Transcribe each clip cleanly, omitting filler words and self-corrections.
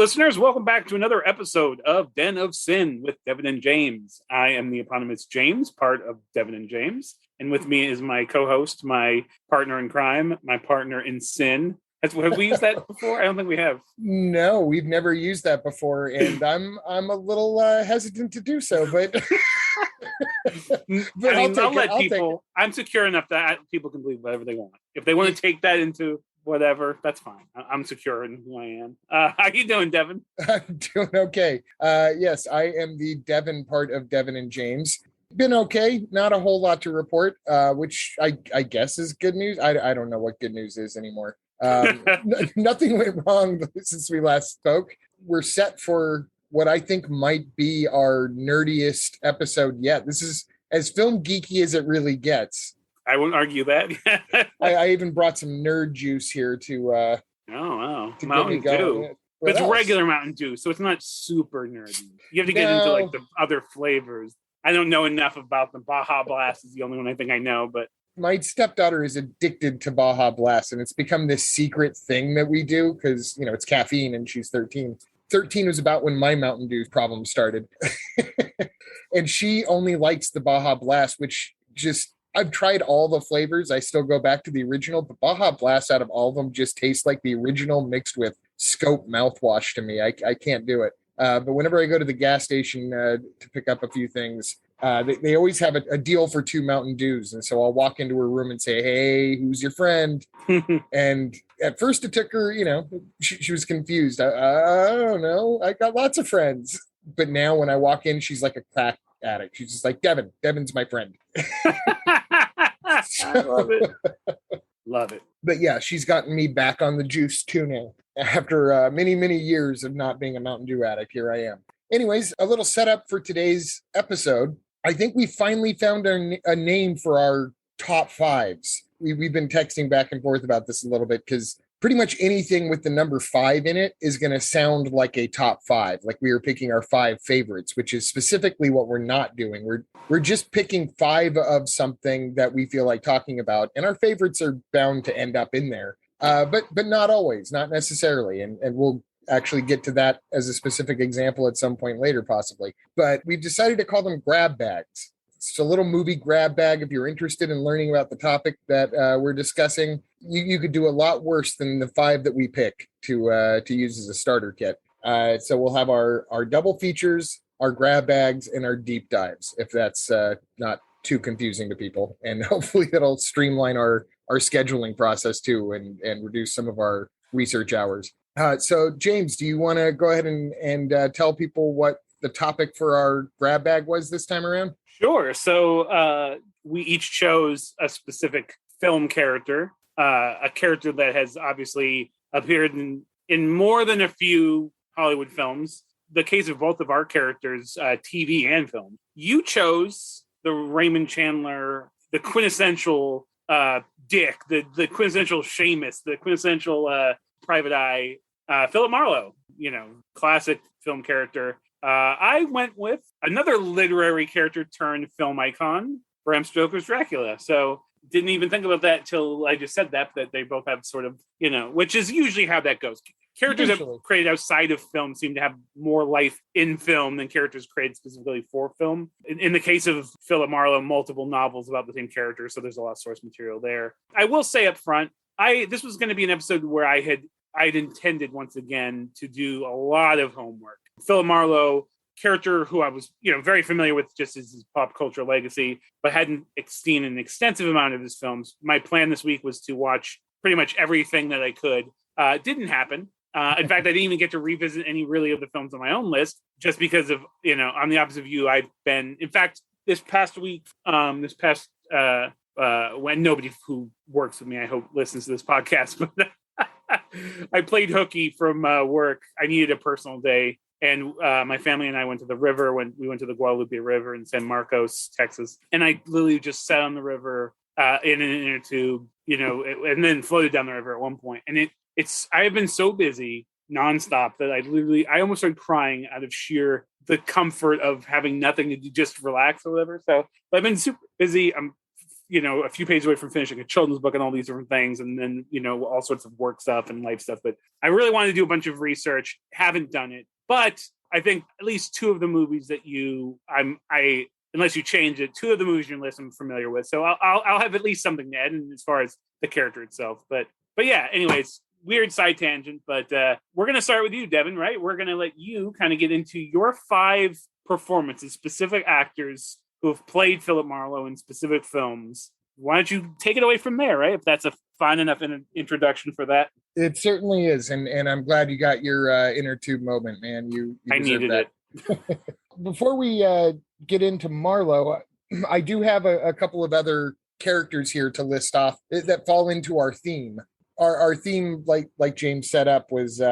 listeners, welcome back to another episode of Den of Sin with Devin and James. I am the eponymous James, part of Devin and James. And with me is my co-host, my partner in crime, my partner in sin. Have we used that before? I don't think we have. No, we've never used that before, and I'm a little hesitant to do so, but, but I'll let people. I'm secure enough that people can believe whatever they want. If they want to take that into whatever, that's fine. I'm secure in who I am. How you doing, Devin? I'm doing okay. Yes, I am the Devin part of Devin and James. Been okay. Not a whole lot to report, which I guess is good news. I don't know what good news is anymore. Nothing went wrong since we last spoke. We're set for what I think might be our nerdiest episode yet. This is as film geeky as it really gets. I won't argue that. I even brought some nerd juice here to Mountain Dew. It's regular Mountain Dew, so it's not super nerdy. You have to get into like the other flavors. I don't know enough about them. Baja Blast is the only one I think I know, but my stepdaughter is addicted to Baja Blast, and it's become this secret thing that we do because, you know, it's caffeine and she's 13. 13 was about when my Mountain Dew problem started. And she only likes the Baja Blast, which just, I've tried all the flavors. I still go back to the original, but Baja Blast out of all of them just tastes like the original mixed with Scope mouthwash to me. I can't do it. But whenever I go to the gas station to pick up a few things, they always have a deal for 2 Mountain Dews. And so I'll walk into her room and say, hey, who's your friend? And at first it took her, you know, she was confused. I don't know. I got lots of friends. But now when I walk in, she's like a crack addict. She's just like, Devin's my friend. I love it. Love it. But yeah, she's gotten me back on the juice too now. After many, many years of not being a Mountain Dew addict, here I am. Anyways, a little setup for today's episode. I think we finally found a name for our top 5s. We've been texting back and forth about this a little bit because pretty much anything with the number 5 in it is going to sound like a top 5. Like we were picking our 5 favorites, which is specifically what we're not doing. We're just picking 5 of something that we feel like talking about, and our favorites are bound to end up in there. But not always, not necessarily. And we'll actually get to that as a specific example at some point later, possibly. But we've decided to call them grab bags. It's a little movie grab bag. If you're interested in learning about the topic that we're discussing, you could do a lot worse than the 5 that we pick to use as a starter kit. So we'll have our double features, our grab bags, and our deep dives, if that's not too confusing to people. And hopefully that'll streamline our scheduling process too and reduce some of our research hours. So James, do you want to go ahead and tell people what the topic for our grab bag was this time around? Sure. So we each chose a specific film character, a character that has obviously appeared in more than a few Hollywood films. The case of both of our characters, TV and film. You chose the Raymond Chandler, the quintessential dick, the quintessential Seamus, the quintessential Private Eye, Philip Marlowe, you know, classic film character. I went with another literary character turned film icon, Bram Stoker's Dracula. So didn't even think about that till I just said that they both have sort of, you know, which is usually how that goes. Characters that created outside of film seem to have more life in film than characters created specifically for film. In the case of Philip Marlowe, multiple novels about the same character, so there's a lot of source material there. I will say up front, this was going to be an episode where I'd intended once again to do a lot of homework. Philip Marlowe, character who I was, you know, very familiar with just as his pop culture legacy, but hadn't seen an extensive amount of his films. My plan this week was to watch pretty much everything that I could. Didn't happen. In fact, I didn't even get to revisit any really of the films on my own list, just because of, you know, on the opposite view, I've been, in fact, this past week, when nobody who works with me, I hope, listens to this podcast, but I played hooky from work. I needed a personal day. And my family and I went to the river when we went to the Guadalupe River in San Marcos, Texas. And I literally just sat on the river in an inner tube, you know, and then floated down the river at one point. And I have been so busy nonstop that I almost started crying out of sheer the comfort of having nothing to do, just relax or whatever. So I've been super busy. I'm a few pages away from finishing a children's book and all these different things, and then, all sorts of work stuff and life stuff. But I really wanted to do a bunch of research. Haven't done it, but I think at least two of the movies that unless you change it, two of the movies in your list I'm familiar with. So I'll have at least something to add as far as the character itself. But yeah, anyways, weird side tangent, but we're going to start with you, Devin, right? We're going to let you kind of get into your 5 performances, specific actors who have played Philip Marlowe in specific films. Why don't you take it away from there, right? If that's a fine enough introduction for that. It certainly is. And I'm glad you got your inner tube moment, man. You I needed that. It. Before we get into Marlowe, I do have a couple of other characters here to list off that fall into our theme. Our theme, like James set up, was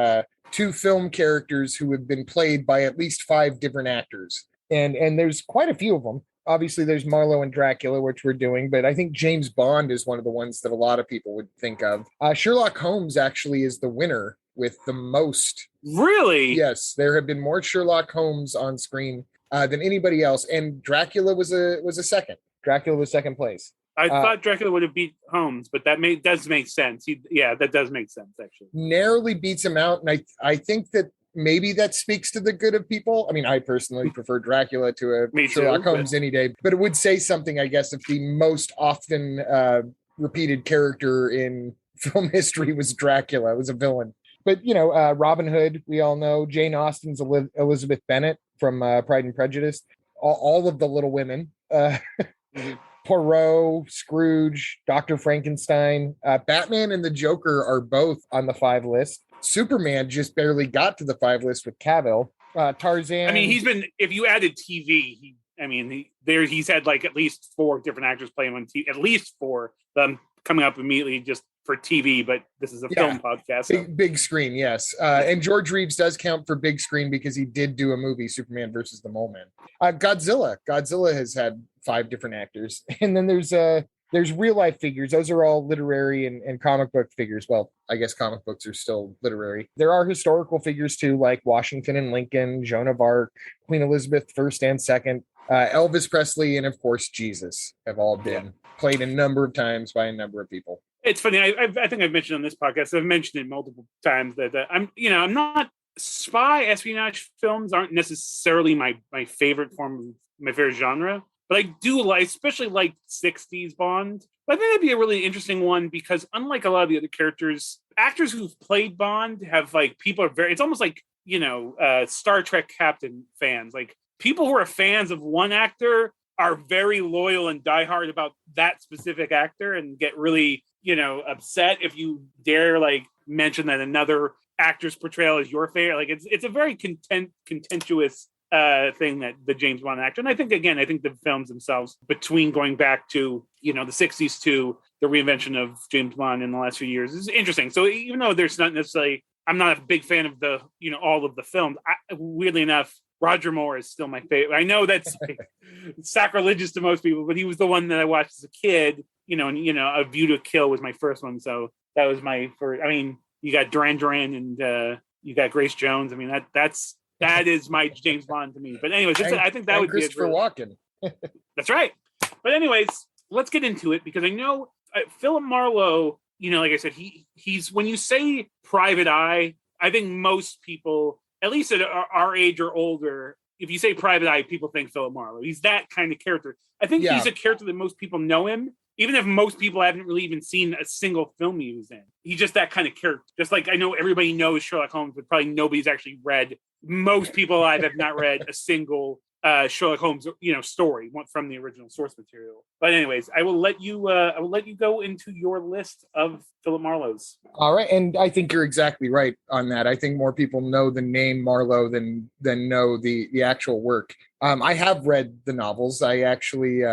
2 film characters who have been played by at least 5 different actors. And there's quite a few of them. Obviously, there's Marlowe and Dracula, which we're doing, but I think James Bond is one of the ones that a lot of people would think of. Sherlock Holmes actually is the winner with the most. Really? Yes, there have been more Sherlock Holmes on screen than anybody else, and Dracula was a second. Dracula was second place. I thought Dracula would have beat Holmes, but that does make sense. That does make sense, actually. Narrowly beats him out, and I think that maybe that speaks to the good of people. I mean, I personally prefer Dracula to Sherlock Holmes any day, but it would say something, I guess, if the most often repeated character in film history was Dracula, was a villain. But, Robin Hood, we all know. Jane Austen's Elizabeth Bennet from Pride and Prejudice. All of the Little Women. Poirot, Scrooge, Dr. Frankenstein. Batman and the Joker are both on the 5 list. Superman just barely got to the 5 list with Cavill. Tarzan. I mean, if you added TV, he's had like at least 4 different actors play him on TV, at least 4 them coming up immediately just for TV, but this is a film podcast. So. Big screen, yes. And George Reeves does count for big screen because he did do a movie, Superman versus the Mole Man. Godzilla. Godzilla has had 5 different actors. And then there's real life figures. Those are all literary and comic book figures. Well, I guess comic books are still literary. There are historical figures too, like Washington and Lincoln, Joan of Arc, Queen Elizabeth I and II, Elvis Presley, and of course Jesus have all been played a number of times by a number of people. It's funny. I think I've mentioned on this podcast, I've mentioned it multiple times that I'm not spy espionage films aren't necessarily my favorite my favorite genre. But I do especially like 60s Bond. But I think that'd be a really interesting one because unlike a lot of the other actors who've played Bond have people are it's almost like, Star Trek Captain fans. Like people who are fans of one actor are very loyal and diehard about that specific actor and get really, upset if you dare mention that another actor's portrayal is your favorite. It's a very contentious thing that the James Bond actor, and I think the films themselves, between going back to the 60s to the reinvention of James Bond in the last few years, is interesting. So even though there's not necessarily, I'm not a big fan of the all of the films. Weirdly enough, Roger Moore is still my favorite. I know that's sacrilegious to most people, but he was the one that I watched as a kid. And A View to Kill was my first one, so that was my first. I mean, you got Duran Duran and you got Grace Jones. I mean, that is my James Bond to me. But anyways, I think that would be Christopher Walken. That's right. But anyways, let's get into it because I know Philip Marlowe. Like I said, he's when you say Private Eye, I think most people, at least at our age or older, if you say Private Eye, people think Philip Marlowe. He's that kind of character. I think he's a character that most people know him, even if most people haven't really even seen a single film he was in. He's just that kind of character. Just like I know everybody knows Sherlock Holmes, but probably nobody's actually read. Most people alive have not read a single Sherlock Holmes, story from the original source material. But anyways, I will let you go into your list of Philip Marlowe's. All right, and I think you're exactly right on that. I think more people know the name Marlowe than know the actual work. I have read the novels. I actually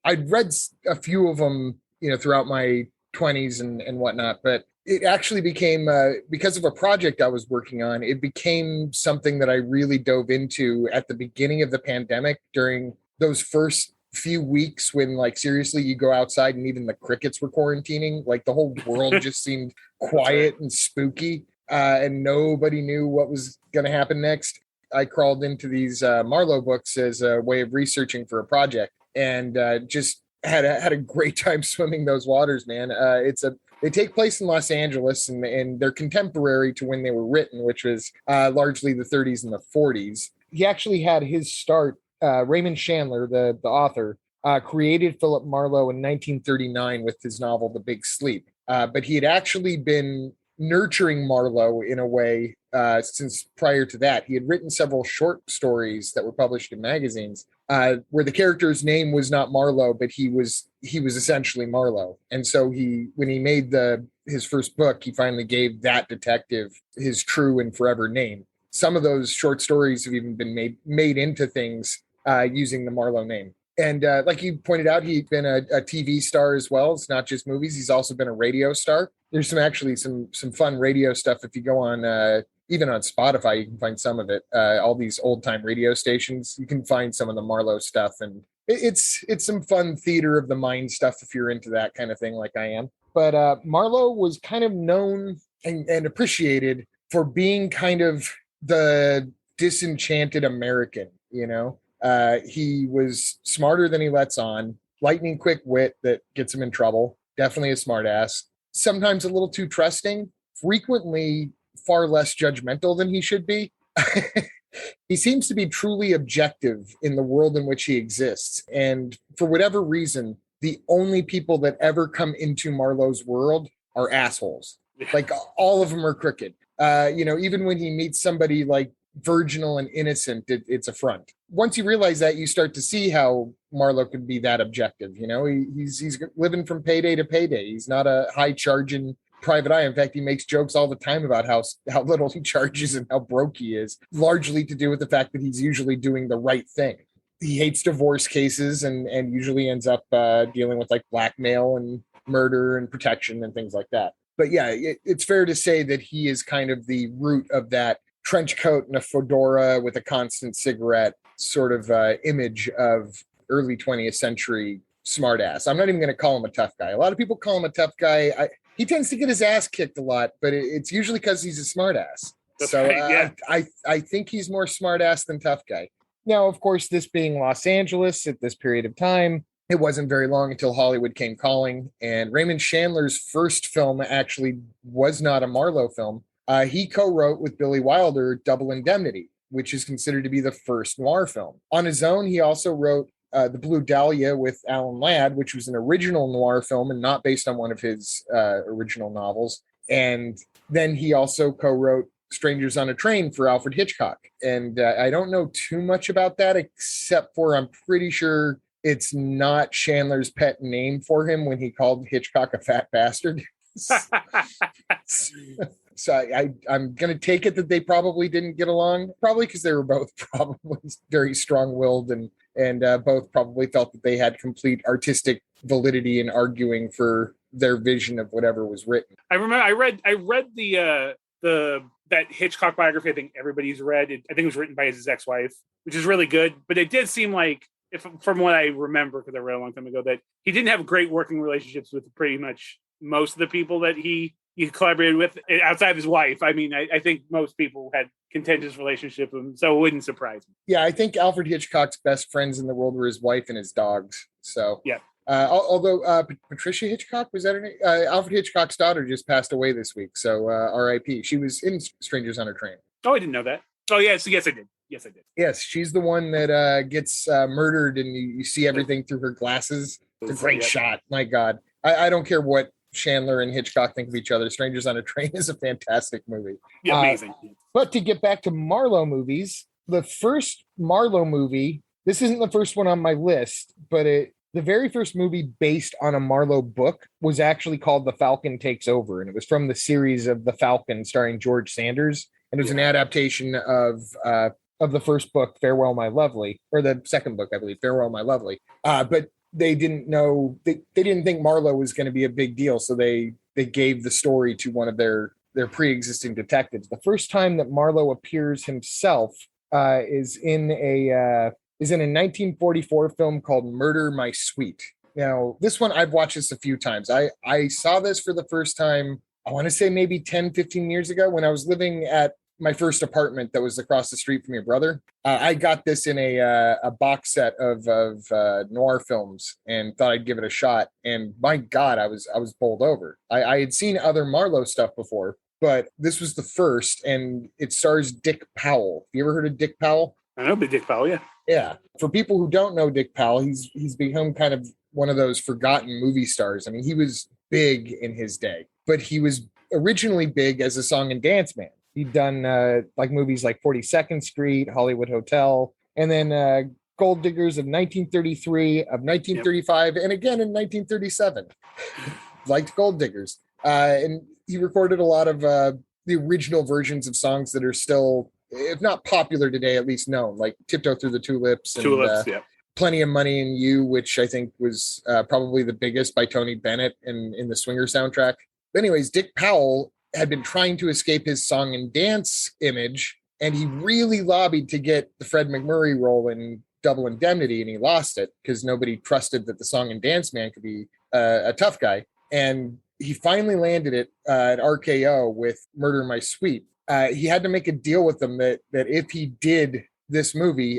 I'd read a few of them, throughout my 20s and whatnot, but it actually became, because of a project I was working on, it became something that I really dove into at the beginning of the pandemic during those first few weeks when, seriously, you go outside and even the crickets were quarantining. The whole world just seemed quiet and spooky, and nobody knew what was going to happen next. I crawled into these Marlowe books as a way of researching for a project and just had a great time swimming those waters, man. They take place in Los Angeles, and they're contemporary to when they were written, which was largely the 30s and the 40s. He actually had his start. Raymond Chandler, the author, created Philip Marlowe in 1939 with his novel The Big Sleep. But he had actually been nurturing Marlowe in a way since prior to that. He had written several short stories that were published in magazines where the character's name was not Marlowe, but he was essentially Marlowe. And so when he made his first book, he finally gave that detective his true and forever name. Some of those short stories have even been made into things using the Marlowe name. And like you pointed out, he's been a TV star as well. It's not just movies. He's also been a radio star. There's some fun radio stuff. If you go on, even on Spotify, you can find some of it. All these old time radio stations, you can find some of the Marlowe stuff. And it's some fun theater of the mind stuff if you're into that kind of thing like I am. But Marlowe was kind of known and appreciated for being kind of the disenchanted American, you know? He was smarter than he lets on, lightning quick wit that gets him in trouble, definitely a smart ass, sometimes a little too trusting, frequently far less judgmental than he should be. He seems to be truly objective in the world in which he exists. And for whatever reason, the only people that ever come into Marlowe's world are assholes. Like all of them are crooked. Even when he meets somebody like virginal and innocent, it's a front. Once you realize that, you start to see how Marlowe could be that objective. You know, he's living from payday to payday. He's not a high charging private eye. In fact, he makes jokes all the time about how little he charges and how broke he is, largely to do with the fact that he's usually doing the right thing. He hates divorce cases and usually ends up dealing with like blackmail and murder and protection and things like that. But yeah, it's fair to say that he is kind of the root of that trench coat and a fedora with a constant cigarette sort of image of early 20th century smartass. I'm not even going to call him a tough guy. A lot of people call him a tough guy. He tends to get his ass kicked a lot, but it's usually because he's a smartass. So right, yeah. I think he's more smartass than tough guy. Now, of course, this being Los Angeles at this period of time, it wasn't very long until Hollywood came calling, and Raymond Chandler's first film actually was not a Marlowe film. He co-wrote with Billy Wilder Double Indemnity, which is considered to be the first noir film. On his own, he also wrote The Blue Dahlia with Alan Ladd, which was an original noir film and not based on one of his original novels. And then he also co-wrote Strangers on a Train for Alfred Hitchcock. And I don't know too much about that, except for I'm pretty sure it's not Chandler's pet name for him when he called Hitchcock a fat bastard. So I'm going to take it that they probably didn't get along, probably because they were both probably very strong-willed and both probably felt that they had complete artistic validity in arguing for their vision of whatever was written. I remember I read the that Hitchcock biography. I think everybody's read. I think it was written by his ex-wife, which is really good. But it did seem like, from what I remember, because I read a long time ago, that he didn't have great working relationships with pretty much most of the people that he collaborated with outside of his wife. I mean, I think most people had contentious relationship with him, so it wouldn't surprise me. Yeah, I think Alfred Hitchcock's best friends in the world were his wife and his dogs. So yeah. Although Patricia Hitchcock, was that her name? Alfred Hitchcock's daughter just passed away this week, so R.I.P. She was in Strangers on a Train. Oh, I didn't know that. Oh, yes, I did. Yes, I did. Yes, she's the one that gets murdered, and you see everything through her glasses. It's a great shot. My God. I don't care what Chandler and Hitchcock think of each other. Strangers on a Train is a fantastic movie. Yeah, amazing. But to get back to Marlowe movies, the first Marlowe movie, this isn't the first one on my list, but the very first movie based on a Marlowe book was actually called The Falcon Takes Over, and it was from the series of The Falcon starring George Sanders, and it was an adaptation of the first book, Farewell My Lovely, or the second book, I believe, Farewell My Lovely. But they didn't know, they didn't think Marlowe was going to be a big deal, so they gave the story to one of their pre-existing detectives. The first time that Marlowe appears himself is in a 1944 film called Murder My Sweet. Now, this one, I've watched this a few times. I saw this for the first time, I want to say maybe 10, 15 years ago when I was living at my first apartment that was across the street from your brother. I got this in a box set of noir films and thought I'd give it a shot. And my God, I was bowled over. I had seen other Marlowe stuff before, but this was the first, and it stars Dick Powell. You ever heard of Dick Powell? I know Dick Powell, yeah. Yeah. For people who don't know Dick Powell, he's become kind of one of those forgotten movie stars. I mean, he was big in his day, but he was originally big as a song and dance man. He'd done like movies like 42nd Street, Hollywood Hotel, and then Gold Diggers of 1933, of 1935, and again in 1937. Liked Gold Diggers. And he recorded a lot of the original versions of songs that are still, if not popular today, at least known, like Tiptoe Through the Tulips. And, Plenty of Money in You, which I think was probably the biggest by Tony Bennett in the Swinger soundtrack. But anyways, Dick Powell had been trying to escape his song and dance image, and he really lobbied to get the Fred McMurray role in Double Indemnity, and he lost it because nobody trusted that the song and dance man could be a tough guy. And he finally landed it at RKO with Murder My Sweet. He had to make a deal with them that if he did this movie,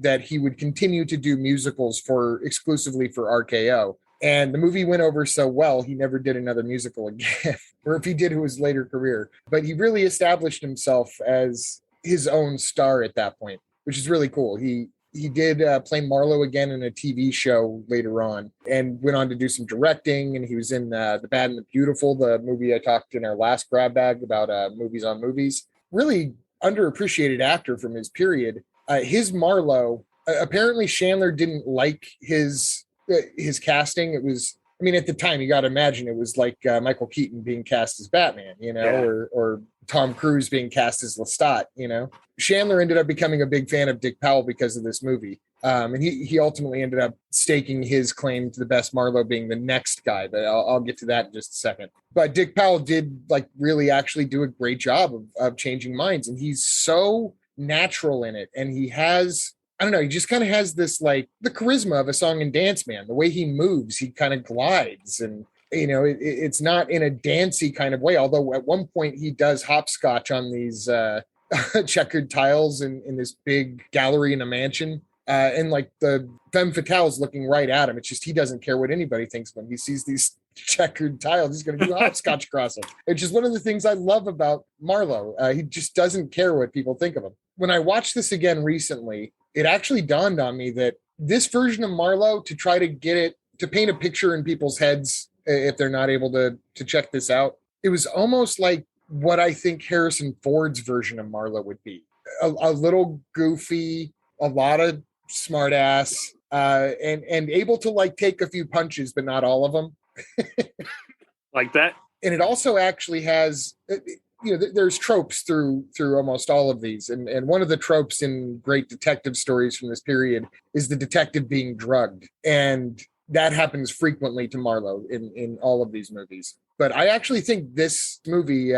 that he would continue to do musicals exclusively for RKO. And the movie went over so well, he never did another musical again. Or if he did, it was later career. But he really established himself as his own star at that point, which is really cool. He did play Marlowe again in a TV show later on and went on to do some directing. And he was in The Bad and the Beautiful, the movie I talked in our last grab bag about movies on movies. Really underappreciated actor from his period. His Marlowe, apparently Chandler didn't like his casting. It was, I mean, at the time, you got to imagine it was like Michael Keaton being cast as Batman, or Tom Cruise being cast as Lestat, Chandler ended up becoming a big fan of Dick Powell because of this movie. And he ultimately ended up staking his claim to the best Marlowe being the next guy, but I'll get to that in just a second. But Dick Powell did really actually do a great job of changing minds, and he's so natural in it. And he has, I don't know, he just kind of has this the charisma of a song and dance man. The way he moves, he kind of glides, and it's not in a dancey kind of way. Although at one point he does hopscotch on these checkered tiles in this big gallery in a mansion. And the femme fatale's looking right at him. It's just he doesn't care what anybody thinks when he sees these checkered tiles. He's going to do hopscotch across them. It's just one of the things I love about Marlowe. He just doesn't care what people think of him. When I watched this again recently, it actually dawned on me that this version of Marlowe, to try to get it to paint a picture in people's heads, if they're not able to check this out, it was almost like what I think Harrison Ford's version of Marlowe would be. A little goofy, a lot of smart ass, and able to take a few punches, but not all of them. Like that. And it also actually has, there's tropes through almost all of these. And one of the tropes in great detective stories from this period is the detective being drugged. And that happens frequently to Marlowe in all of these movies. But I actually think this movie,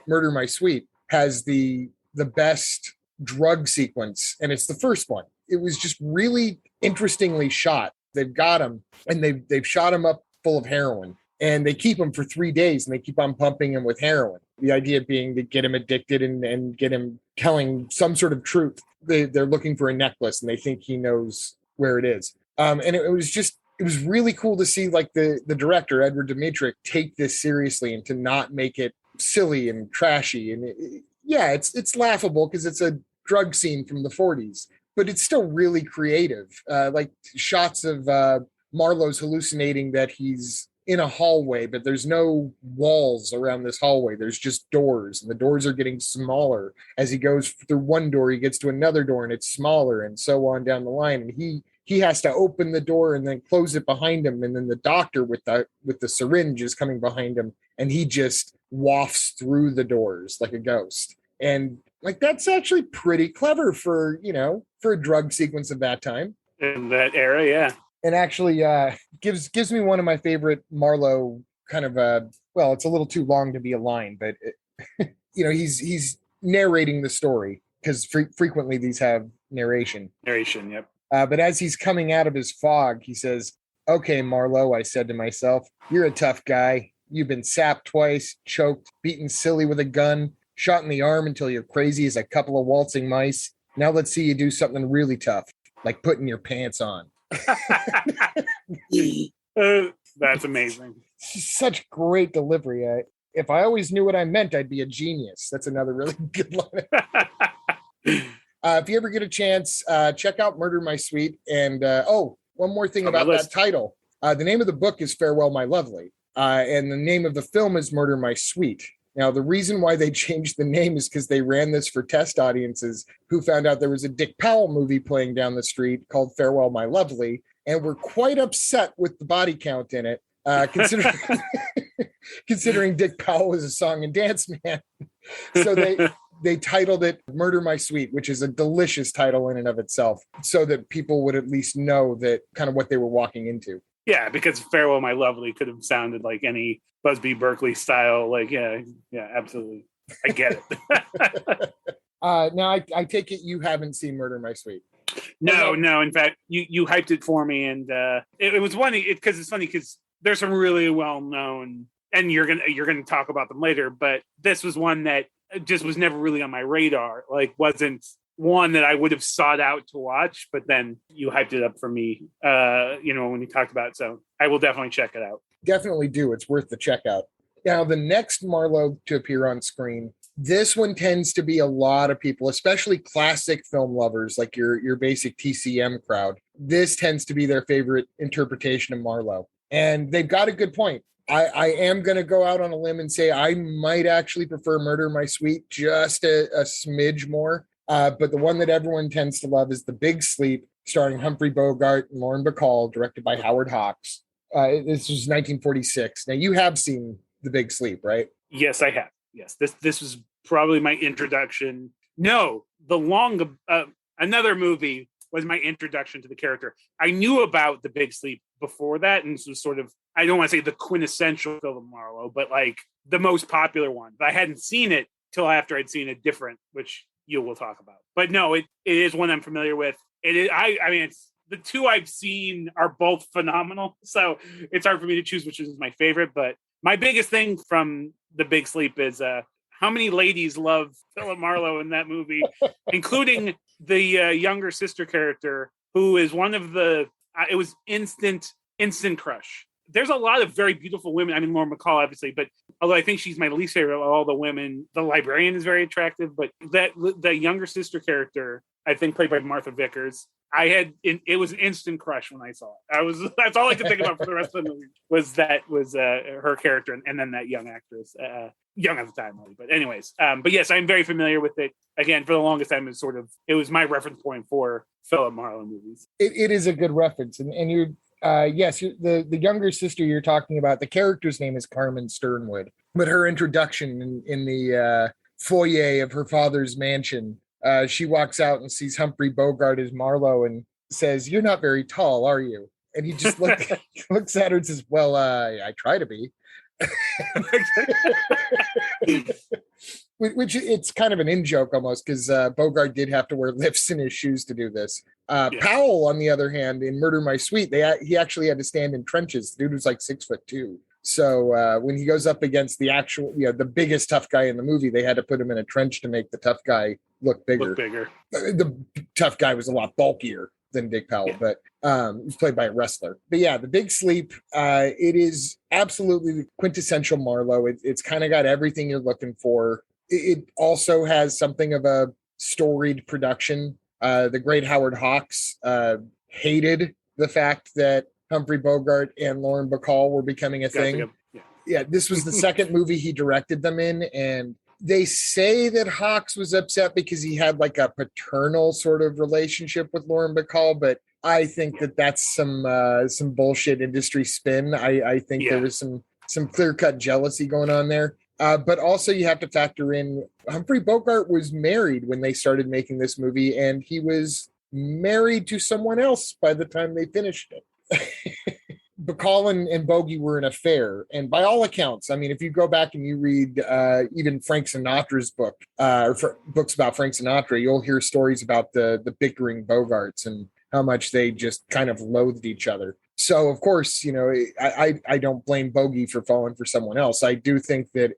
Murder My Sweet, has the best drug sequence. And it's the first one. It was just really interestingly shot. They've got him, and they've shot him up full of heroin, and they keep him for 3 days, and they keep on pumping him with heroin. The idea being to get him addicted and get him telling some sort of truth. They're looking for a necklace, and they think he knows where it is. And it was really cool to see the director, Edward Dmytryk, take this seriously and to not make it silly and trashy. And it's laughable because it's a drug scene from the 40s. But it's still really creative. Shots of Marlowe's hallucinating that he's in a hallway, but there's no walls around this hallway. There's just doors, and the doors are getting smaller. As he goes through one door, he gets to another door, and it's smaller, and so on down the line. And he has to open the door and then close it behind him. And then the doctor with the syringe is coming behind him, and he just wafts through the doors like a ghost. And that's actually pretty clever for a drug sequence of that time. In that era, yeah. And actually gives me one of my favorite Marlowe kind of it's a little too long to be a line, but he's narrating the story because frequently these have narration. Narration, yep. But as he's coming out of his fog, he says, "Okay, Marlowe," I said to myself, "you're a tough guy. You've been sapped twice, choked, beaten silly with a gun. shot in the arm until you're crazy as a couple of waltzing mice. Now let's see you do something really tough, like putting your pants on. That's amazing. Such great delivery. If I always knew what I meant, I'd be a genius. That's another really good line. If you ever get a chance, check out Murder My Sweet. And one more thing about that title. The name of the book is Farewell, My Lovely. And the name of the film is Murder My Sweet. Now, the reason why they changed the name is because they ran this for test audiences who found out there was a Dick Powell movie playing down the street called Farewell, My Lovely, and were quite upset with the body count in it, considering Dick Powell was a song and dance man. So they titled it Murder My Sweet, which is a delicious title in and of itself, so that people would at least know that kind of what they were walking into. Yeah, because Farewell, My Lovely could have sounded like any Busby Berkeley style. Like, yeah, absolutely. I get it. Now, I take it you haven't seen Murder My Sweet. No. In fact, you hyped it for me, and it was one because it's funny because there's some really well known, and you're gonna talk about them later. But this was one that just was never really on my radar. Like, wasn't one that I would have sought out to watch, but then you hyped it up for me, when you talked about it. So I will definitely check it out. Definitely do. It's worth the checkout. Now, the next Marlowe to appear on screen, this one tends to be a lot of people, especially classic film lovers, like your basic TCM crowd. This tends to be their favorite interpretation of Marlowe. And they've got a good point. I am going to go out on a limb and say I might actually prefer Murder My Sweet just a smidge more. But the one that everyone tends to love is The Big Sleep, starring Humphrey Bogart and Lauren Bacall, directed by Howard Hawks. This was 1946. Now, you have seen The Big Sleep, right? Yes, I have. Yes, this was probably my introduction. No, another movie was my introduction to the character. I knew about The Big Sleep before that, and this was sort of, I don't want to say the quintessential Philip Marlowe, but like the most popular one. But I hadn't seen it till after I'd seen a different, which you will talk about. But no, it is one I'm familiar with. It is. I mean, it's the two I've seen are both phenomenal. So it's hard for me to choose which is my favorite. But my biggest thing from The Big Sleep is how many ladies love Philip Marlowe in that movie, including the younger sister character, who is one of the. It was instant crush. There's a lot of very beautiful women. I mean, Lauren Bacall, obviously, but although I think she's my least favorite of all the women, the librarian is very attractive. But the younger sister character, I think played by Martha Vickers, it was an instant crush when I saw it. That's all I could think about for the rest of the movie was her character, and then that young actress, young at the time, really. But anyways, but yes, I'm very familiar with it. Again, for the longest time, it was my reference point for Philip Marlowe movies. It is a good reference, and you're. Yes, the younger sister you're talking about, the character's name is Carmen Sternwood, but her introduction in the foyer of her father's mansion, she walks out and sees Humphrey Bogart as Marlowe and says, "You're not very tall, are you?" And he just looks at her and says, "Well, I try to be." Which it's kind of an in-joke almost, because Bogart did have to wear lifts in his shoes to do this. Powell, on the other hand, in Murder My Sweet, he actually had to stand in trenches. The dude was like 6'2". So when he goes up against the actual, the biggest tough guy in the movie, they had to put him in a trench to make the tough guy look bigger. The tough guy was a lot bulkier than Dick Powell, but he was played by a wrestler. But yeah, The Big Sleep, it is absolutely the quintessential Marlowe. It's kind of got everything you're looking for. It also has something of a storied production. The great Howard Hawks hated the fact that Humphrey Bogart and Lauren Bacall were becoming a thing. Yeah, this was the second movie he directed them in, and they say that Hawks was upset because he had like a paternal sort of relationship with Lauren Bacall, but I think that's some bullshit industry spin. I think there was some clear-cut jealousy going on there. But also you have to factor in Humphrey Bogart was married when they started making this movie, and he was married to someone else by the time they finished it. Bacall and Bogey were an affair. And by all accounts, I mean, if you go back and you read even Frank Sinatra's book, books about Frank Sinatra, you'll hear stories about the bickering Bogarts and how much they just kind of loathed each other. So of course, I don't blame Bogey for falling for someone else. I do think that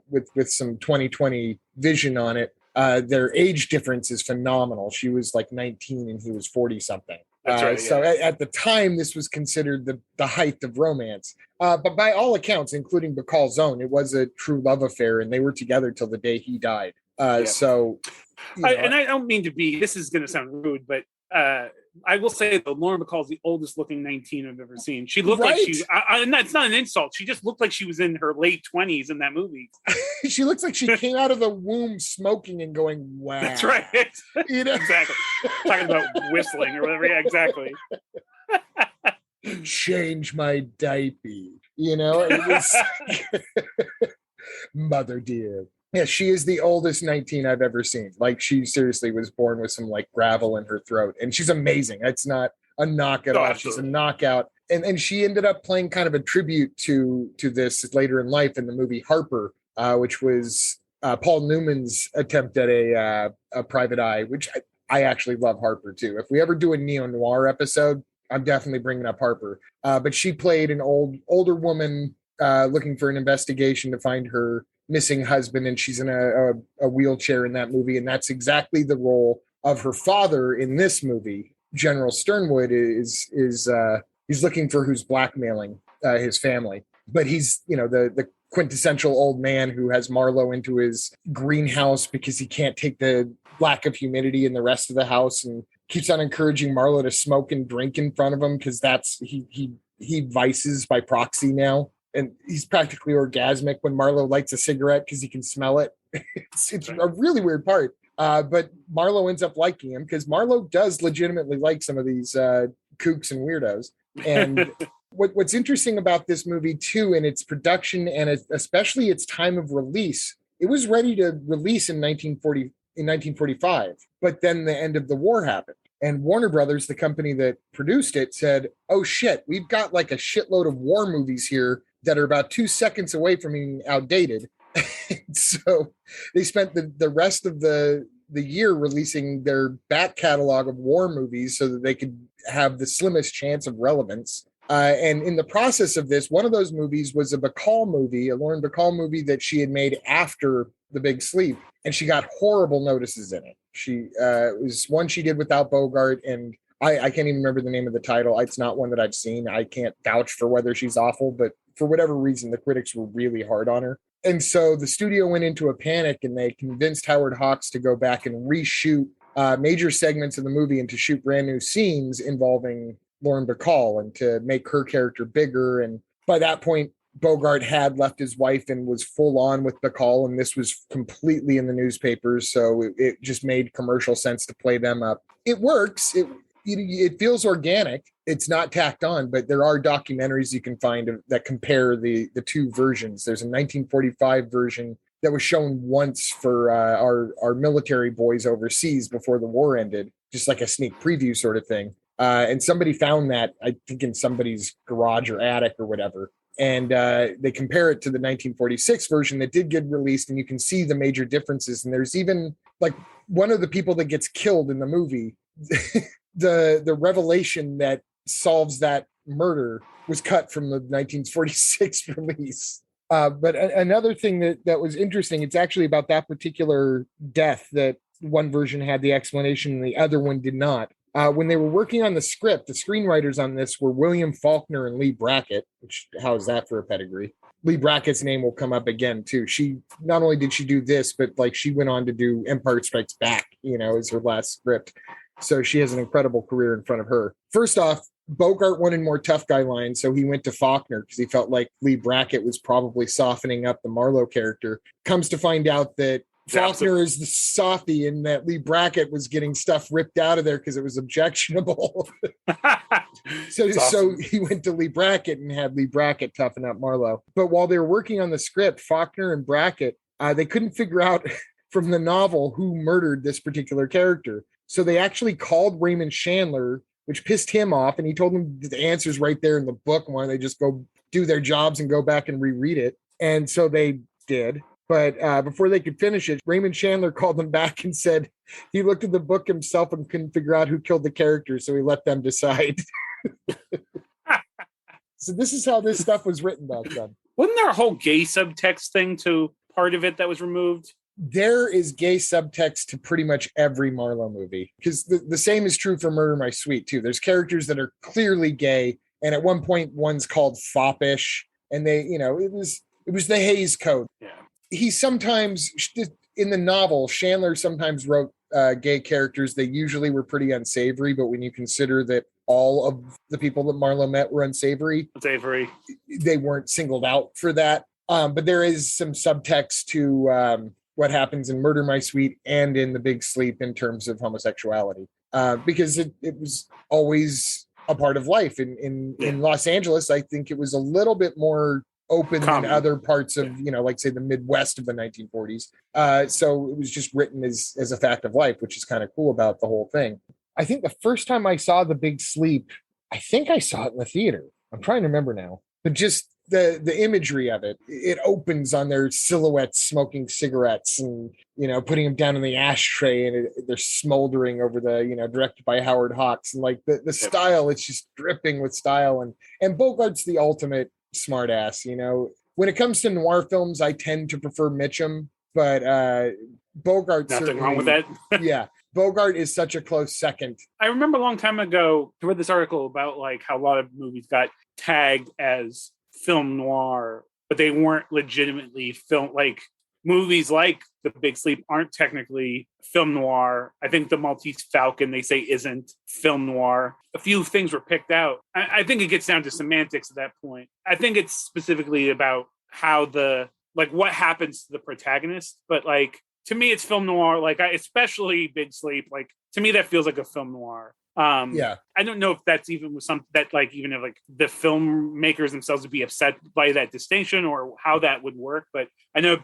with some 2020 vision on it, their age difference is phenomenal. She was like 19 and he was 40 something. That's right. So at the time, this was considered the height of romance. But by all accounts, including Bacall's own, it was a true love affair, and they were together till the day he died. So, and I don't mean to be. This is going to sound rude, but I will say that Lauren Bacall is the oldest looking 19 I've ever seen. She looked like she. And that's not an insult. She just looked like she was in her late 20s in that movie. She looks like she came out of the womb smoking and going, "Wow." That's right. Exactly. Talking about whistling or whatever. Yeah, exactly. Change my diaper. It was mother dear. Yeah, she is the oldest 19 I've ever seen. Like, she seriously was born with some like gravel in her throat, and she's amazing. It's not a knock at all. Absolutely. She's a knockout. And she ended up playing kind of a tribute to this later in life in the movie Harper, which was Paul Newman's attempt at a private eye, which I actually love Harper too. If we ever do a neo-noir episode, I'm definitely bringing up Harper. But she played an older woman looking for an investigation to find her missing husband, and she's in a wheelchair in that movie, and that's exactly the role of her father in this movie. General Sternwood is he's looking for who's blackmailing his family, but he's the quintessential old man who has Marlowe into his greenhouse because he can't take the lack of humidity in the rest of the house, and keeps on encouraging Marlowe to smoke and drink in front of him because that's he vices by proxy now. And he's practically orgasmic when Marlowe lights a cigarette because he can smell it. It's a really weird part. But Marlowe ends up liking him because Marlowe does legitimately like some of these kooks and weirdos. And what's interesting about this movie, too, in its production and especially its time of release, it was ready to release in 1945. But then the end of the war happened. And Warner Brothers, the company that produced it, said, "Oh, shit, we've got like a shitload of war movies here that are about 2 seconds away from being outdated." So they spent the rest of the year releasing their back catalog of war movies so that they could have the slimmest chance of relevance. And in the process of this, one of those movies was a Lauren Bacall movie that she had made after The Big Sleep, and she got horrible notices in it. It was one she did without Bogart, and I can't even remember the name of the title. It's not one that I've seen. I can't vouch for whether she's awful, but for whatever reason, the critics were really hard on her. And so the studio went into a panic, and they convinced Howard Hawks to go back and reshoot major segments of the movie and to shoot brand new scenes involving Lauren Bacall and to make her character bigger. And by that point, Bogart had left his wife and was full on with Bacall, and this was completely in the newspapers. So it just made commercial sense to play them up. It works. It feels organic. It's not tacked on, but there are documentaries you can find that compare the two versions. There's a 1945 version that was shown once for our military boys overseas before the war ended, just like a sneak preview sort of thing. And somebody found that, I think, in somebody's garage or attic or whatever. And they compare it to the 1946 version that did get released, and you can see the major differences. And there's even like one of the people that gets killed in the movie, the revelation that solves that murder was cut from the 1946 release. But another thing that was interesting, it's actually about that particular death that one version had the explanation and the other one did not. When they were working on the script, the screenwriters on this were William Faulkner and Lee Brackett, which, how is that for a pedigree? Lee Brackett's name will come up again too. She not only did she do this, but like she went on to do Empire Strikes Back, as her last script. So she has an incredible career in front of her. First off, Bogart wanted more tough guy lines, so he went to Faulkner because he felt like Lee Brackett was probably softening up the Marlowe character. Comes to find out that Faulkner is the softie and that Lee Brackett was getting stuff ripped out of there because it was objectionable. So he went to Lee Brackett and had Lee Brackett toughen up Marlowe. But while they were working on the script, Faulkner and Brackett, they couldn't figure out from the novel who murdered this particular character. So they actually called Raymond Chandler, which pissed him off, and he told them the answer's right there in the book. Why don't they just go do their jobs and go back and reread it? And so they did. But before they could finish it, Raymond Chandler called them back and said he looked at the book himself and couldn't figure out who killed the character, so he let them decide. So this is how this stuff was written back then. Wasn't there a whole gay subtext thing to part of it that was removed? There is gay subtext to pretty much every Marlowe movie, because the same is true for Murder My Sweet too. There's characters that are clearly gay, and at one point one's called foppish, and they, it was the Hays Code. Yeah. He sometimes, in the novel, Chandler sometimes wrote gay characters. They usually were pretty unsavory, but when you consider that all of the people that Marlowe met were unsavory, they weren't singled out for that. But there is some subtext to what happens in Murder My Sweet and in The Big Sleep in terms of homosexuality, because it was always a part of life. In Los Angeles, I think it was a little bit more open than other parts of, like say the Midwest of the 1940s. So it was just written as a fact of life, which is kind of cool about the whole thing. I think the first time I saw The Big Sleep, I think I saw it in the theater. I'm trying to remember now, but just the imagery of it opens on their silhouettes smoking cigarettes and, putting them down in the ashtray, and they're smoldering over the, directed by Howard Hawks, and like the style, it's just dripping with style. And Bogart's the ultimate smart ass. When it comes to noir films, I tend to prefer Mitchum, but Bogart, nothing wrong with that. Yeah. Bogart is such a close second. I remember a long time ago, I read this article about like how a lot of movies got tagged as film noir, but they weren't legitimately film. Like movies like The Big Sleep aren't technically film noir. I think The Maltese Falcon, they say, isn't film noir. A few things were picked out. I think it gets down to semantics at that point. I think it's specifically about how what happens to the protagonist, but like to me, it's film noir. Like especially Big Sleep. Like to me, that feels like a film noir. I don't know if that's even with something that like even if like the filmmakers themselves would be upset by that distinction or how that would work. But I know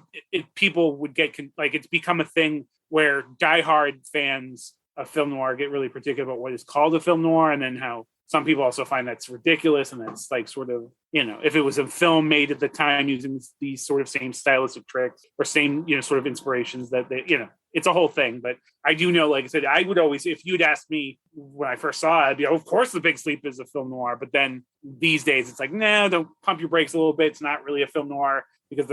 people would get it's become a thing where diehard fans of film noir get really particular about what is called a film noir, and then how some people also find that's ridiculous, and that's like sort of, if it was a film made at the time using these sort of same stylistic tricks or same, sort of inspirations that they, it's a whole thing. But I do know, like I said, I would always, if you'd asked me when I first saw it, I'd be, of course, The Big Sleep is a film noir. But then these days it's like, no, don't pump your brakes a little bit. It's not really a film noir because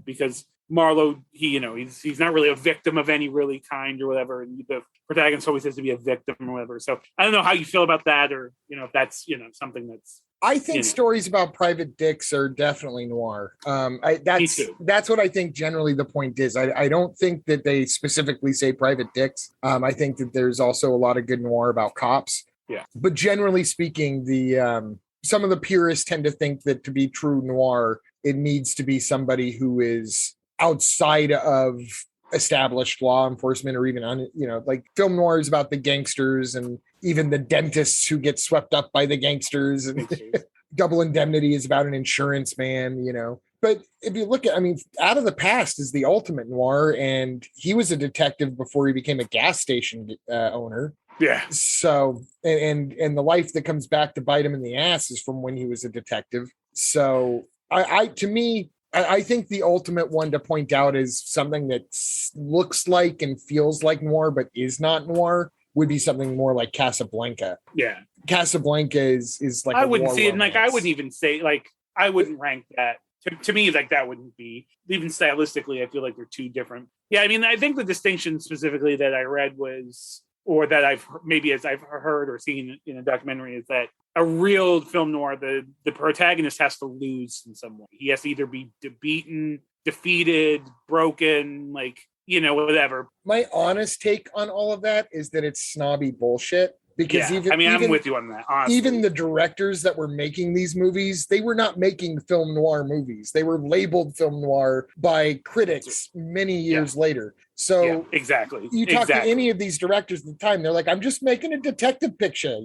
because Marlowe, he's not really a victim of any really kind or whatever. And the protagonist always has to be a victim or whatever. So I don't know how you feel about that, or, if that's, something that's. I think stories about private dicks are definitely noir. That's what I think generally the point is. I don't think that they specifically say private dicks. I think that there's also a lot of good noir about cops. Yeah. But generally speaking, some of the purists tend to think that to be true noir, it needs to be somebody who is outside of established law enforcement, or even like film noir is about the gangsters and even the dentists who get swept up by the gangsters, and Double Indemnity is about an insurance man, But if you look at, Out of the Past is the ultimate noir, and he was a detective before he became a gas station owner. Yeah. So, and the life that comes back to bite him in the ass is from when he was a detective. So I think the ultimate one to point out is something that looks like and feels like noir, but is not noir, would be something more like Casablanca. Yeah. Casablanca is like, I wouldn't see it. Like, I wouldn't even say, like, I wouldn't rank that. To me, like, that wouldn't be, even stylistically, I feel like they're two different. Yeah. I think the distinction specifically that I read was, or that I've heard or seen in a documentary, is that a real film noir, the protagonist has to lose in some way. He has to either be beaten, defeated, broken, like, whatever. My honest take on all of that is that it's snobby bullshit. Because I'm with you on that. Honestly. Even the directors that were making these movies, they were not making film noir movies. They were labeled film noir by critics many years later. So exactly. You talk to any of these directors at the time, they're like, I'm just making a detective picture,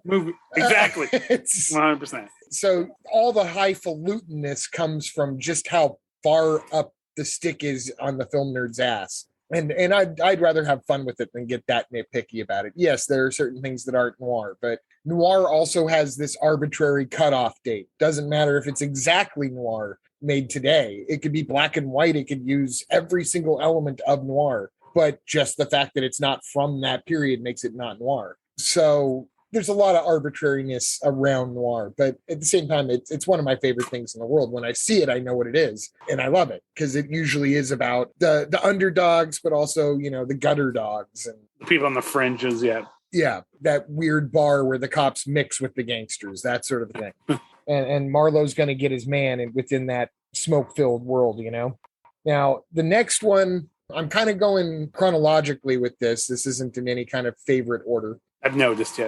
Movie. Exactly. 100%. So all the highfalutenness comes from just how far up the stick is on the film nerd's ass. And I'd rather have fun with it than get that nitpicky about it. Yes, there are certain things that aren't noir, but noir also has this arbitrary cutoff date. Doesn't matter if it's exactly noir made today. It could be black and white. It could use every single element of noir, but just the fact that it's not from that period makes it not noir. So there's a lot of arbitrariness around noir, but at the same time, it's one of my favorite things in the world. When I see it, I know what it is, and I love it because it usually is about the underdogs, but also, you know, the gutter dogs and people on the fringes. Yeah, that weird bar where the cops mix with the gangsters, that sort of thing. and Marlowe's going to get his man within that smoke-filled world, you know? Now, the next one, I'm kind of going chronologically with this. This isn't in any kind of favorite order. I've noticed,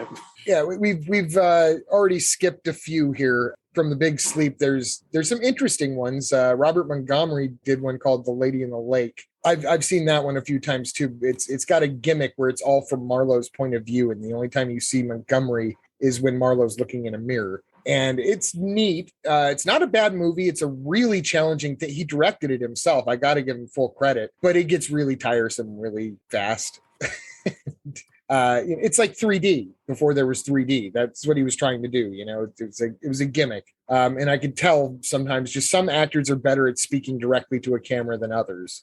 Yeah, we've already skipped a few here from The Big Sleep. There's some interesting ones. Robert Montgomery did one called The Lady in the Lake. I've seen that one a few times too. It's got a gimmick where it's all from Marlowe's point of view, and the only time you see Montgomery is when Marlowe's looking in a mirror. And it's neat. It's not a bad movie. It's a really challenging thing. He directed it himself. I got to give him full credit, but it gets really tiresome really fast. It's like 3D before there was 3D. That's what he was trying to do. You know, it was a gimmick. And I could tell sometimes just some actors are better at speaking directly to a camera than others.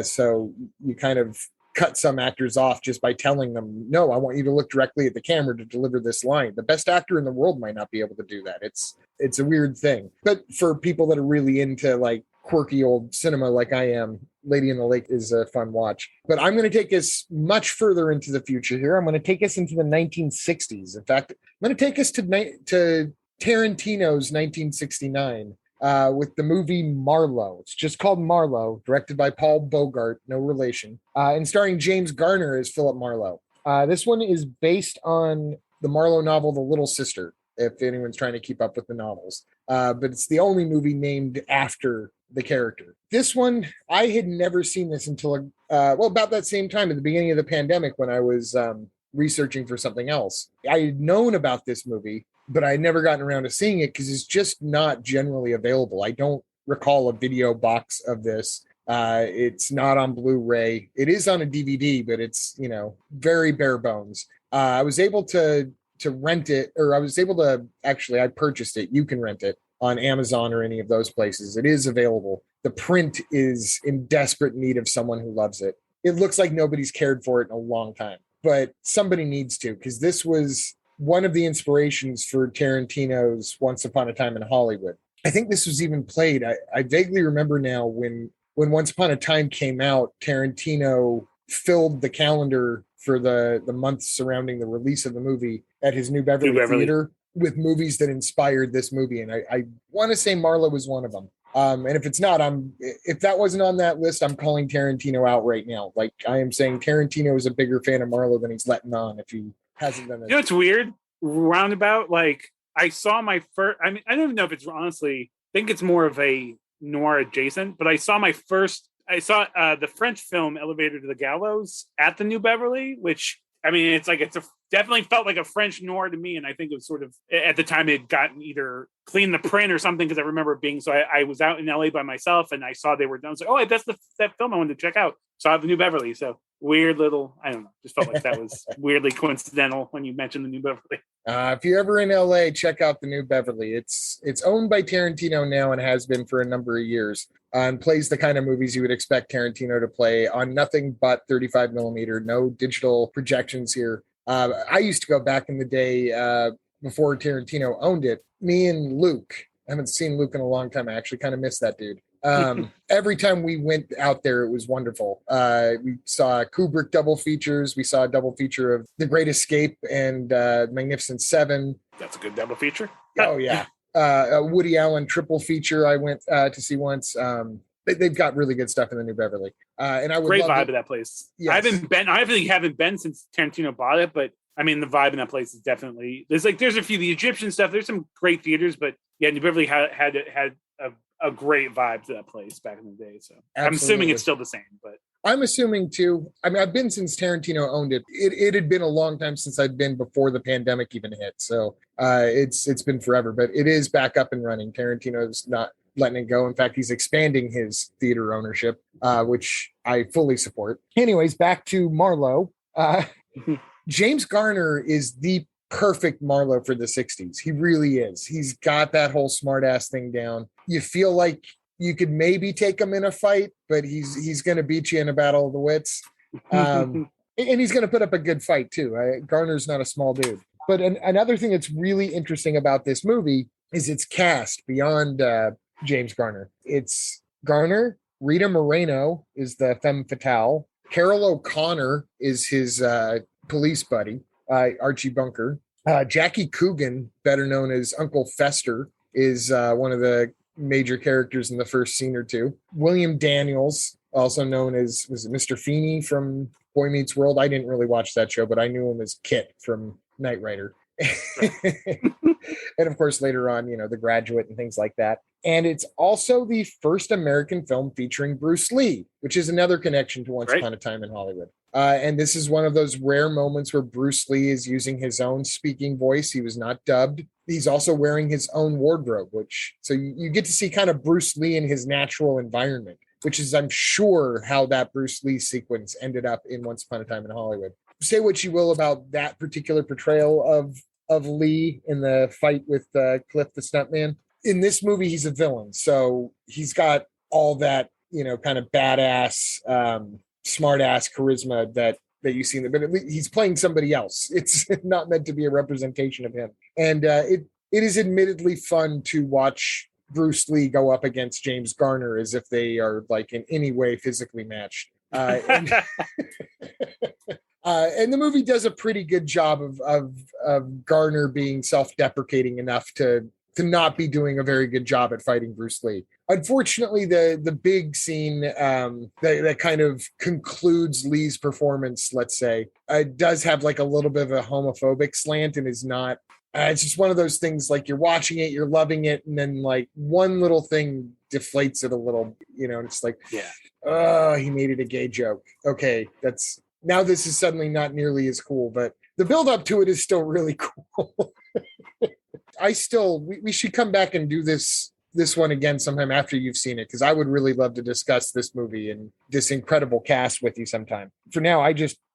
So you kind of cut some actors off just by telling them, no, I want you to look directly at the camera to deliver this line. The best actor in the world might not be able to do that. It's a weird thing. But for people that are really into like quirky old cinema like I am, Lady in the Lake is a fun watch. But I'm going to take us much further into the future here. I'm going to take us into the 1960s. In fact, I'm going to take us to Tarantino's 1969 with the movie Marlowe. It's just called Marlowe, directed by Paul Bogart, no relation, and starring James Garner as Philip Marlowe. This one is based on the Marlowe novel, The Little Sister, if anyone's trying to keep up with the novels. But it's the only movie named after the character. This one, I had never seen this until, about that same time at the beginning of the pandemic when I was researching for something else. I had known about this movie, but I had never gotten around to seeing it because it's just not generally available. I don't recall a video box of this. It's not on Blu-ray. It is on a DVD, but it's, you know, very bare bones. I was able to rent it, or I was able to, actually, I purchased it. You can rent it on Amazon or any of those places. It is available. The print is in desperate need of someone who loves it. It looks like nobody's cared for it in a long time, but somebody needs to, because this was one of the inspirations for Tarantino's Once Upon a Time in Hollywood. I think this was even played. I vaguely remember now when Once Upon a Time came out, Tarantino filled the calendar for the months surrounding the release of the movie at his New Beverly Theater with movies that inspired this movie. And I want to say Marlowe was one of them. And if it's not, if that wasn't on that list, I'm calling Tarantino out right now. Like I am saying Tarantino is a bigger fan of Marlowe than he's letting on if he hasn't done it. You know, it's weird. Roundabout, like I saw my first, I mean, I don't even know if it's honestly, I think it's more of a noir adjacent, but I saw the French film Elevator to the Gallows at the New Beverly, which, I mean, it's definitely felt like a French noir to me. And I think it was sort of, at the time it had gotten either cleaned the print or something, because I remember it being, so I was out in LA by myself and I saw they were done. I was like, oh, that's that film I wanted to check out. So I have the New Beverly. So weird little, I don't know, just felt like that was weirdly coincidental when you mentioned the New Beverly. If you're ever in LA, check out the New Beverly. It's owned by Tarantino now and has been for a number of years, and plays the kind of movies you would expect Tarantino to play on nothing but 35 millimeter, no digital projections here. I used to go back in the day before Tarantino owned it. Me and Luke, I haven't seen Luke in a long time. I actually kind of miss that dude. Every time we went out there, it was wonderful. We saw Kubrick double features. We saw a double feature of The Great Escape and Magnificent Seven. That's a good double feature. Oh, yeah. A Woody Allen triple feature I went to see once. They've got really good stuff in the New Beverly. And I would great vibe of that place. Yes. I haven't been since Tarantino bought it, but I mean, the vibe in that place is definitely, there's a few, the Egyptian stuff, there's some great theaters, but yeah, New Beverly had a great vibe to that place back in the day. So absolutely. I'm assuming it's still the same, but I'm assuming too. I mean, I've been since Tarantino owned it. It had been a long time since I'd been before the pandemic even hit. So it's been forever, but it is back up and running. Tarantino's not letting it go. In fact, he's expanding his theater ownership, which I fully support. Anyways, back to Marlowe. James Garner is the perfect Marlowe for the 60s. He really is. He's got that whole smart ass thing down. You feel like you could maybe take him in a fight, but he's going to beat you in a battle of the wits. And he's going to put up a good fight too. Garner's not a small dude. But another thing that's really interesting about this movie is its cast beyond James Garner. It's Garner, Rita Moreno is the femme fatale, Carol O'Connor is his police buddy, Archie Bunker. Jackie Coogan, better known as Uncle Fester, is one of the major characters in the first scene or two. William Daniels, also known as, was it Mr. Feeney from Boy Meets World? I didn't really watch that show, but I knew him as Kit from Knight Rider. And of course, later on, The Graduate and things like that. And it's also the first American film featuring Bruce Lee, which is another connection to Once Upon a Time in Hollywood. And this is one of those rare moments where Bruce Lee is using his own speaking voice. He was not dubbed. He's also wearing his own wardrobe, so you get to see kind of Bruce Lee in his natural environment, which is, I'm sure, how that Bruce Lee sequence ended up in Once Upon a Time in Hollywood. Say what you will about that particular portrayal of Lee in the fight with Cliff the stuntman. In this movie, he's a villain, so he's got all that kind of badass, smart ass charisma that you see, but at least he's playing somebody else. It's not meant to be a representation of him, and it is admittedly fun to watch Bruce Lee go up against James Garner as if they are like in any way physically matched. And the movie does a pretty good job of Garner being self-deprecating enough to not be doing a very good job at fighting Bruce Lee. Unfortunately, the big scene that kind of concludes Lee's performance, let's say, does have like a little bit of a homophobic slant and is not. It's just one of those things, like you're watching it, you're loving it, and then like one little thing deflates it a little, it's like, oh, he made it a gay joke. Okay, now this is suddenly not nearly as cool, but the build up to it is still really cool. We should come back and do this one again sometime after you've seen it, because I would really love to discuss this movie and this incredible cast with you sometime. For now,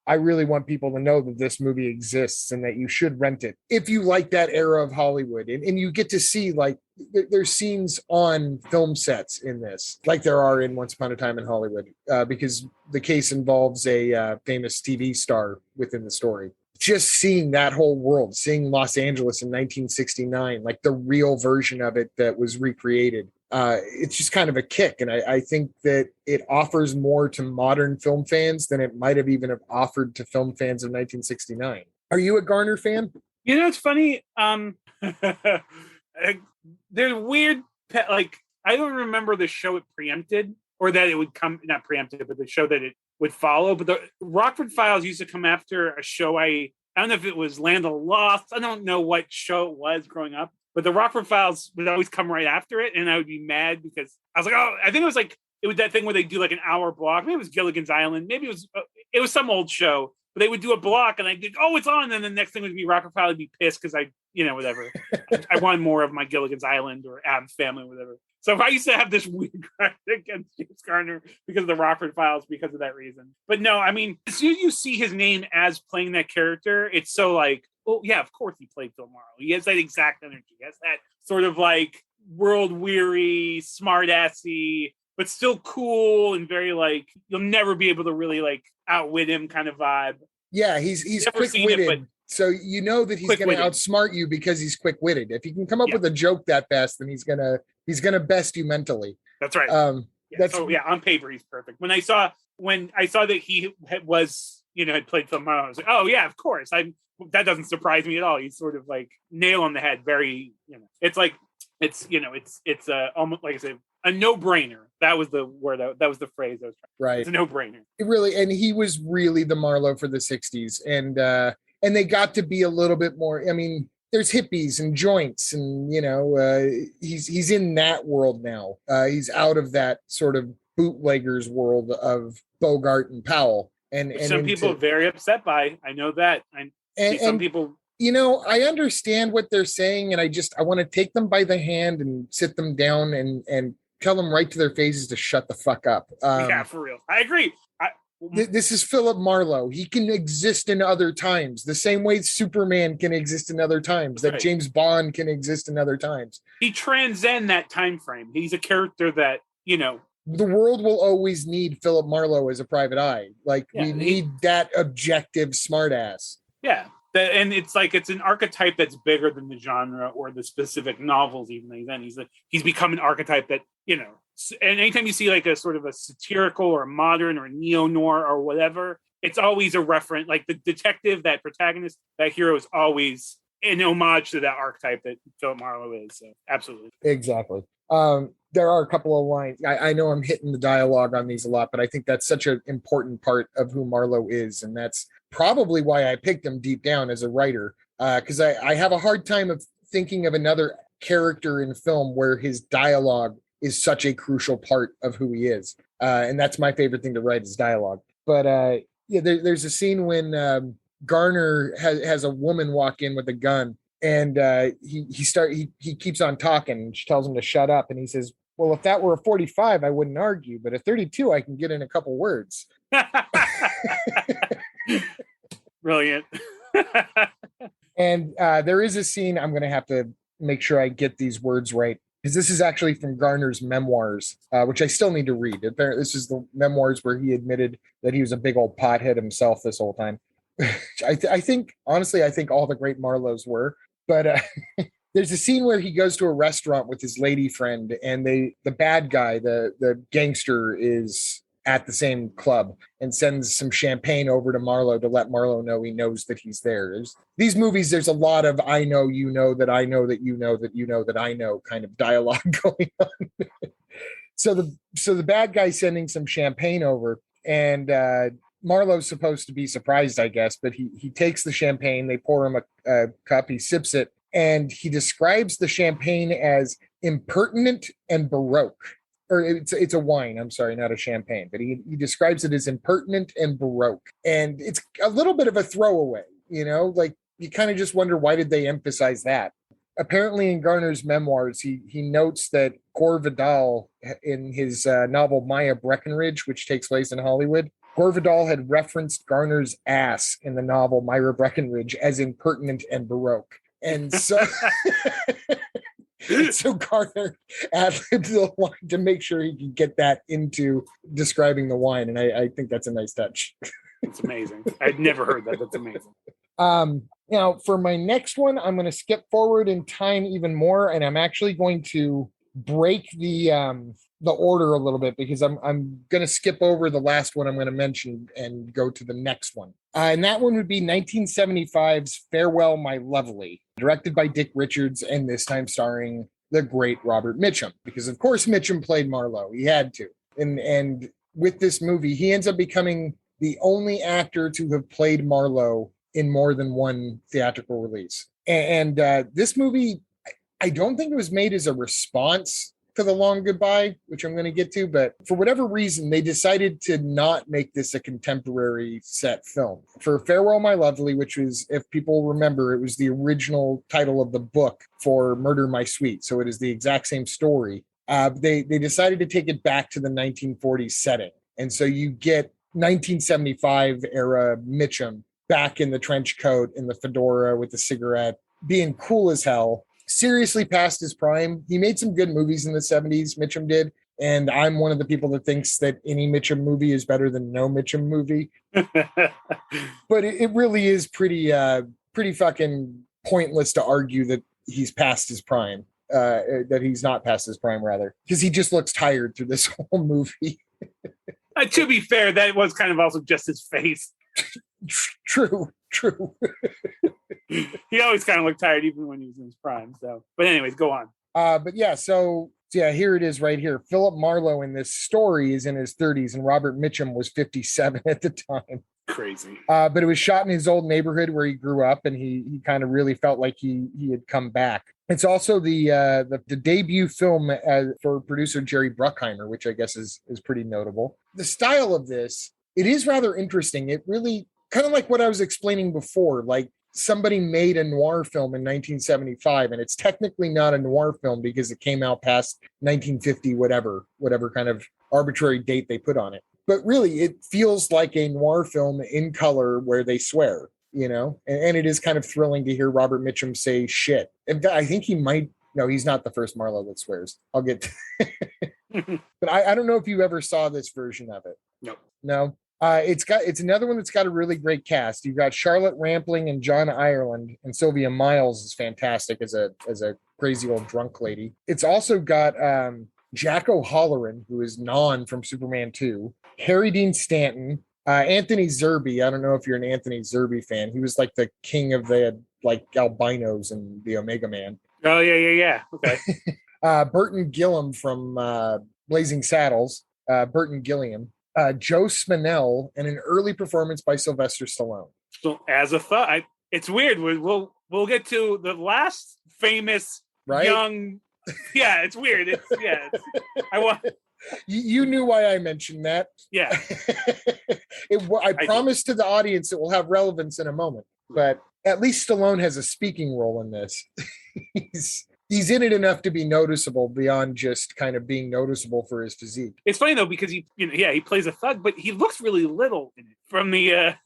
I really want people to know that this movie exists and that you should rent it if you like that era of Hollywood. And you get to see, like, there's scenes on film sets in this, like there are in Once Upon a Time in Hollywood, because the case involves a famous TV star within the story. Just seeing that whole world, seeing Los Angeles in 1969, like the real version of it that was recreated. It's just kind of a kick. And I think that it offers more to modern film fans than it might have even have offered to film fans of 1969. Are you a Garner fan? It's funny. There's weird, like, I don't remember the show it preempted, or that it would come, not preempted, but the show that it would follow. But the Rockford Files used to come after a show. I don't know if it was Land of the Lost. I don't know what show it was growing up. But the Rockford Files would always come right after it, and I would be mad because I was like, oh, I think it was that thing where they do like an hour block. Maybe it was Gilligan's Island. Maybe it was some old show, but they would do a block, and I'd be, oh, it's on. And then the next thing would be Rockford Files. I'd be pissed because whatever. I wanted more of my Gilligan's Island or Addams Family, or whatever. So I used to have this weird grudge against James Garner because of the Rockford Files, because of that reason. But no, I mean, as soon as you see his name as playing that character, it's so like, oh yeah, of course he played Phil Marlowe. He has that exact energy. He has that sort of like world weary, smart assy, but still cool and very like, you'll never be able to really like outwit him kind of vibe. Yeah, he's quick-witted. So you know that he's going to outsmart you because he's quick-witted. If he can come up with a joke that fast, then he's gonna best you mentally. That's right. On paper he's perfect. When I saw that he was had played Phil Marlowe, I was like, oh yeah, of course. That doesn't surprise me at all. He's sort of like nail on the head. Very, it's like it's almost like I said, a no-brainer. That was the word. That was the phrase I was trying. Right. It's a no-brainer. It really, and he was really the Marlowe for the '60s, and they got to be a little bit more. I mean, there's hippies and joints, and he's in that world now. He's out of that sort of bootleggers world of Bogart and Powell, and some people are very upset by. I know that. Some people. I understand what they're saying, and I want to take them by the hand and sit them down and tell them right to their faces to shut the fuck up. Yeah, for real. I agree. This is Philip Marlowe. He can exist in other times, the same way Superman can exist in other times, that James Bond can exist in other times. He transcends that time frame. He's a character that, the world will always need Philip Marlowe as a private eye. Like, we need that objective smartass. Yeah. And it's like it's an archetype that's bigger than the genre or the specific novels. Even then, he's become an archetype that, you know. And anytime you see like a sort of a satirical or modern or neo noir or whatever, it's always a reference. Like the detective, that protagonist, that hero is always an homage to that archetype that Philip Marlowe is. So absolutely, exactly. There are a couple of lines. I know I'm hitting the dialogue on these a lot, but I think that's such an important part of who Marlowe is, and that's probably why I picked him deep down as a writer, because I have a hard time of thinking of another character in film where his dialogue is such a crucial part of who he is, and that's my favorite thing to write is dialogue. But there's a scene when Garner has a woman walk in with a gun, and he keeps on talking, and she tells him to shut up, and he says, well, if that were a 45, I wouldn't argue, but a 32, I can get in a couple words. Brilliant. And there is a scene, I'm going to have to make sure I get these words right, because this is actually from Garner's memoirs, which I still need to read. This is the memoirs where he admitted that he was a big old pothead himself this whole time. I think, honestly, I think all the great Marlowes were. But there's a scene where he goes to a restaurant with his lady friend, and the bad guy, the gangster, is at the same club and sends some champagne over to Marlowe to let Marlowe know he knows that he's there. These movies, there's a lot of I know, you know, that I know, that you know, that you know, that I know kind of dialogue going on. So the bad guy sending some champagne over, and Marlowe's supposed to be surprised, I guess, but he takes the champagne, they pour him a cup, he sips it, and he describes the champagne as impertinent and baroque. Or it's a wine, I'm sorry, not a champagne, but he describes it as impertinent and baroque. And it's a little bit of a throwaway, you know, like you kind of just wonder, why did they emphasize that? Apparently in Garner's memoirs, he notes that Gore Vidal, in his novel Maya Breckenridge, which takes place in Hollywood, Gore Vidal had referenced Garner's ass in the novel Myra Breckenridge as impertinent and baroque. And so, so Garner ad-libbed the line to make sure he could get that into describing the wine. And I think that's a nice touch. It's amazing. I'd never heard that. That's amazing. Now, for my next one, I'm going to skip forward in time even more, and I'm actually going to break the order a little bit, because I'm going to skip over the last one I'm going to mention and go to the next one. And that one would be 1975's Farewell, My Lovely, directed by Dick Richards, and this time starring the great Robert Mitchum, because of course Mitchum played Marlowe. He had to. And with this movie, he ends up becoming the only actor to have played Marlowe in more than one theatrical release. And this movie, I don't think it was made as a response to The Long Goodbye, which I'm going to get to, but for whatever reason, they decided to not make this a contemporary set film. For Farewell, My Lovely, which was, if people remember, it was the original title of the book for Murder, My Sweet. So it is the exact same story. They decided to take it back to the 1940s setting. And so you get 1975 era Mitchum back in the trench coat, in the fedora with the cigarette, being cool as hell. Seriously past his prime. He made some good movies in the 70s, Mitchum did, and I'm one of the people that thinks that any Mitchum movie is better than no Mitchum movie. But it really is pretty fucking pointless to argue that he's past his prime, that he's not past his prime, rather, because he just looks tired through this whole movie. To be fair, that was kind of also just his face. True. He always kind of looked tired, even when he was in his prime. So, but anyways, go on. But yeah, so here it is right here. Philip Marlowe in this story is in his 30s, and Robert Mitchum was 57 at the time. Crazy. But it was shot in his old neighborhood where he grew up, and he kind of really felt like he had come back. It's also the debut film for producer Jerry Bruckheimer, which I guess is pretty notable. The style of this, it is rather interesting. It really, kind of like what I was explaining before, like somebody made a noir film in 1975, and it's technically not a noir film because it came out past 1950, whatever kind of arbitrary date they put on it. But really, it feels like a noir film in color where they swear, you know, and it is kind of thrilling to hear Robert Mitchum say shit. In fact, I think no, he's not the first Marlowe that swears. I'll get to but I don't know if you ever saw this version of it. No. It's another one that's got a really great cast. You've got Charlotte Rampling and John Ireland, and Sylvia Miles is fantastic as a crazy old drunk lady. It's also got Jack O'Halloran, who is Non from Superman 2, Harry Dean Stanton, Anthony Zerbe. I don't know if you're an Anthony Zerbe fan. He was like the king of the like albinos in the Omega Man. Oh yeah. Okay. Burton Gilliam from Blazing Saddles. Burton Gilliam. Joe Spinell, and an early performance by Sylvester Stallone. So as a thought, it's weird. We'll get to the last famous young. Yeah, it's weird. I want. You knew why I mentioned that. Yeah. I promise to the audience it will have relevance in a moment, but at least Stallone has a speaking role in this. He's in it enough to be noticeable beyond just kind of being noticeable for his physique. It's funny though, because he plays a thug, but he looks really little in it.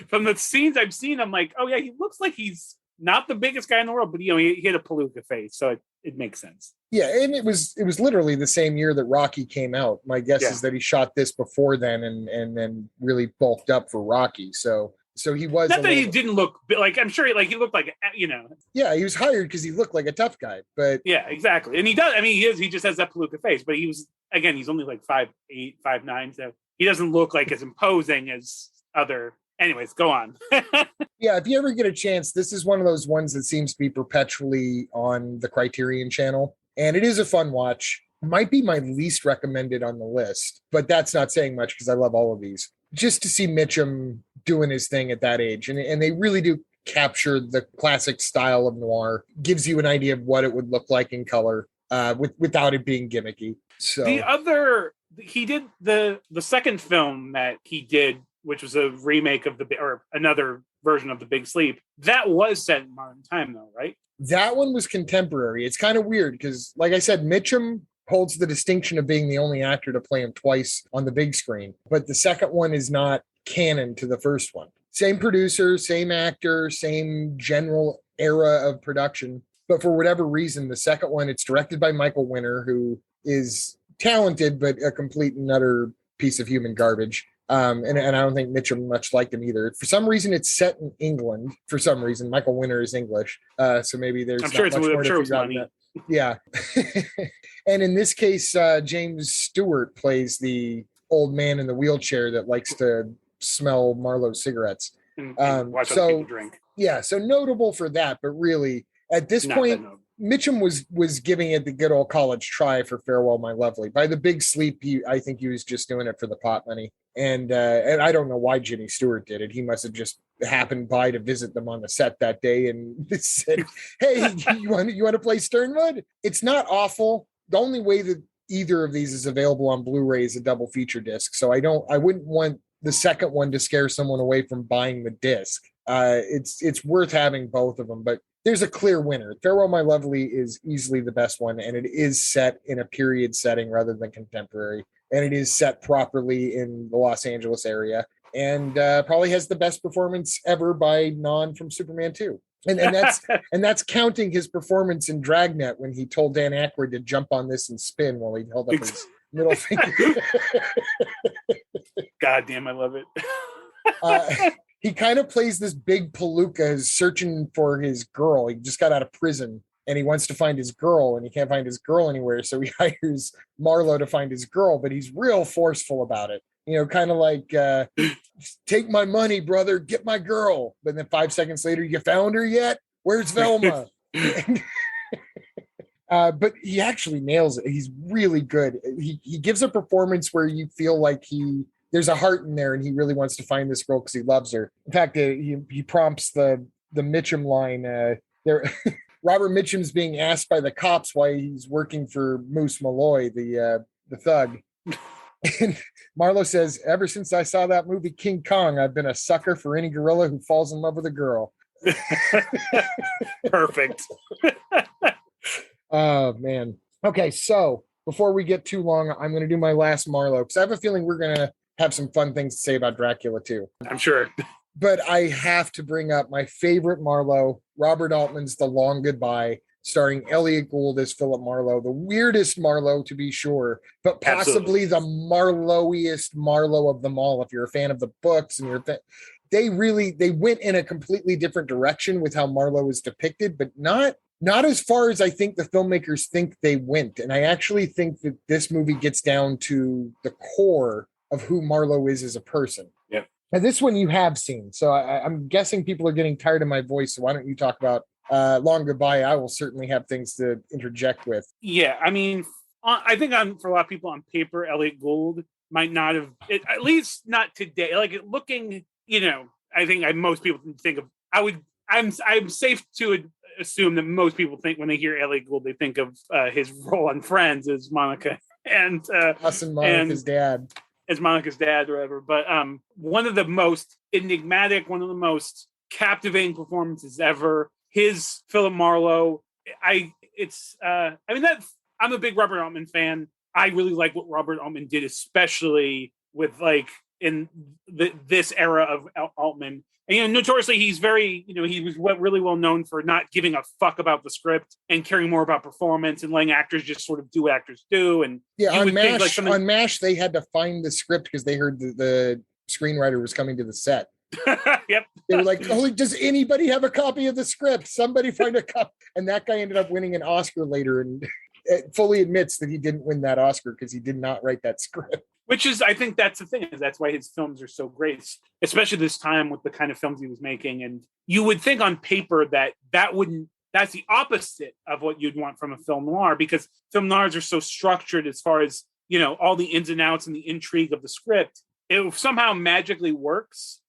From the scenes I've seen, I'm like, oh yeah, he looks like he's not the biggest guy in the world, but he had a palooka face, so it makes sense. Yeah, and it was literally the same year that Rocky came out. My guess is that he shot this before then and then really bulked up for Rocky. So he was not that he didn't look like, I'm sure he looked like, Yeah, he was hired because he looked like a tough guy, but yeah, exactly. And he does. I mean, he just has that palooka face, but he's only like 5'8", 5'9", so he doesn't look like as imposing as other. Anyways, go on. Yeah, if you ever get a chance, this is one of those ones that seems to be perpetually on the Criterion channel, and it is a fun watch. Might be my least recommended on the list, but that's not saying much because I love all of these. Just to see Mitchum doing his thing at that age, and they really do capture the classic style of noir, gives you an idea of what it would look like in color without it being gimmicky. So he did the second film that he did, which was a remake of another version of The Big Sleep. That was set in modern time though, right? That one was contemporary. It's kind of weird because, like I said, Mitchum holds the distinction of being the only actor to play him twice on the big screen, but the second one is not canon to the first one. Same producer, same actor, same general era of production, but for whatever reason, the second one, it's directed by Michael Winner, who is talented but a complete and utter piece of human garbage. And I don't think Mitchum much liked him either. For some reason, it's set in England. For some reason, Michael Winner is English, so maybe there's I'm sure it's money. Yeah. And in this case, James Stewart plays the old man in the wheelchair that likes to smell Marlowe cigarettes. And watch other people drink. Yeah, so notable for that, but really at this point, Mitchum was giving it the good old college try for Farewell My Lovely. By The Big Sleep, I think he was just doing it for the pot money. And I don't know why Jimmy Stewart did it. He must have just happened by to visit them on the set that day and said, "Hey, you want to play Sternwood?" It's not awful. The only way that either of these is available on Blu-ray is a double feature disc. So I wouldn't want the second one to scare someone away from buying the disc. It's worth having both of them, but there's a clear winner. Farewell My Lovely is easily the best one, and it is set in a period setting rather than contemporary. And it is set properly in the Los Angeles area, and probably has the best performance ever by Non from Superman 2. And that's counting his performance in Dragnet when he told Dan Aykroyd to jump on this and spin while he held up his middle finger. God damn, I love it. He kind of plays this big palooka searching for his girl. He just got out of prison and he wants to find his girl, and he can't find his girl anywhere. So he hires Marlowe to find his girl, but he's real forceful about it. Kind of like, take my money, brother, get my girl. But then 5 seconds later, you found her yet? Where's Velma? But he actually nails it. He's really good. He gives a performance where you feel like there's a heart in there, and he really wants to find this girl because he loves her. In fact, he prompts the Mitchum line. There, Robert Mitchum's being asked by the cops why he's working for Moose Malloy, the thug. And Marlowe says, "Ever since I saw that movie King Kong, I've been a sucker for any gorilla who falls in love with a girl." Perfect. Oh, man. Okay, so before we get too long, I'm going to do my last Marlowe, because I have a feeling we're going to have some fun things to say about Dracula too. I'm sure. But I have to bring up my favorite Marlowe, Robert Altman's The Long Goodbye, starring Elliot Gould as Philip Marlowe, the weirdest Marlowe to be sure, but possibly the Marlowiest Marlowe of them all. If you're a fan of the books and they went in a completely different direction with how Marlowe is depicted, but not as far as I think the filmmakers think they went. And I actually think that this movie gets down to the core of who Marlowe is as a person. Yeah. And this one you have seen. So I'm guessing people are getting tired of my voice. So why don't you talk about Long Goodbye? I will certainly have things to interject with. Yeah. I mean, I think for a lot of people on paper, Elliot Gould might not have, at least not today. Like looking, I think most people think of, I'm safe to assume that most people think when they hear Elliot Gould, they think of his role on Friends as Monica and us and Monica's dad. As Monica's dad or whatever. But one of the most enigmatic, one of the most captivating performances ever. His Philip Marlowe. I'm a big Robert Altman fan. I really like what Robert Altman did, especially with in this era of Altman. And notoriously, he's very, he was really well known for not giving a fuck about the script and caring more about performance and letting actors just sort of do what actors do. And on MASH, they had to find the script because they heard the screenwriter was coming to the set. Yep. They were like, "Oh, does anybody have a copy of the script? Somebody find a copy." And that guy ended up winning an Oscar later, and fully admits that he didn't win that Oscar because he did not write that script. Which is, I think that's the thing, is that's why his films are so great, especially this time with the kind of films he was making. And you would think on paper that's the opposite of what you'd want from a film noir, because film noirs are so structured as far as, all the ins and outs and the intrigue of the script. It somehow magically works.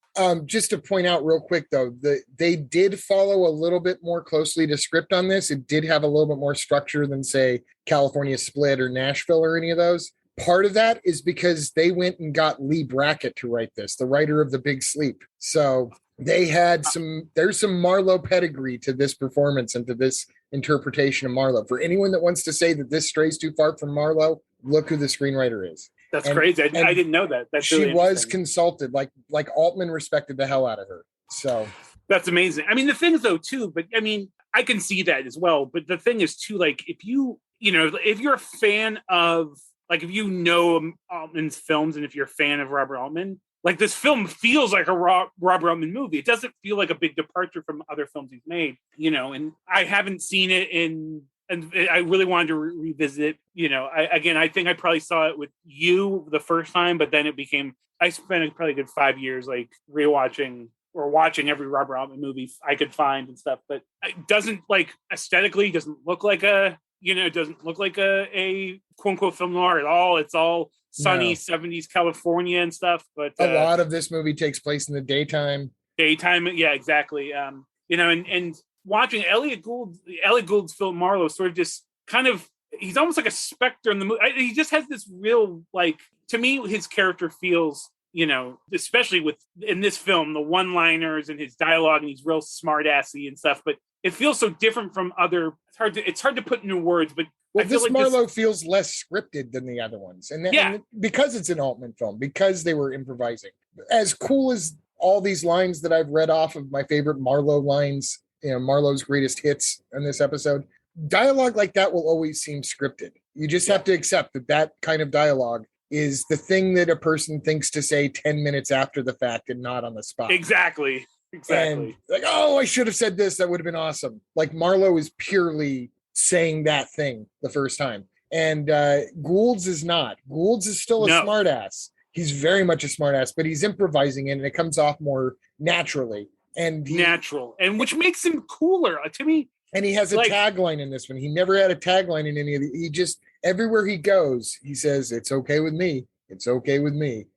Just to point out real quick, though, they did follow a little bit more closely to script on this. It did have a little bit more structure than, say, California Split or Nashville or any of those. Part of that is because they went and got Lee Brackett to write this, the writer of The Big Sleep. So they had there's some Marlowe pedigree to this performance and to this interpretation of Marlowe. For anyone that wants to say that this strays too far from Marlowe, look who the screenwriter is. That's crazy. I didn't know that. That's really she was consulted, like Altman respected the hell out of her. So that's amazing. I mean, the thing is though too, but I mean, I can see that as well. But the thing is too, if you're a fan of, if Altman's films and if you're a fan of Robert Altman, this film feels like a Robert Altman movie. It doesn't feel like a big departure from other films he's made, and I haven't seen it and I really wanted to revisit it. I think I probably saw it with you the first time, but then I spent probably a good 5 years rewatching or watching every Robert Altman movie I could find and stuff, but it doesn't aesthetically doesn't look like a quote unquote film noir at all. It's all sunny 70s California and stuff. But a lot of this movie takes place in the daytime. Yeah, exactly. And watching Elliot Gould's Philip Marlowe sort of just kind of, he's almost like a specter in the movie. He just has this real, to me, his character feels, especially in this film, the one-liners and his dialogue, and he's real smart-assy and stuff, but it feels so different from other. It's hard to put into words, but this Marlowe feels less scripted than the other ones, and because it's an Altman film, because they were improvising. As cool as all these lines that I've read off of my favorite Marlowe lines, Marlowe's greatest hits in this episode, dialogue like that will always seem scripted. You just have to accept that kind of dialogue is the thing that a person thinks to say 10 minutes after the fact and not on the spot. Exactly. And I should have said this. That would have been awesome. Marlowe is purely saying that thing the first time. And Gould's is not. Gould's is still a smartass. He's very much a smartass, but he's improvising it, and it comes off more naturally. And which makes him cooler to me. And he has a tagline in this one. He never had a tagline in any of the. He just, everywhere he goes, he says, "It's okay with me. It's okay with me."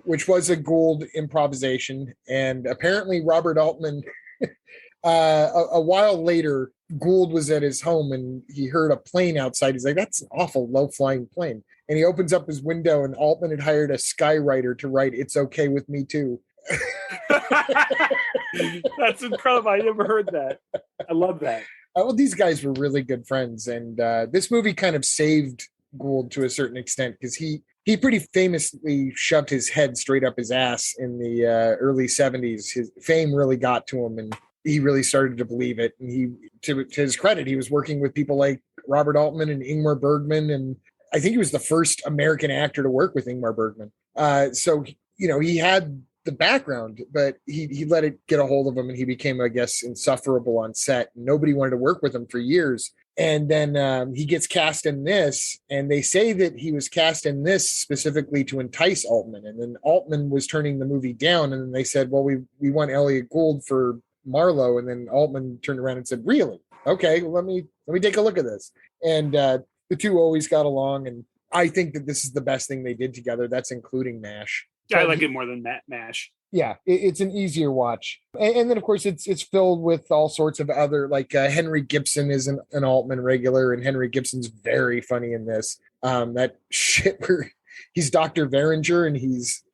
Which was a Gould improvisation. And apparently Robert Altman, a while later, Gould was at his home and he heard a plane outside. He's like, "That's an awful low-flying plane." And he opens up his window, and Altman had hired a skywriter to write "It's okay with me too." That's incredible. I never heard that. I love that. Well, these guys were really good friends. And this movie kind of saved Gould to a certain extent, because he pretty famously shoved his head straight up his ass in the early 70s. His fame really got to him, and he really started to believe it. And he, to his credit, he was working with people like Robert Altman and Ingmar Bergman, and I think he was the first American actor to work with Ingmar Bergman. So he had the background, but he let it get a hold of him, and he became, I guess, insufferable on set. Nobody wanted to work with him for years. And then he gets cast in this, and they say that he was cast in this specifically to entice Altman. And then Altman was turning the movie down, and then they said, well, we want Elliot Gould for Marlowe. And then Altman turned around and said, really? Okay, well, let me take a look at this. And the two always got along, and I think that this is the best thing they did together. That's including MASH. I like it more than MASH. Yeah, it's an easier watch. And then, of course, it's filled with all sorts of other, like Henry Gibson is an Altman regular, and Henry Gibson's very funny in this. That shit where he's Dr. Veringer, and he's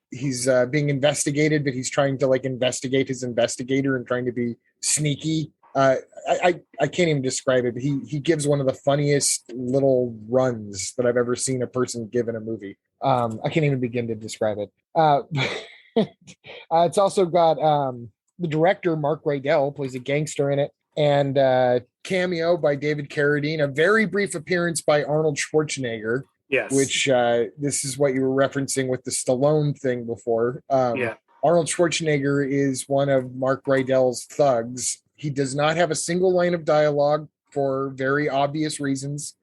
being investigated, but he's trying to like investigate his investigator and trying to be sneaky. I can't even describe it, but he gives one of the funniest little runs that I've ever seen a person give in a movie. I can't even begin to describe it. It's also got the director, Mark Rydell, plays a gangster in it, and cameo by David Carradine, a very brief appearance by Arnold Schwarzenegger. Yes. Which this is what you were referencing with the Stallone thing before. Yeah. Arnold Schwarzenegger is one of Mark Rydell's thugs. He does not have a single line of dialogue for very obvious reasons.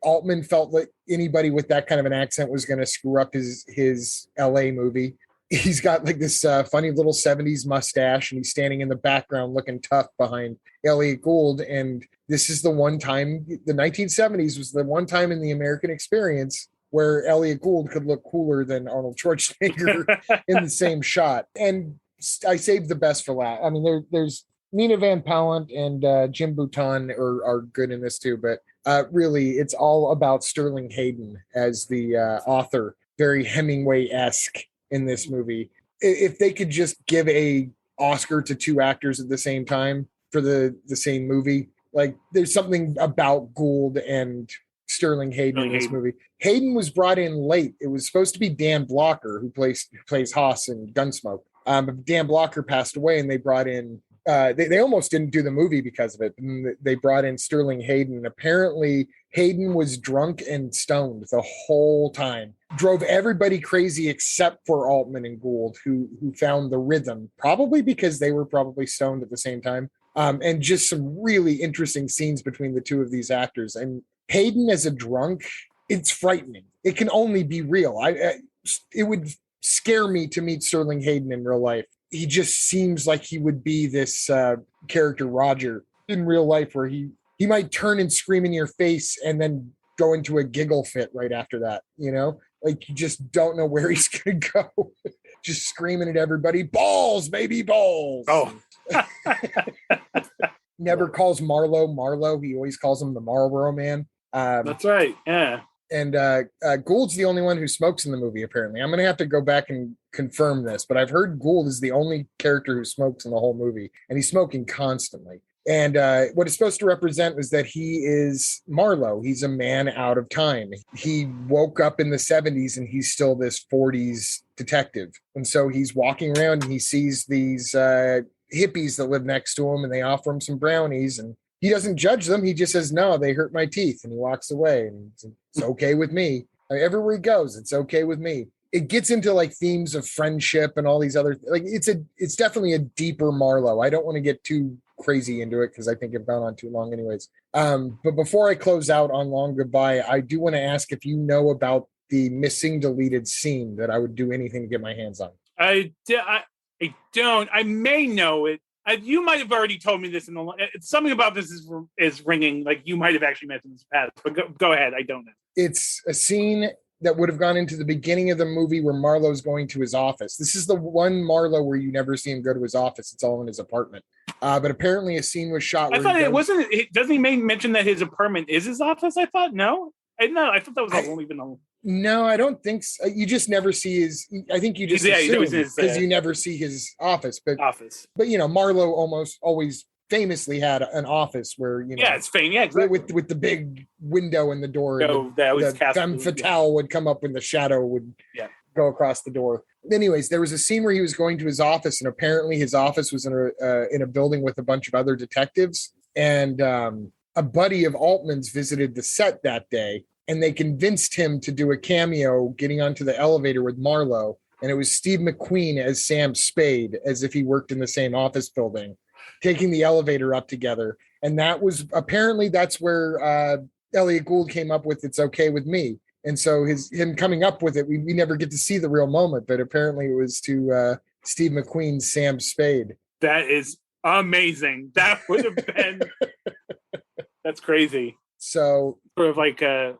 Altman felt like anybody with that kind of an accent was going to screw up his LA movie. He's got like this funny little 70s mustache, and he's standing in the background looking tough behind Elliot Gould. And this is the one time, the 1970s was the one time in the American experience where Elliot Gould could look cooler than Arnold Schwarzenegger in the same shot. And I saved the best for last. I mean, there's Nina Van Pallant and Jim Bouton are good in this too, but really it's all about Sterling Hayden as the author, very Hemingway-esque in this movie. If they could just give a Oscar to two actors at the same time for the same movie, like there's something about Gould and Sterling Hayden in this movie. Hayden was brought in late. It was supposed to be Dan Blocker, who plays Haas in Gunsmoke. But Dan Blocker passed away, and they brought in they almost didn't do the movie because of it. And they brought in Sterling Hayden. Apparently Hayden was drunk and stoned the whole time, drove everybody crazy except for Altman and Gould, who found the rhythm, probably because they were probably stoned at the same time. And just some really interesting scenes between the two of these actors. And Hayden as a drunk, it's frightening. It can only be real. It would scare me to meet Sterling Hayden in real life. He just seems like he would be this character Roger in real life, where he might turn and scream in your face and then go into a giggle fit right after that. Like you just don't know where he's going to go. Just screaming at everybody, balls, baby, balls. Oh. Never calls Marlowe. He always calls him the Marlboro Man. That's right. Yeah. And Gould's the only one who smokes in the movie, apparently. I'm going to have to go back and confirm this, but I've heard Gould is the only character who smokes in the whole movie, and he's smoking constantly. And what it's supposed to represent is that he is Marlowe. He's a man out of time. He woke up in the 70s, and he's still this 40s detective. And so he's walking around, and he sees these hippies that live next to him, and they offer him some brownies, and he doesn't judge them. He just says, no, they hurt my teeth. And he walks away, and it's okay with me. Everywhere he goes, it's okay with me. It gets into like themes of friendship and all these other, like it's definitely a deeper Marlowe. I don't want to get too crazy into it because I think I've gone on too long anyways. But before I close out on Long Goodbye, I do want to ask if you know about the missing deleted scene that I would do anything to get my hands on. I don't. I may know it. You might have already told me this something about this is ringing, like you might have actually mentioned this past, but go ahead. I don't know. It's a scene that would have gone into the beginning of the movie where Marlowe's going to his office. This is the one Marlowe where you never see him go to his office. It's all in his apartment. But apparently a scene was shot. I thought doesn't he mention that his apartment is his office? I thought, no. I thought that was only been a... No, I don't think so. You just never see I think you just assume because you never see his office. But Marlowe almost always famously had an office where it's fame, exactly. with the big window in the door. That was the femme fatale would come up when the shadow would go across the door. anyways, there was a scene where he was going to his office, and apparently his office was in a building with a bunch of other detectives. And a buddy of Altman's visited the set that day, and they convinced him to do a cameo getting onto the elevator with Marlowe. And it was Steve McQueen as Sam Spade, as if he worked in the same office building, taking the elevator up together. And that was apparently that's where Elliot Gould came up with "It's Okay with Me." And so him coming up with it, we never get to see the real moment, but apparently it was to Steve McQueen's Sam Spade. That is amazing. That would have been that's crazy. So sort of like a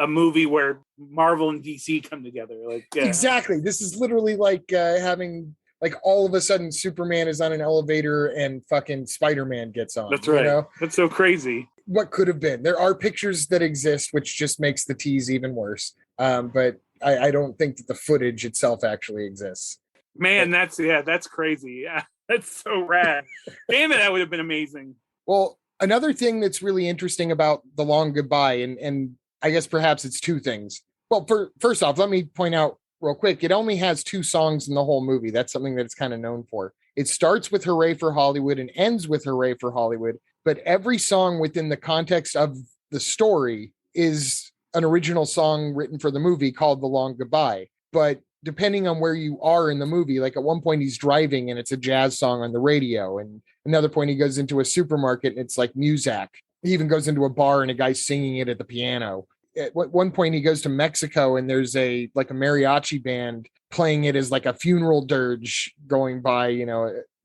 movie where Marvel and DC come together. Exactly. This is literally like having like all of a sudden Superman is on an elevator and fucking Spider-Man gets on. That's right. You know? That's so crazy. What could have been. There are pictures that exist, which just makes the tease even worse. But I don't think that the footage itself actually exists. Man, that's crazy. Yeah, that's so rad. Damn it, that would have been amazing. Well, another thing that's really interesting about The Long Goodbye, and I guess perhaps it's two things. Well, first off, let me point out real quick, it only has 2 songs in the whole movie. That's something that it's kind of known for. It starts with Hooray for Hollywood and ends with Hooray for Hollywood, but every song within the context of the story is an original song written for the movie called The Long Goodbye. But depending on where you are in the movie, like at one point he's driving and it's a jazz song on the radio, and another point he goes into a supermarket and it's like Muzak. He even goes into a bar and a guy's singing it at the piano. At one point he goes to Mexico and there's a mariachi band playing it as like a funeral dirge going by,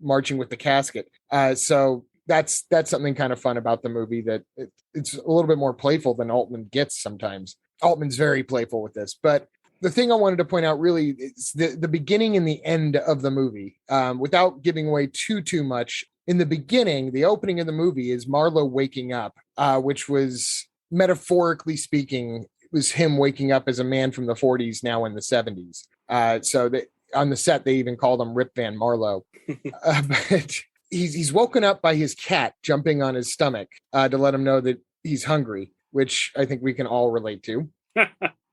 marching with the casket. So that's something kind of fun about the movie, that it's a little bit more playful than Altman gets sometimes. Altman's very playful with this, but the thing I wanted to point out really is the beginning and the end of the movie, without giving away too much. In the beginning, the opening of the movie is Marlowe waking up, which was, metaphorically speaking, it was him waking up as a man from the 40s, now in the 70s. So that on the set, they even called him Rip Van Marlowe. But he's woken up by his cat jumping on his stomach to let him know that he's hungry, which I think we can all relate to.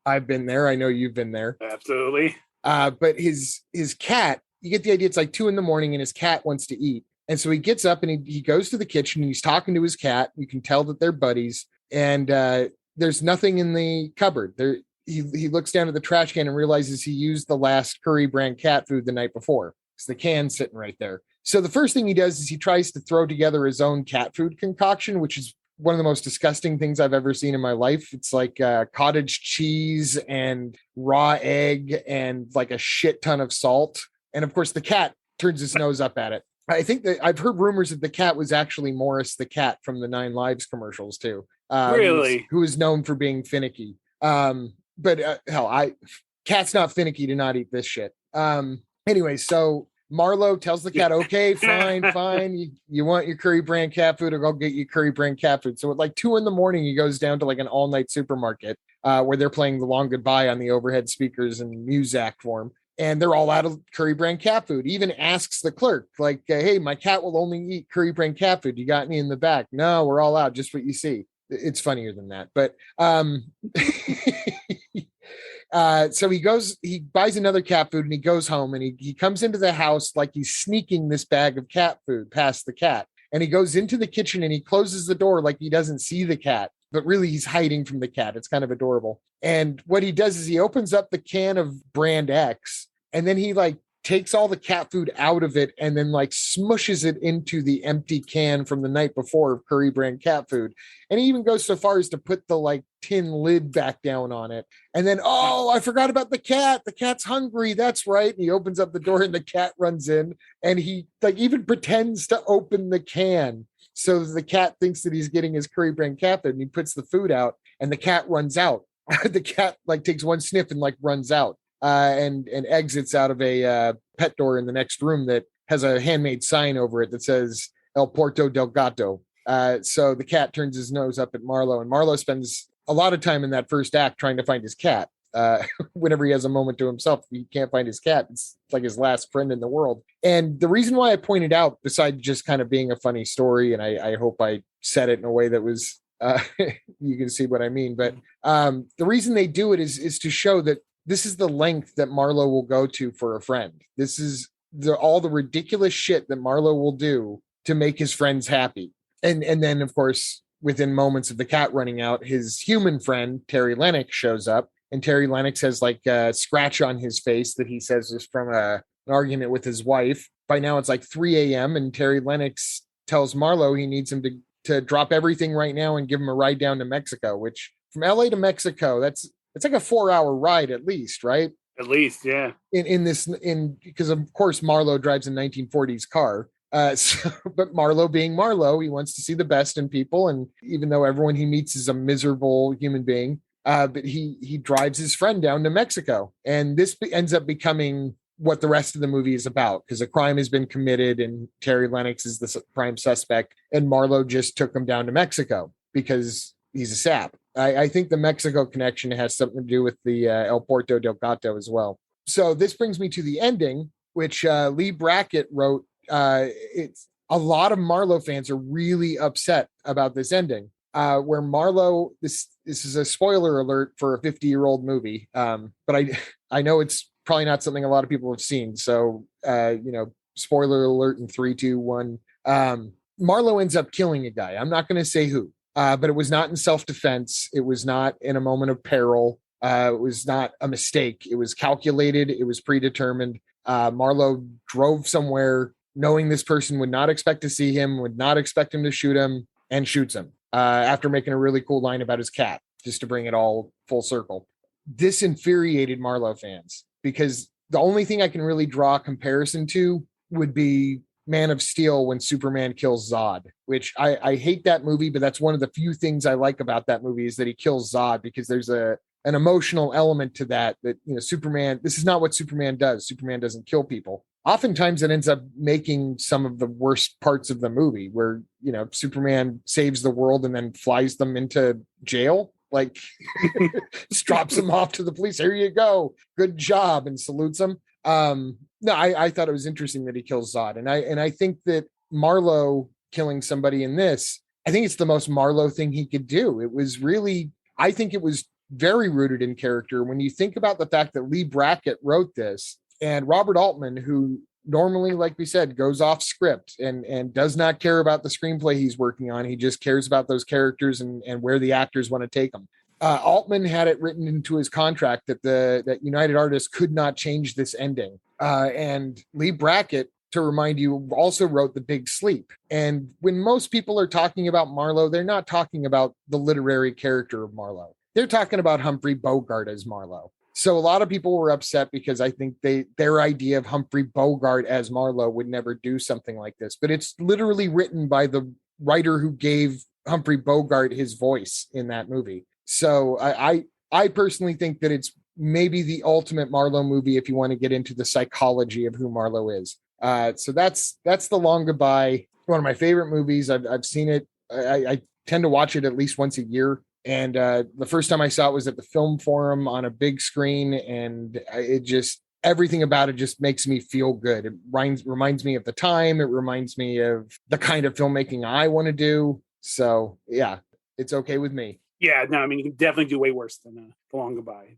I've been there. I know you've been there. Absolutely. But his cat, you get the idea. It's like 2 a.m. and his cat wants to eat. And so he gets up and he goes to the kitchen and he's talking to his cat. You can tell that they're buddies. And there's nothing in the cupboard. He looks down at the trash can and realizes he used the last Curry brand cat food the night before. It's the can sitting right there. So the first thing he does is he tries to throw together his own cat food concoction, which is one of the most disgusting things I've ever seen in my life. It's like cottage cheese and raw egg and like a shit ton of salt. And of course, the cat turns his nose up at it. I think that I've heard rumors that the cat was actually Morris the cat from the 9 Lives commercials too. Really? Who is known for being finicky. But cat's not finicky to not eat this shit. Anyway, so Marlowe tells the cat, okay, fine. You want your Curry brand cat food, or go get you Curry brand cat food. So at like 2 a.m, he goes down to like an all night supermarket where they're playing The Long Goodbye on the overhead speakers and Muzak for him. And they're all out of Curry brand cat food. He even asks the clerk, like, hey, my cat will only eat Curry brand cat food. You got any in the back? No, we're all out. Just what you see. It's funnier than that. But so he buys another cat food and he goes home and he comes into the house like he's sneaking this bag of cat food past the cat. And he goes into the kitchen and he closes the door like he doesn't see the cat, but really he's hiding from the cat. It's kind of adorable. And what he does is he opens up the can of brand X and then he like takes all the cat food out of it and then like smushes it into the empty can from the night before of Curry brand cat food. And he even goes so far as to put the like tin lid back down on it. And then, oh, I forgot about the cat. The cat's hungry. That's right. And he opens up the door and the cat runs in and he like even pretends to open the can so the cat thinks that he's getting his Curry brand cat food, and he puts the food out and the cat runs out. The cat like takes one sniff and like runs out. And exits out of a pet door in the next room that has a handmade sign over it that says El Porto del Gato. So the cat turns his nose up at Marlowe, and Marlowe spends a lot of time in that first act trying to find his cat. Whenever he has a moment to himself, he can't find his cat. It's like his last friend in the world. And the reason why I pointed out, besides just kind of being a funny story, and I hope I said it in a way that was you can see what I mean. But the reason they do it is to show that this is the length that Marlowe will go to for a friend. This is all the ridiculous shit that Marlowe will do to make his friends happy. And then, of course, within moments of the cat running out, his human friend, Terry Lennox, shows up. And Terry Lennox has like a scratch on his face that he says is from an argument with his wife. By now it's like 3 a.m. and Terry Lennox tells Marlowe he needs him to drop everything right now and give him a ride down to Mexico, which from LA to Mexico, it's like a 4-hour ride at least, right? At least, yeah. Because of course Marlowe drives a 1940s car. But Marlowe being Marlowe, he wants to see the best in people. And even though everyone he meets is a miserable human being, but he drives his friend down to Mexico. And this ends up becoming what the rest of the movie is about, because a crime has been committed and Terry Lennox is the prime suspect. And Marlowe just took him down to Mexico because he's a sap. I think the Mexico connection has something to do with the El Porto del Gato as well. So this brings me to the ending, which Lee Brackett wrote. It's a lot of Marlowe fans are really upset about this ending, where Marlowe, this is a spoiler alert for a 50-year-old movie. But I know it's probably not something a lot of people have seen. So, spoiler alert in 3, 2, 1. Marlowe ends up killing a guy. I'm not going to say who, but it was not in self-defense. It was not in a moment of peril. It was not a mistake. It was calculated. It was predetermined. Marlowe drove somewhere knowing this person would not expect to see him, would not expect him to shoot him, and shoots him after making a really cool line about his cat, just to bring it all full circle. This infuriated Marlowe fans because the only thing I can really draw a comparison to would be Man of Steel when Superman kills Zod, which I hate that movie, but that's one of the few things I like about that movie is that he kills Zod, because there's an emotional element to that, Superman, this is not what Superman does. Superman doesn't kill people. Oftentimes it ends up making some of the worst parts of the movie where, Superman saves the world and then flies them into jail. Like just drops them off to the police. Here you go. Good job. And salutes them. No, I thought it was interesting that he kills Zod. And I think that Marlowe killing somebody in this, I think it's the most Marlowe thing he could do. It was really, I think it was very rooted in character. When you think about the fact that Lee Brackett wrote this and Robert Altman, who normally, like we said, goes off script and does not care about the screenplay he's working on. He just cares about those characters and where the actors want to take them. Altman had it written into his contract that United Artists could not change this ending. And Lee Brackett, to remind you, also wrote The Big Sleep. And when most people are talking about Marlowe, they're not talking about the literary character of Marlowe. They're talking about Humphrey Bogart as Marlowe. So a lot of people were upset because I think their idea of Humphrey Bogart as Marlowe would never do something like this. But it's literally written by the writer who gave Humphrey Bogart his voice in that movie. So I personally think that it's maybe the ultimate Marlowe movie if you want to get into the psychology of who Marlowe is. So that's The Long Goodbye. One of my favorite movies. I've seen it. I tend to watch it at least once a year. And the first time I saw it was at the Film Forum on a big screen. And everything about it just makes me feel good. It reminds me of the time. It reminds me of the kind of filmmaking I want to do. So yeah, it's okay with me. Yeah, no, I mean, you can definitely do way worse than The Long Goodbye.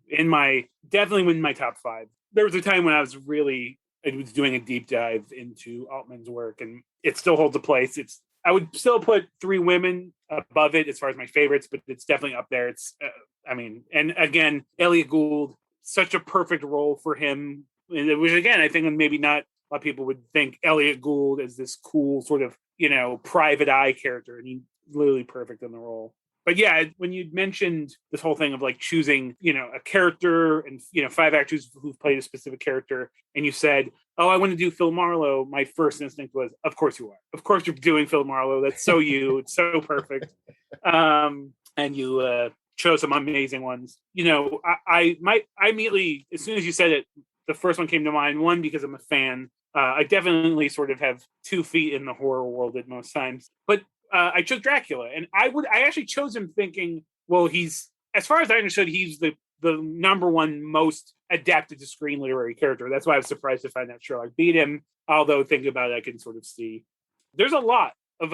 Definitely in my top 5. There was a time when I was doing a deep dive into Altman's work, and it still holds a place. I would still put Three Women above it as far as my favorites, but it's definitely up there. It's, and again, Elliot Gould, such a perfect role for him. Which again, I think maybe not a lot of people would think Elliot Gould as this cool sort of, private eye character, and he's literally perfect in the role. But yeah, when you mentioned this whole thing of like choosing, a character and, 5 actors who've played a specific character, and you said, oh, I want to do Phil Marlowe, my first instinct was, of course you are. Of course you're doing Phil Marlowe. That's so you. It's so perfect. And you chose some amazing ones. I immediately, as soon as you said it, the first one came to mind. One, because I'm a fan. I definitely sort of have 2 feet in the horror world at most times. But I chose Dracula, and I actually chose him thinking, well, as far as I understood, he's the number one most adapted to screen literary character. That's why I was surprised to find out Sherlock beat him. Although thinking about it, I can sort of see there's a lot of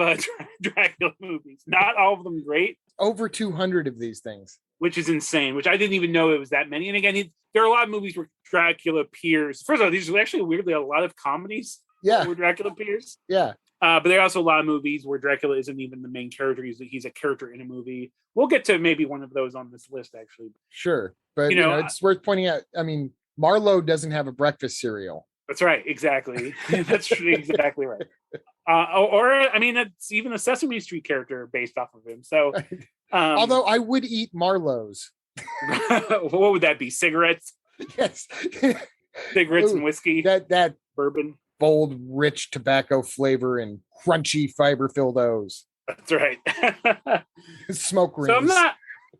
Dracula movies. Not all of them great. Over 200 of these things. which is insane, which I didn't even know it was that many. And again, there are a lot of movies where Dracula appears. First of all, these are actually weirdly a lot of comedies where Dracula appears. Yeah. But there are also a lot of movies where Dracula isn't even the main character. He's a character in a movie. We'll get to maybe one of those on this list, actually. Sure. But, it's worth pointing out. I mean, Marlowe doesn't have a breakfast cereal. That's right. Exactly. That's exactly right. It's even a Sesame Street character based off of him. So, although I would eat Marlowe's. What would that be? Cigarettes? Yes. Cigarettes and whiskey. That bourbon. Bold, rich tobacco flavor and crunchy, fiber-filled O's. That's right. Smoke rings. So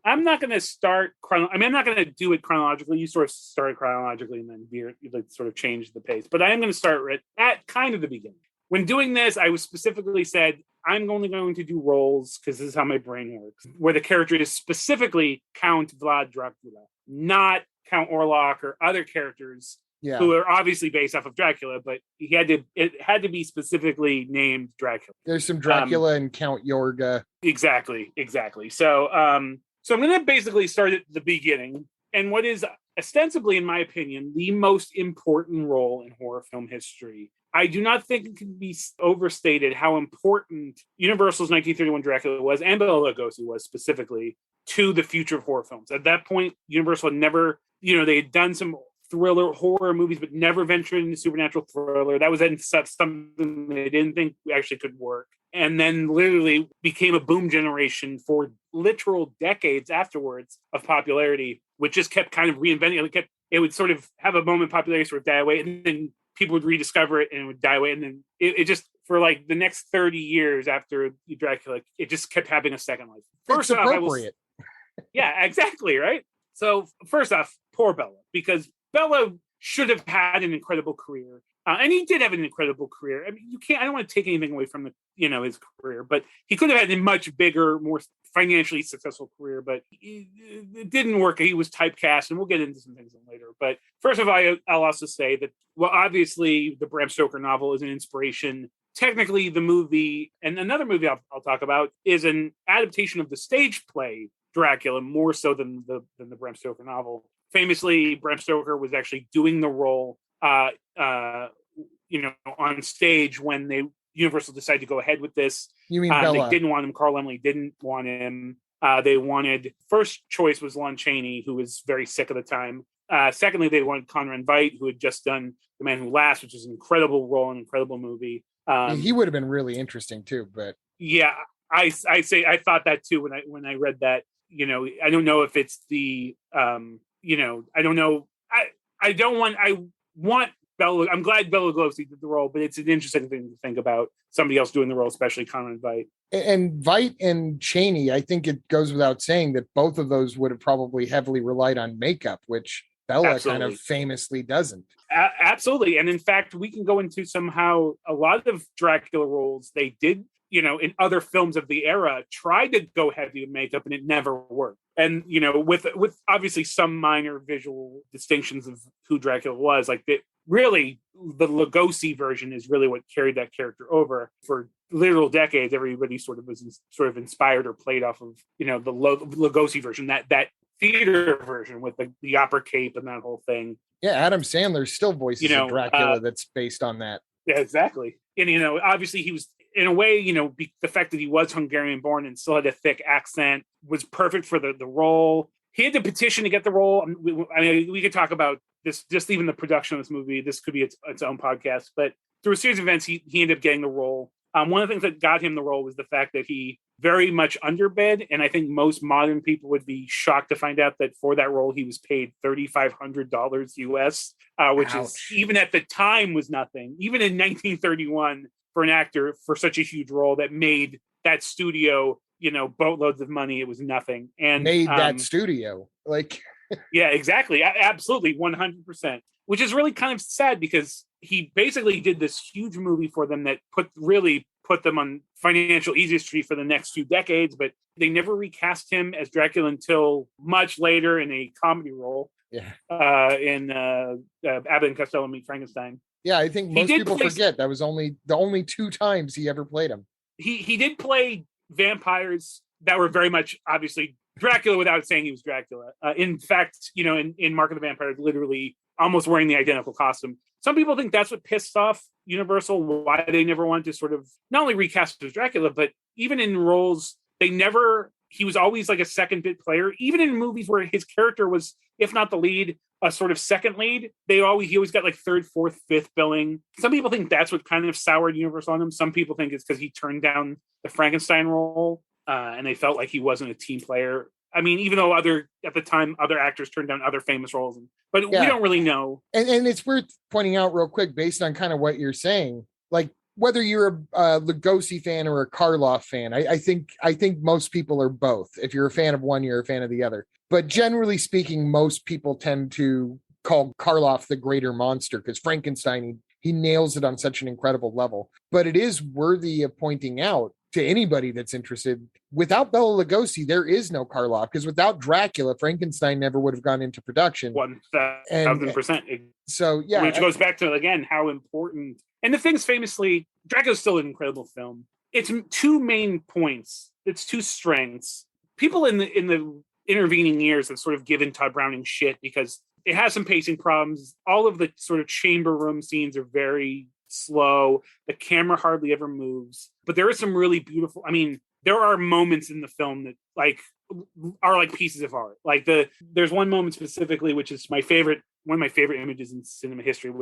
I'm not going to start. I'm not going to do it chronologically. You sort of start chronologically, and then you sort of change the pace. But I am going to start at kind of the beginning. When doing this, I was specifically said I'm only going to do roles because this is how my brain works, where the character is specifically Count Vlad Dracula, not Count Orlok or other characters who are obviously based off of Dracula, but it had to be specifically named Dracula. There's some Dracula and Count Yorga. Exactly. So I'm going to basically start at the beginning, and what is ostensibly, in my opinion, the most important role in horror film history. I do not think it can be overstated how important Universal's 1931 Dracula was, and Bela Lugosi was specifically, to the future of horror films. At that point, Universal had never, they had done some thriller horror movies, but never ventured into supernatural thriller. That was something they didn't think actually could work. And then literally became a boom generation for literal decades afterwards of popularity, which just kept kind of reinventing. It would sort of have a moment of popularity, sort of die away, and then people would rediscover it and it would die away. And then it just, for like the next 30 years after Dracula, it just kept having a second life. First off, appropriate. Yeah, exactly, right? So first off, poor Bela, because Bela should have had an incredible career. And he did have an incredible career. I mean, I don't want to take anything away from his career, but he could have had a much bigger, more financially successful career, but it didn't work. He was typecast, and we'll get into some things later. But first of all, I'll also say that, well, obviously the Bram Stoker novel is an inspiration. Technically, the movie, and another movie I'll talk about, is an adaptation of the stage play Dracula, more so than the Bram Stoker novel. Famously, Bram Stoker was actually doing the role on stage when Universal decided to go ahead with this. You mean Bela? They didn't want him. Carl Laemmle didn't want him. First choice was Lon Chaney, who was very sick at the time. Secondly, they wanted Conrad Veidt, who had just done The Man Who Laughs, which is an incredible role, an incredible movie. He would have been really interesting too, but yeah, I thought that too when I read that. I don't know if it's the I don't know. I want Bela. I'm glad Bela Lugosi did the role, but it's an interesting thing to think about somebody else doing the role, especially Conrad Veidt. And Veidt and Chaney, I think it goes without saying that both of those would have probably heavily relied on makeup, which Bela kind of famously doesn't. Absolutely. And in fact, we can go into somehow a lot of Dracula roles they did, in other films of the era, tried to go heavy with makeup, and it never worked. And, with obviously some minor visual distinctions of who Dracula was, like really the Lugosi version is really what carried that character over for literal decades. Everybody sort of inspired or played off of, the Lugosi version, that theater version with the opera cape and that whole thing. Yeah, Adam Sandler still voices a Dracula that's based on that. Yeah, exactly. And, obviously he was, in a way, the fact that he was Hungarian born and still had a thick accent was perfect for the role. He had to petition to get the role. We could talk about this, just even the production of this movie. This could be its own podcast. But through a series of events, he ended up getting the role. One of the things that got him the role was the fact that he very much underbid. And I think most modern people would be shocked to find out that for that role, he was paid $3,500 US, which is, even at the time, was nothing. Even in 1931, for an actor for such a huge role that made that studio, boatloads of money, it was nothing. And made that studio yeah, exactly. Absolutely. 100%, which is really kind of sad because he basically did this huge movie for them that put them on financial easy street for the next few decades, but they never recast him as Dracula until much later in a comedy role. Yeah. In Abbott and Costello Meet Frankenstein. Yeah, I think most people forget that was the only two times he ever played him. He did play vampires that were very much obviously Dracula without saying he was Dracula. In fact, in Mark of the Vampire, literally almost wearing the identical costume. Some people think that's what pissed off Universal, why they never wanted to sort of not only recast as Dracula, but even in roles, he was always like a second bit player. Even in movies where his character was, if not the lead, a sort of second lead, he always got like third, fourth, fifth billing. Some people think that's what kind of soured Universal on him. Some people think it's because he turned down the Frankenstein role and they felt like he wasn't a team player. I mean, even though at the time, other actors turned down other famous roles, but we don't really know. And it's worth pointing out real quick, based on kind of what you're saying, like whether you're a Lugosi fan or a Karloff fan, I think most people are both. If you're a fan of one, you're a fan of the other. But generally speaking, most people tend to call Karloff the greater monster because Frankenstein, he nails it on such an incredible level. But it is worthy of pointing out to anybody that's interested, without Bela Lugosi, there is no Karloff, because without Dracula, Frankenstein never would have gone into production. 1,000%. So, yeah. Which goes back to, again, how important. And the thing's famously, Dracula's still an incredible film. It's two main points. It's two strengths. People in the intervening years have sort of given Todd Browning shit because it has some pacing problems. All of the sort of chamber room scenes are very slow. The camera hardly ever moves. But there is some really beautiful, there are moments in the film that are like pieces of art. Like there's one moment specifically, which is one of my favorite images in cinema history,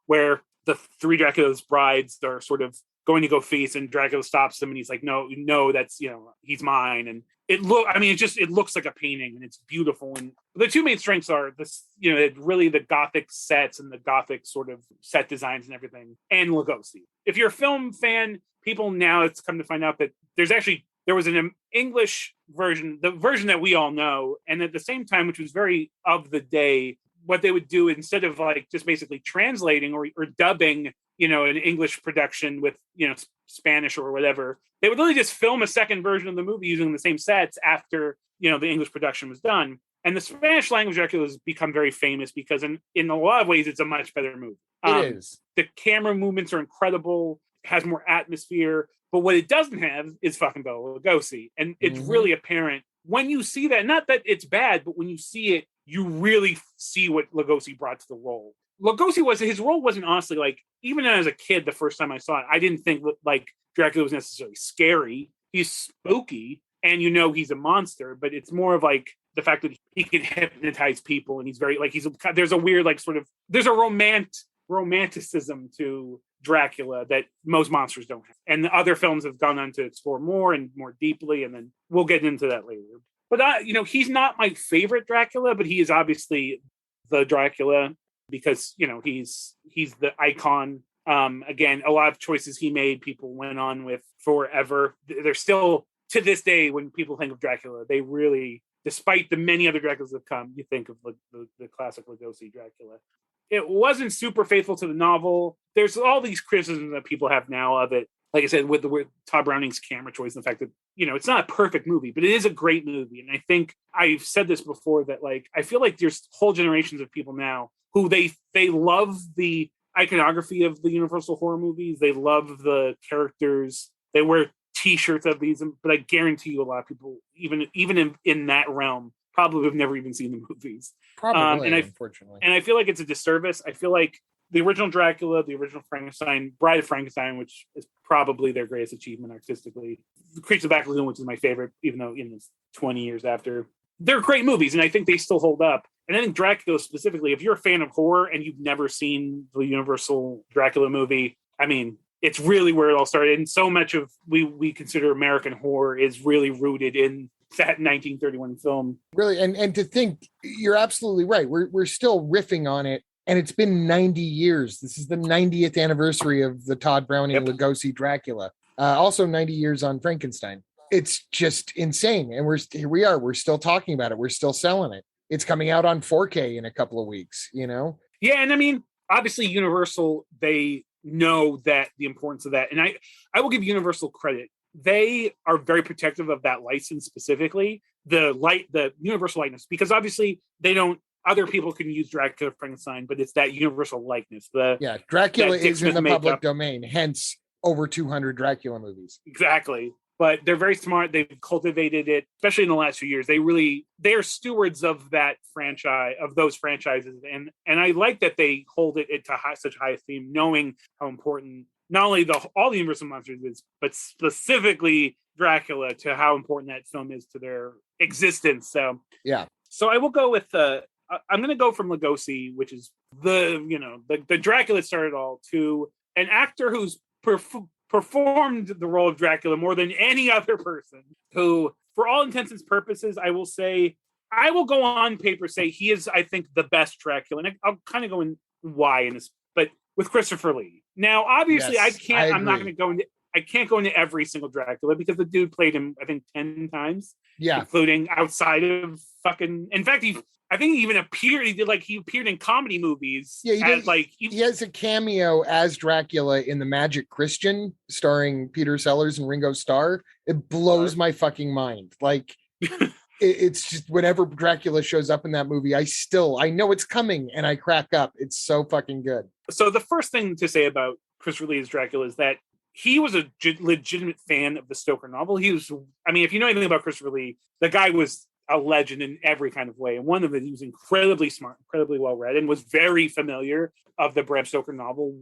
where the three Dracula's brides are sort of going to go feast, and Dracula stops them, and he's like, no, that's, he's mine. And it looks like a painting, and it's beautiful. And the two main strengths are this, really the Gothic sets and the Gothic sort of set designs and everything, and Lugosi. If you're a film fan, people now, it's come to find out that there was an English version, the version that we all know, and at the same time, which was very of the day, what they would do instead of like just basically translating or dubbing, an English production with, Spanish or whatever, they would literally just film a second version of the movie using the same sets after, the English production was done. And the Spanish language Dracula has become very famous because in a lot of ways, it's a much better movie. It is. The camera movements are incredible, has more atmosphere, but what it doesn't have is fucking Bela Lugosi. And it's really apparent when you see that, not that it's bad, but when you see it, you really see what Lugosi brought to the role. His role wasn't honestly, like, even as a kid, the first time I saw it, I didn't think like Dracula was necessarily scary. He's spooky and he's a monster, but it's more of like the fact that he can hypnotize people, and he's very like, there's a weird, like, sort of, there's a romanticism to Dracula that most monsters don't have. And the other films have gone on to explore more and more deeply, and then we'll get into that later. But he's not my favorite Dracula, but he is obviously the Dracula because he's the icon. Again, a lot of choices he made, people went on with forever. They're still, to this day, when people think of Dracula, they really, despite the many other Draculas that have come, you think of the classic Lugosi Dracula. It wasn't super faithful to the novel. There's all these criticisms that people have now of it. Like I said, with Todd Browning's camera choice and the fact that, it's not a perfect movie, but it is a great movie. And I think I've said this before that, like, I feel like there's whole generations of people now who they love the iconography of the Universal horror movies. They love the characters. They wear T-shirts of these, but I guarantee you a lot of people, even in that realm, probably have never even seen the movies. Probably, unfortunately. And I feel like it's a disservice. I feel like the original Dracula, the original Frankenstein, Bride of Frankenstein, which is probably their greatest achievement artistically, The Creature of the Black Lagoon, which is my favorite, even though it's 20 years after. They're great movies, and I think they still hold up. And I think Dracula specifically, if you're a fan of horror and you've never seen the Universal Dracula movie, it's really where it all started. And so much of we consider American horror is really rooted in that 1931 film. Really, and to think, you're absolutely right. We're still riffing on it, and it's been 90 years. This is the 90th anniversary of the Todd Browning Lugosi Dracula. Also 90 years on Frankenstein. It's just insane. And here we are. We're still talking about it. We're still selling it. It's coming out on 4K in a couple of weeks, Yeah, and obviously Universal, they know that the importance of that. And I will give Universal credit. They are very protective of that license, specifically the Universal likeness, because obviously other people can use Dracula Frankenstein, but it's that Universal likeness. Dracula is in the public domain, hence over 200 Dracula movies. Exactly. but they're very smart. They've cultivated it, especially in the last few years. They are stewards of that franchise, of those franchises. And I like that they hold it to such high esteem, knowing how important not only all the Universal Monsters is, but specifically Dracula, to how important that film is to their existence. So yeah. So I will go with I'm going to go from Lugosi, which is the Dracula started all, to an actor who's performed the role of Dracula more than any other person, who, for all intents and purposes, I will say, I will go on paper say he is, I think, the best Dracula. And I'll kind of go in why in this, but with Christopher Lee. Now, obviously, Yes, I'm not going to go into, I can't go into every single Dracula because the dude played him, I think, 10 times. Yeah. Including outside of fucking, in fact, I think he even appeared, he appeared in comedy movies. Yeah, he has a cameo as Dracula in The Magic Christian, starring Peter Sellers and Ringo Starr. It blows my fucking mind. Like, it's just, whenever Dracula shows up in that movie, I know it's coming and I crack up. It's so fucking good. So the first thing to say about Christopher Lee's Dracula is that he was a legitimate fan of the Stoker novel. If you know anything about Christopher Lee, the guy was a legend in every kind of way. And one of it, he was incredibly smart, incredibly well-read, and was very familiar of the Bram Stoker novel.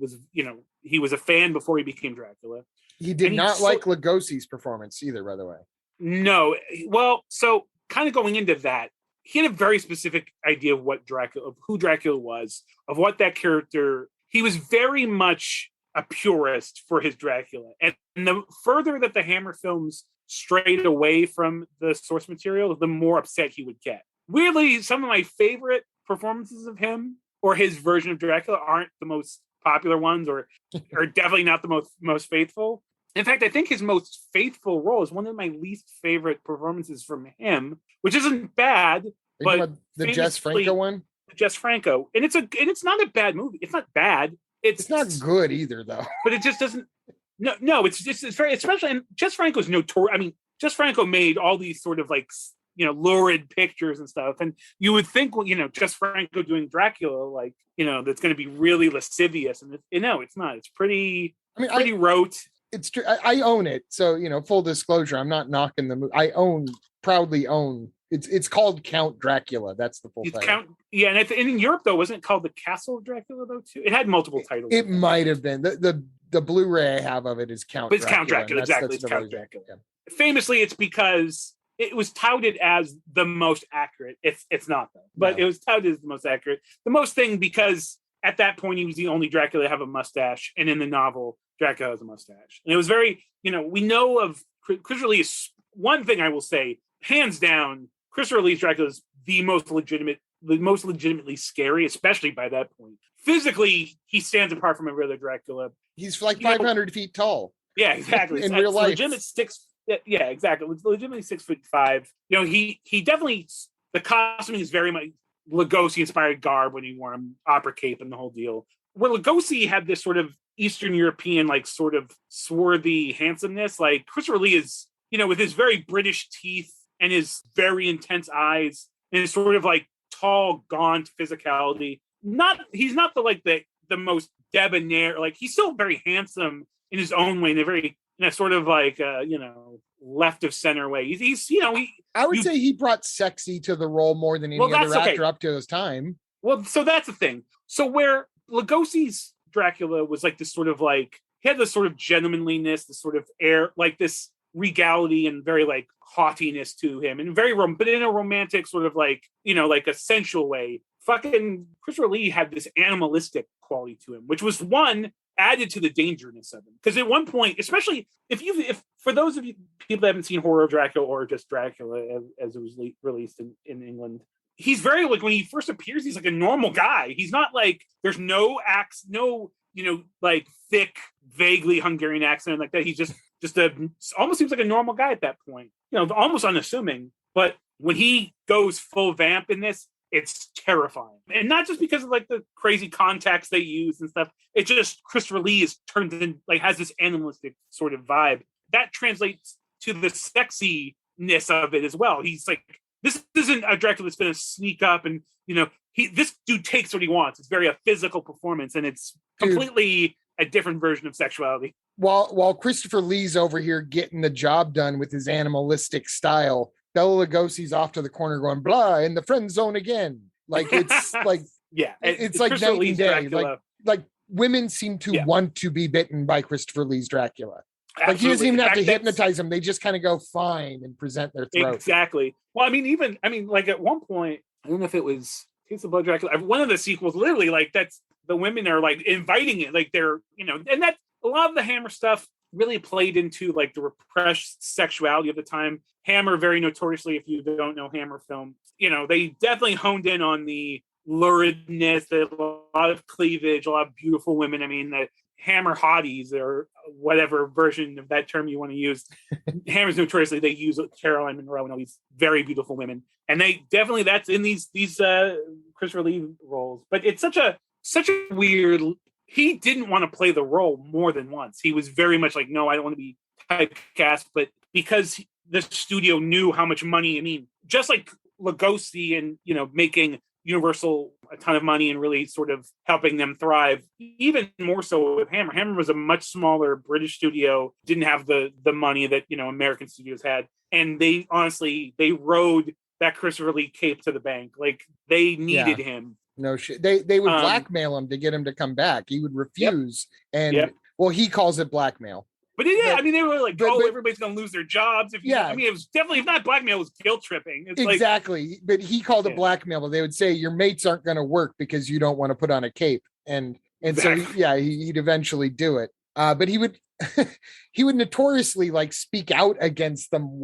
He was a fan before he became Dracula. He did not like Lugosi's performance either, by the way. No. Well, so kind of going into that, he had a very specific idea of who Dracula was, of what that character, he was very much a purist for his Dracula. And the further that the Hammer films strayed away from the source material, the more upset he would get. Weirdly, some of my favorite performances of him or his version of Dracula aren't the most popular ones, or definitely not the most faithful. In fact, I think his most faithful role is one of my least favorite performances from him, which isn't bad. But the Jess Franco one? Jess Franco. And it's not a bad movie. It's not bad. It's not good either, though. But it just doesn't. No, it's very, especially, and Jess Franco's notorious. Jess Franco made all these sort of lurid pictures and stuff, and you would think, Jess Franco doing Dracula, that's going to be really lascivious, and it's not. It's pretty rote. It's true. I own it, so full disclosure, I'm not knocking the movie. I proudly own. It's called Count Dracula. That's the full title. And in Europe, though, wasn't it called The Castle of Dracula, though, too? It had multiple titles. It might have been. The Blu-ray I have of it is Count Dracula. It's Count Dracula, exactly. It's Count Dracula. Yeah. Famously, it's because it was touted as the most accurate. It's not, though. But It was touted as the most accurate. The most thing, because at that point, he was the only Dracula to have a mustache. And in the novel, Dracula has a mustache. And it was very, we know of Christopher Lee. One thing I will say, hands down, Christopher Lee's Dracula is the most legitimately scary, especially by that point. Physically, he stands apart from every other Dracula. He's 500 feet tall. Yeah, exactly. In real life. Legitimate yeah, exactly. Legitimately 6'5". He definitely, the costuming is very much Lugosi-inspired garb when he wore an opera cape and the whole deal. Where Lugosi had this sort of Eastern European, sort of swarthy handsomeness, Christopher Lee is, with his very British teeth and his very intense eyes and his sort of tall, gaunt physicality. He's not the most debonair. He's still very handsome in his own way, in a sort of left of center way. I would say he brought sexy to the role more than any other actor up to his time. Well, so that's the thing. So where Lugosi's Dracula was this sort of he had this sort of gentlemanliness, this sort of air, this regality and very haughtiness to him, and but in a romantic sort of a sensual way. Fucking Christopher Lee had this animalistic quality to him, which was added to the dangerousness of him. Because at one point, especially if for those of you people that haven't seen Horror of Dracula or just Dracula as it was released in England, he's very when he first appears, he's a normal guy. He's not there's no acts, no thick, vaguely Hungarian accent like that. He's just almost seems like a normal guy at that point. Almost unassuming. But when he goes full vamp in this, it's terrifying. And not just because of the crazy contacts they use and stuff. It's just Christopher Lee is turned in, has this animalistic sort of vibe. That translates to the sexiness of it as well. He's this isn't a Dracula that's going to sneak up and, this dude takes what he wants. It's very a physical performance, and it's completely a different version of sexuality. While Christopher Lee's over here getting the job done with his animalistic style, Bela Lugosi's off to the corner going, blah, in the friend zone again. Like, it's like, yeah, it's like night and day. Like women seem to want to be bitten by Christopher Lee's Dracula. Like, he doesn't even have to hypnotize them. They just kind of go fine and present their throat. Exactly. Well, like at one point, I don't know if it was Case of Blood Dracula, one of the sequels, literally, like, that's the women are like inviting it. Like, they're, and that a lot of the Hammer stuff really played into like the repressed sexuality of the time. Hammer, very notoriously, if you don't know Hammer film, they definitely honed in on the luridness, a lot of cleavage, a lot of beautiful women. The Hammer hotties, or whatever version of that term you want to use. Hammer's notoriously, they use Caroline Munro and all these very beautiful women, and they definitely, that's in these Christopher Lee roles. But it's such a weird. He didn't want to play the role more than once. He was very much like, no, I don't want to be typecast. But because the studio knew how much money, just like Lugosi and making Universal a ton of money and really sort of helping them thrive, even more so with Hammer. Hammer was a much smaller British studio, didn't have the money that American studios had, and they rode that Christopher Lee cape to the bank. Like, they needed him. No shit. They would blackmail him to get him to come back. He would refuse, well, he calls it blackmail. But they were like, everybody's going to lose their jobs. It was definitely, if not blackmail, it was guilt tripping. It's exactly. But he called it blackmail. But they would say your mates aren't going to work because you don't want to put on a cape. And exactly. So, he'd eventually do it. But he would, he would notoriously like speak out against them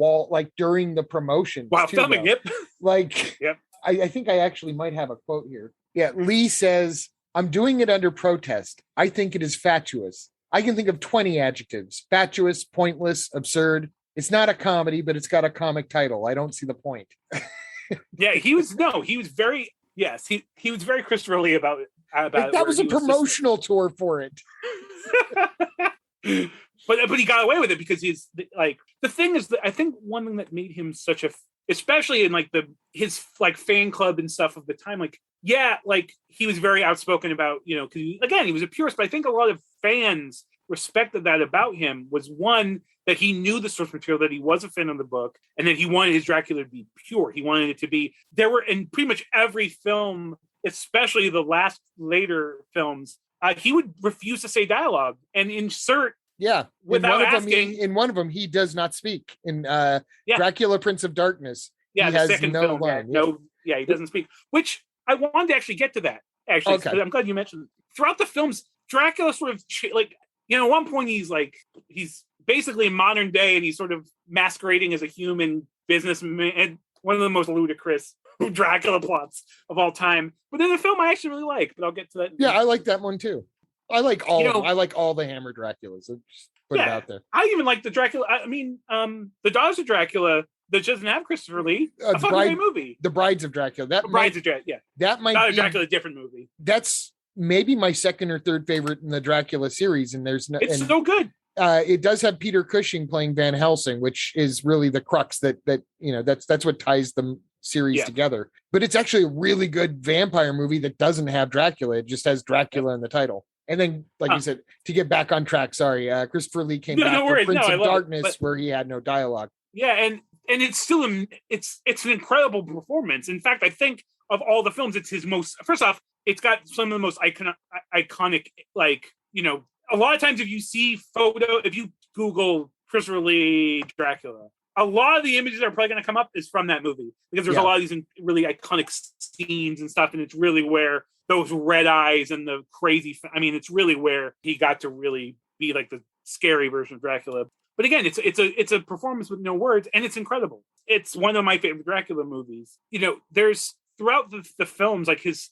during the promotion. While filming it. Like, I think I actually might have a quote here. Yeah. Lee says, "I'm doing it under protest. I think it is fatuous. I can think of 20 adjectives: fatuous, pointless, absurd. It's not a comedy, but it's got a comic title. I don't see the point." He was very Christopher Lee about it. That was a promotional tour for it. But he got away with it because he's like, the thing is that I think one thing that made him such a, especially in like his like fan club and stuff of the time, like he was very outspoken about, because again, he was a purist, but I think a lot of fans respected that about him. Was one, that he knew the source material, that he was a fan of the book, and that he wanted his Dracula to be pure. He wanted it to be, there were in pretty much every film, especially the later films, he would refuse to say dialogue and insert without asking. In one of them, he does not speak. In Dracula, Prince of Darkness, he has second no film, line. He doesn't speak. Which I wanted to actually get to that. Actually, okay. I'm glad you mentioned it. Throughout the films, Dracula sort of at one point he's basically modern day, and he's sort of masquerading as a human businessman, and one of the most ludicrous Dracula plots of all time. But in the film, I actually really like. But I'll get to that. Yeah, I like that one too. I like all of them. I like all the Hammer Draculas. I'll just put it out there. I even like the Dracula. The Daughters of Dracula that doesn't have Christopher Lee. A fucking great movie. The Brides of Dracula. That might be Dracula, a different movie. That's maybe my second or third favorite in the Dracula series, and it's so good. It does have Peter Cushing playing Van Helsing, which is really the crux that's what ties the series together. But it's actually a really good vampire movie that doesn't have Dracula. It just has Dracula in the title. And then, like you said, to get back on track, Christopher Lee came back for Prince of Darkness, where he had no dialogue. Yeah, and it's still it's an incredible performance. In fact, I think of all the films, it's his most. First off, it's got some of the most iconic, a lot of times if you Google Christopher Lee Dracula, a lot of the images that are probably going to come up is from that movie, because there's a lot of these really iconic scenes and stuff, and it's really where those red eyes and the crazy, it's really where he got to really be like the scary version of Dracula. But again, it's a performance with no words, and it's incredible. It's one of my favorite Dracula movies. There's throughout the films, like his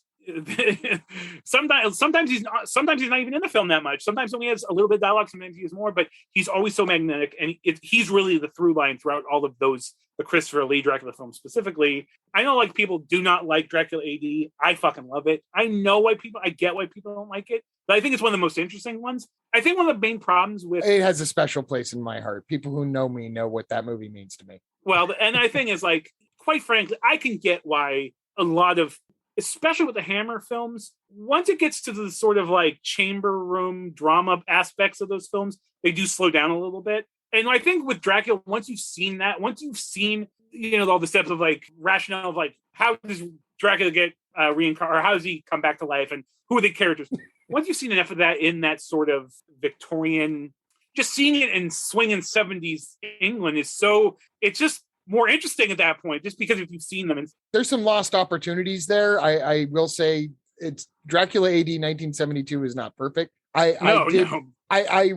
sometimes he's not even in the film that much. Sometimes he has a little bit of dialogue, sometimes he has more, but he's always so magnetic, and he's really the through line throughout all of those, the Christopher Lee Dracula films specifically. I know like people do not like Dracula AD. I fucking love it. I get why people don't like it, but I think it's one of the most interesting ones. I think one of the main problems with it has a special place in my heart. People who know me know what that movie means to me. Well, and I think is like, quite frankly, I can get why a lot of especially with the Hammer films, once it gets to the sort of like chamber room drama aspects of those films, they do slow down a little bit. And I think with Dracula, once you've seen, all the steps of like rationale of like, how does Dracula get reincarnated, or how does he come back to life, and who are the characters? Once you've seen enough of that in that sort of Victorian, just seeing it in swinging 70s England it's just more interesting at that point, just because if you've seen them. There's some lost opportunities there. I will say it's Dracula AD 1972 is not perfect. I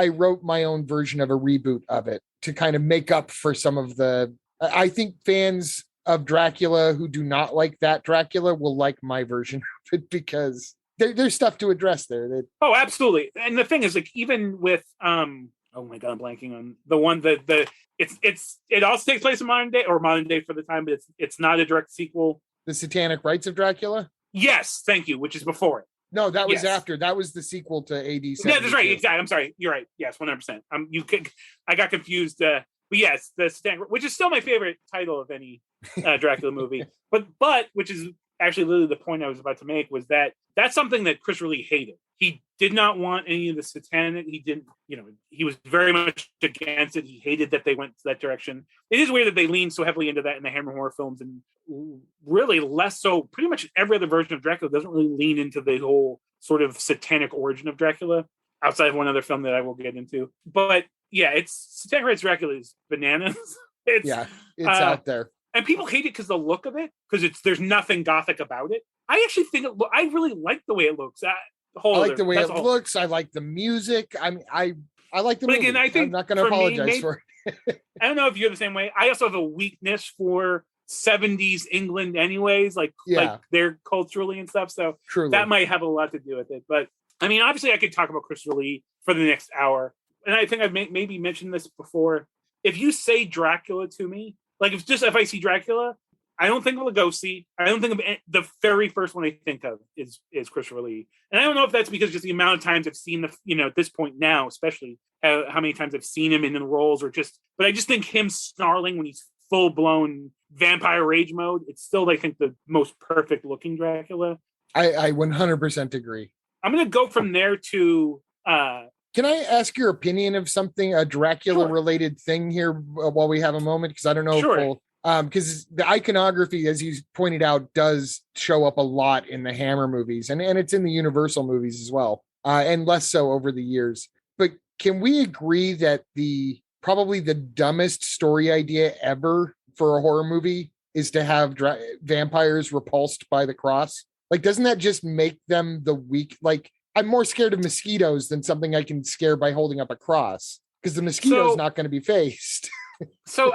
wrote my own version of a reboot of it to kind of make up for some of the, I think fans of Dracula who do not like that Dracula will like my version of it, because there's stuff to address there. Oh, absolutely. And the thing is, like, even with oh my god, I'm blanking on the one that it also takes place in modern day for the time, but it's not a direct sequel. The Satanic Rites of Dracula? Yes, thank you, which is before it. No, that was after. That was the sequel to AD 72. Yeah, that's right. Exactly. I'm sorry. You're right. Yes, 100%. I got confused. But yes, the Satanic, which is still my favorite title of any Dracula movie. But which is actually literally the point I was about to make, was that that's something that Chris really hated. He did not want any of the satanic. He didn't, he was very much against it. He hated that they went that direction. It is weird that they leaned so heavily into that in the Hammer horror films, and really less so. Pretty much every other version of Dracula doesn't really lean into the whole sort of satanic origin of Dracula, outside of one other film that I will get into. But yeah, it's Satanic Rites Dracula is bananas. It's out there. And people hate it because the look of it, because there's nothing gothic about it. I actually think I really like the way it looks. I like the way it looks. I like the music. I like the movie. Again, I think I'm not going to apologize for it. I don't know if you're the same way. I also have a weakness for 70s England anyways, like they're culturally and stuff. So Truly. That might have a lot to do with it. But I mean, obviously I could talk about Christopher Lee for the next hour. And I think I've maybe mentioned this before. If you say Dracula to me, like if I see Dracula, I don't think of Lugosi. I don't think of the very first one I think of is Christopher Lee. And I don't know if that's because just the amount of times I've seen at this point now, especially how many times I've seen him in the roles, but I just think him snarling when he's full blown vampire rage mode. It's still, I think, the most perfect looking Dracula. I 100% agree. I'm going to go from there to, can I ask your opinion of something, a Dracula related thing here while we have a moment? Because I don't know if because the iconography, as you pointed out, does show up a lot in the Hammer movies, and it's in the Universal movies as well, and less so over the years. But can we agree that probably the dumbest story idea ever for a horror movie is to have vampires repulsed by the cross? Like, doesn't that just make them the weak? Like, I'm more scared of mosquitoes than something I can scare by holding up a cross, because the mosquito's not going to be faced. So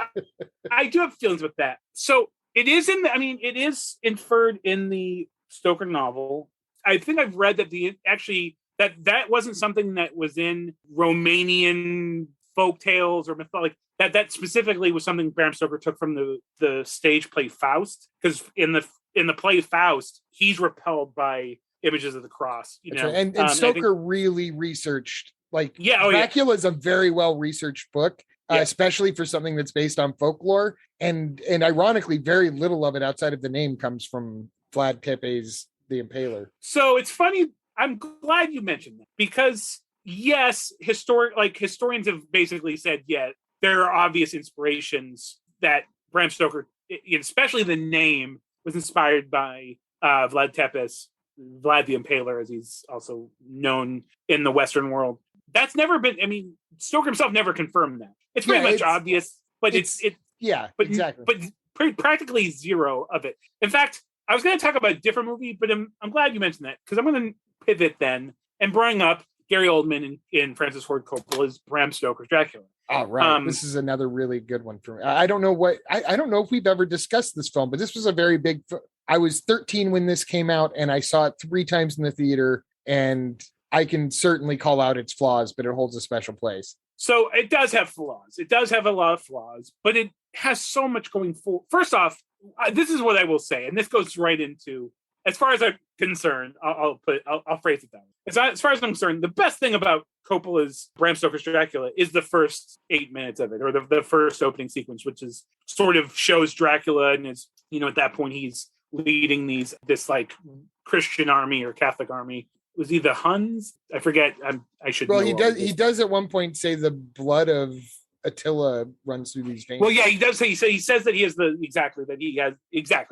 I do have feelings with that. So it is it is inferred in the Stoker novel. I think I've read that that wasn't something that was in Romanian folk tales or mythology. That specifically was something Bram Stoker took from the stage play Faust, because in the play Faust, he's repelled by images of the cross. And Stoker really researched, Dracula is a very well researched book. Especially for something that's based on folklore, and ironically, very little of it outside of the name comes from Vlad Tepes the Impaler. So it's funny. I'm glad you mentioned that, because yes, historians have basically said, there are obvious inspirations that Bram Stoker, especially the name, was inspired by Vlad Tepes, Vlad the Impaler, as he's also known in the Western world. That's never been. Stoker himself never confirmed that. It's pretty much obvious, but exactly. But practically zero of it. In fact, I was going to talk about a different movie, but I'm glad you mentioned that, because I'm going to pivot then and bring up Gary Oldman in Francis Ford Coppola's Bram Stoker's Dracula. Oh, right. This is another really good one for me. I don't know if we've ever discussed this film, but this was a very big. I was 13 when this came out, and I saw it 3 times in the theater, and I can certainly call out its flaws, but it holds a special place. So it does have flaws. It does have a lot of flaws, but it has so much going forward. First off, this is what I will say, and this goes right into, as far as I'm concerned, I'll phrase it that way. As far as I'm concerned, the best thing about Coppola's Bram Stoker's Dracula is the first 8 minutes of it, or the first opening sequence, which is sort of shows Dracula, and is, at that point he's leading this like Christian army or Catholic army. Was he the Huns? I forget. I should. Well, know he does at one point say the blood of Attila runs through these veins. Well, yeah, he does say. He says that he has he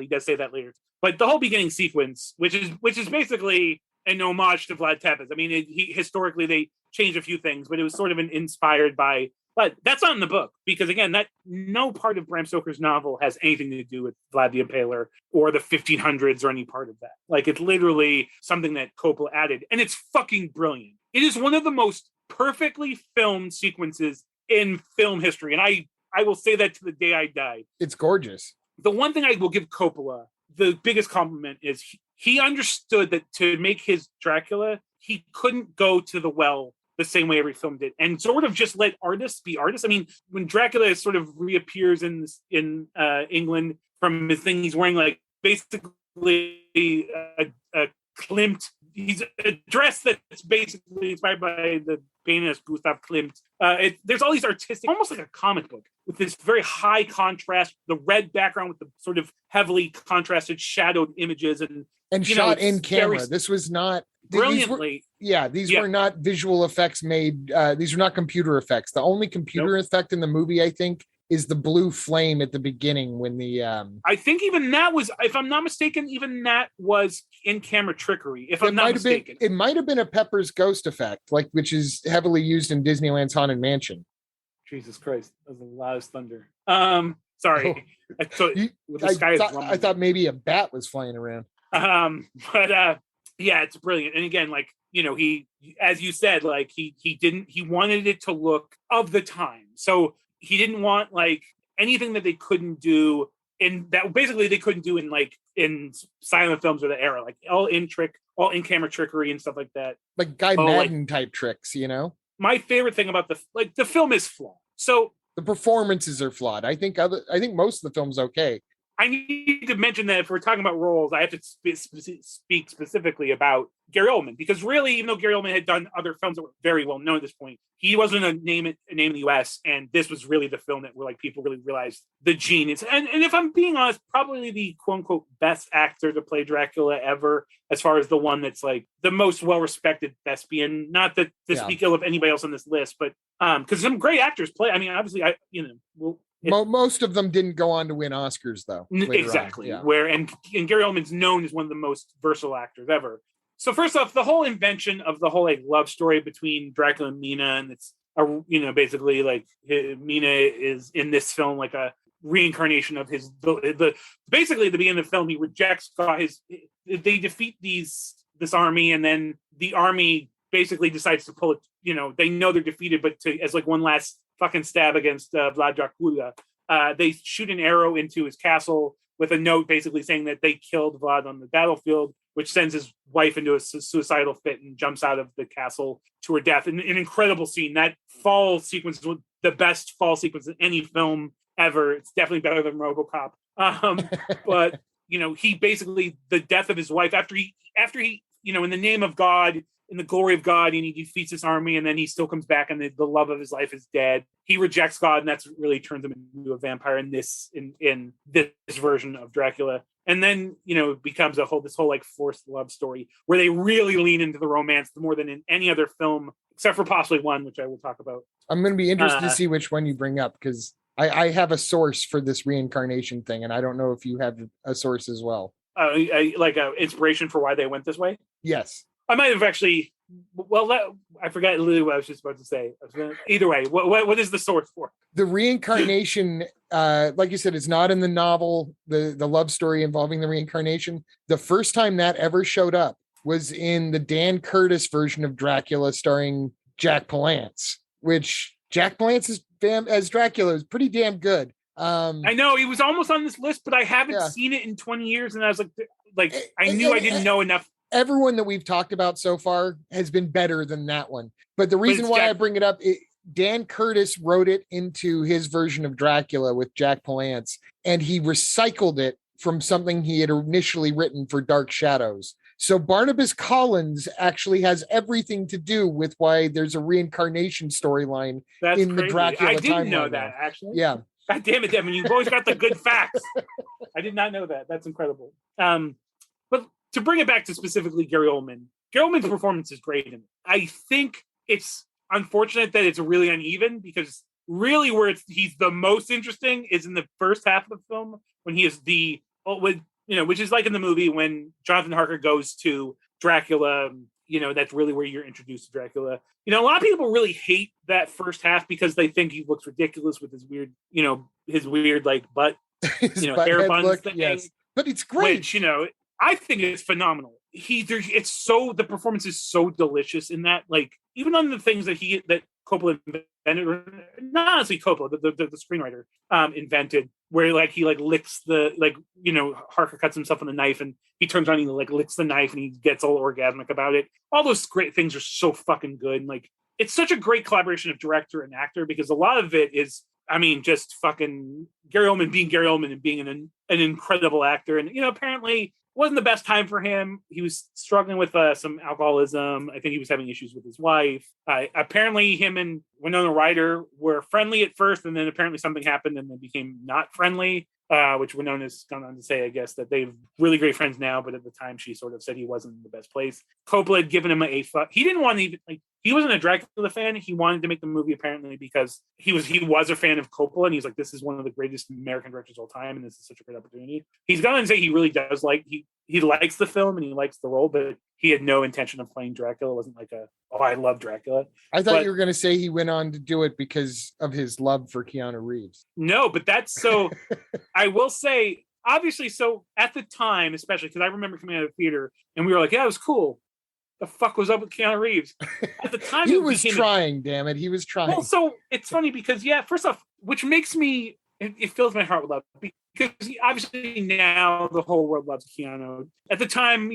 does say that later. But the whole beginning sequence, which is basically an homage to Vlad Tepes. I mean, historically they changed a few things, but it was sort of inspired by. But that's not in the book because, again, that no part of Bram Stoker's novel has anything to do with Vlad the Impaler or the 1500s or any part of that. Like, it's literally something that Coppola added, and it's fucking brilliant. It is one of the most perfectly filmed sequences in film history, and I will say that to the day I die. It's gorgeous. The one thing I will give Coppola, the biggest compliment, is he understood that to make his Dracula, he couldn't go to the well the same way every film did, and sort of just let artists be artists. I mean, when Dracula sort of reappears in England from his thing, he's wearing like basically a Klimt. He's a dress that's basically inspired by the painter Gustav Klimt. There's all these artistic, almost like a comic book, with this very high contrast, the red background with the sort of heavily contrasted shadowed images and shot in camera. This was not brilliantly. These were not visual effects made. These were not computer effects. The only computer effect in the movie, I think, is the blue flame at the beginning when the I think even that was, if I'm not mistaken, even that was in camera trickery. If I'm not mistaken, it might have been a Pepper's ghost effect, which is heavily used in Disneyland's Haunted Mansion. Jesus Christ, that was a lot of thunder. Sorry, I thought maybe a bat was flying around. Yeah, it's brilliant. And again, like, he, as you said, like he wanted it to look of the time. So he didn't want like anything that they couldn't do in silent films of the era, like all in camera trickery and stuff like that. Like Guy Madden type tricks, My favorite thing about the film is flawed. So the performances are flawed. I think most of the film's okay. I need to mention that if we're talking about roles, I have to speak specifically about Gary Oldman, because really, even though Gary Oldman had done other films that were very well known at this point, he wasn't a name in the U.S. And this was really the film that people really realized the genius. And if I'm being honest, probably the quote unquote best actor to play Dracula ever, as far as the one that's like the most well-respected thespian. Not that to speak ill of anybody else on this list, but because some great actors play. I mean, obviously, most of them didn't go on to win Oscars, though. Exactly. Yeah. And Gary Oldman's known as one of the most versatile actors ever. So first off, the whole invention of the whole love story between Dracula and Mina, and it's basically like Mina is in this film like a reincarnation of his basically at the beginning of the film he rejects God. They defeat this army, and then the army basically decides to pull it. They know they're defeated, but as like one last fucking stab against Vlad Dracula, they shoot an arrow into his castle with a note basically saying that they killed Vlad on the battlefield, which sends his wife into a suicidal fit and jumps out of the castle to her death. An incredible scene. That fall sequence was the best fall sequence in any film ever. It's definitely better than RoboCop. But he basically, the death of his wife after he in the name of God, in the glory of God, and he defeats this army, and then he still comes back, and the love of his life is dead. He rejects God, and that's what really turns him into a vampire in this version of Dracula. And then it becomes this whole like forced love story where they really lean into the romance more than in any other film, except for possibly one, which I will talk about. I'm going to be interested to see which one you bring up, because I have a source for this reincarnation thing, and I don't know if you have a source as well. Like an inspiration for why they went this way? Yes. I might have actually. Well, I forgot literally what I was just about to say. Either way, what is the source for? The reincarnation, like you said, it's not in the novel, the love story involving the reincarnation. The first time that ever showed up was in the Dan Curtis version of Dracula starring Jack Palance, which Jack Palance as Dracula is pretty damn good. I know he was almost on this list, but I haven't seen it in 20 years. And I was like I knew I didn't know enough. Everyone that we've talked about so far has been better than that one. But the reason why I bring it up, Dan Curtis wrote it into his version of Dracula with Jack Palance, and he recycled it from something he had initially written for Dark Shadows. So Barnabas Collins actually has everything to do with why there's a reincarnation storyline in the Dracula timeline. I didn't know that, actually. Yeah. God damn it, Devin! You've always got the good facts. I did not know that. That's incredible. But to bring it back to specifically Gary Oldman, Gary Oldman's performance is great. And I think it's unfortunate that it's really uneven because really where he's the most interesting is in the first half of the film when he is which is like in the movie when Jonathan Harker goes to Dracula. That's really where you're introduced to Dracula. A lot of people really hate that first half because they think he looks ridiculous with his weird, like butt, hair buns look, thing. yes. But it's great. Which, I think it's phenomenal. The performance is so delicious in that, like, even on the things that Coppola invented, or not honestly Coppola, the screenwriter invented, where like he like licks Harker cuts himself on the knife and he turns around and he like licks the knife and he gets all orgasmic about it. All those great things are so fucking good. And like it's such a great collaboration of director and actor because a lot of it is, just fucking Gary Oldman being Gary Oldman and being an incredible actor. And apparently wasn't the best time for him. He was struggling with some alcoholism. I think he was having issues with his wife. Apparently him and Winona Ryder were friendly at first, and then apparently something happened and they became not friendly, which Winona's gone on to say, I guess, that they're really great friends now, but at the time she sort of said he wasn't in the best place. Coppola had given him he didn't want to even, he wasn't a Dracula fan. He wanted to make the movie apparently because he was a fan of Coppola, and he's like, this is one of the greatest American directors of all time, and this is such a great opportunity. He's gone and say he really does he likes the film and he likes the role, but he had no intention of playing Dracula. It wasn't like I love Dracula. I thought you were going to say he went on to do it because of his love for Keanu Reeves. No, but that's so. I will say, obviously, so at the time, especially because I remember coming out of the theater and we were like, yeah, it was cool. The fuck was up with Keanu Reeves? At the time, he was trying. Damn it, he was trying. Well, so it's funny because first off, which makes me it fills my heart with love because obviously now the whole world loves Keanu. At the time,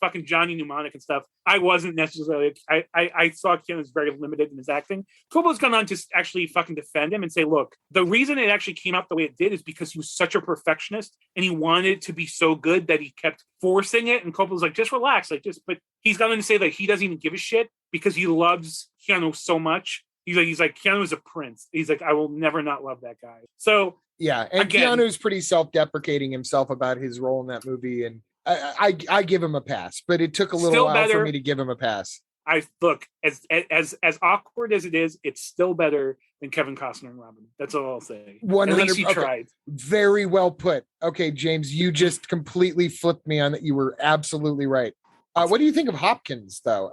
fucking Johnny Mnemonic and stuff, I wasn't necessarily. I saw Keanu as very limited in his acting. Coppola's gone on to actually fucking defend him and say, look, the reason it actually came out the way it did is because he was such a perfectionist and he wanted it to be so good that he kept forcing it. And Coppola's like, just relax, but he's gone on to say that he doesn't even give a shit because he loves Keanu so much. He's like Keanu is a prince. He's like, I will never not love that guy. So yeah, and again, Keanu's pretty self-deprecating himself about his role in that movie, and I give him a pass, but it took a little while for me to give him a pass. I look as awkward as it is, it's still better than Kevin Costner and Robin. That's all I'll say. 100%. At least he tried. Very well put. Okay, James, you just completely flipped me on that. You were absolutely right. What do you think of Hopkins, though?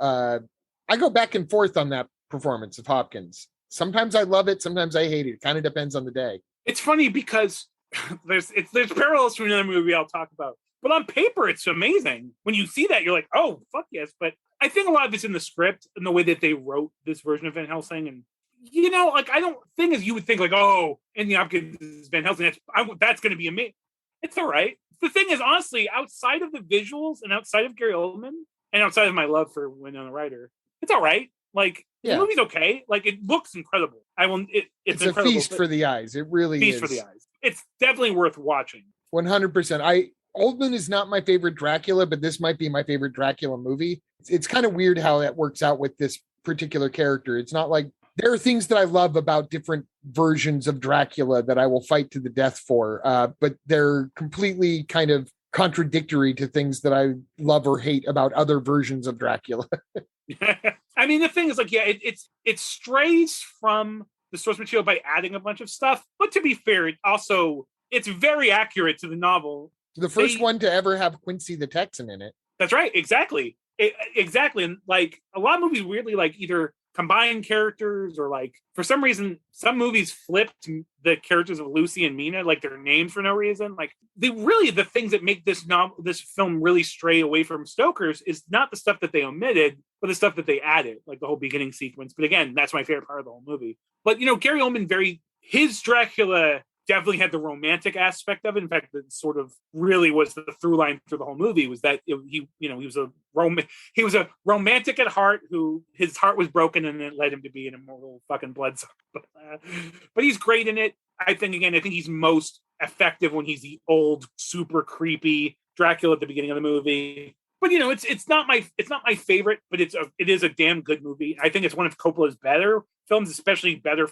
I go back and forth on that performance of Hopkins. Sometimes I love it, sometimes I hate it. It kind of depends on the day. It's funny because there's parallels to another movie I'll talk about, but on paper it's amazing. When you see that, you're like, oh fuck yes. But I think a lot of it's in the script and the way that they wrote this version of Van Helsing, and I don't think as you would think like, oh, Anthony Hopkins is Van Helsing, that's going to be amazing. It's all right. The thing is, honestly, outside of the visuals and outside of Gary Oldman and outside of my love for Winona Ryder, it's all right. Like, the movie's okay. Like, it looks incredible. It's a feast for the eyes. It really is. Feast for the eyes. It's definitely worth watching. 100%. Oldman is not my favorite Dracula, but this might be my favorite Dracula movie. It's kind of weird how that works out with this particular character. It's not like there are things that I love about different versions of Dracula that I will fight to the death for, but they're completely kind of contradictory to things that I love or hate about other versions of Dracula. I mean, the thing is, like, it strays from the source material by adding a bunch of stuff. But to be fair, it's very accurate to the novel. The first one to ever have Quincy the Texan in it. That's right. Exactly. Exactly. And like a lot of movies weirdly like either combine characters or like for some reason some movies flipped the characters of Lucy and Mina, like their names for no reason. Like the things that make this film really stray away from Stoker's is not the stuff that they omitted, but the stuff that they added, like the whole beginning sequence. But again, that's my favorite part of the whole movie. But Gary Oldman his Dracula definitely had the romantic aspect of it. In fact, that sort of really was the through line through the whole movie was that he was a romantic at heart who his heart was broken and it led him to be an immortal fucking bloodsucker. But he's great in it. I think he's most effective when he's the old, super creepy Dracula at the beginning of the movie. But it's not my favorite, but it is a damn good movie. I think it's one of Coppola's better films, especially better,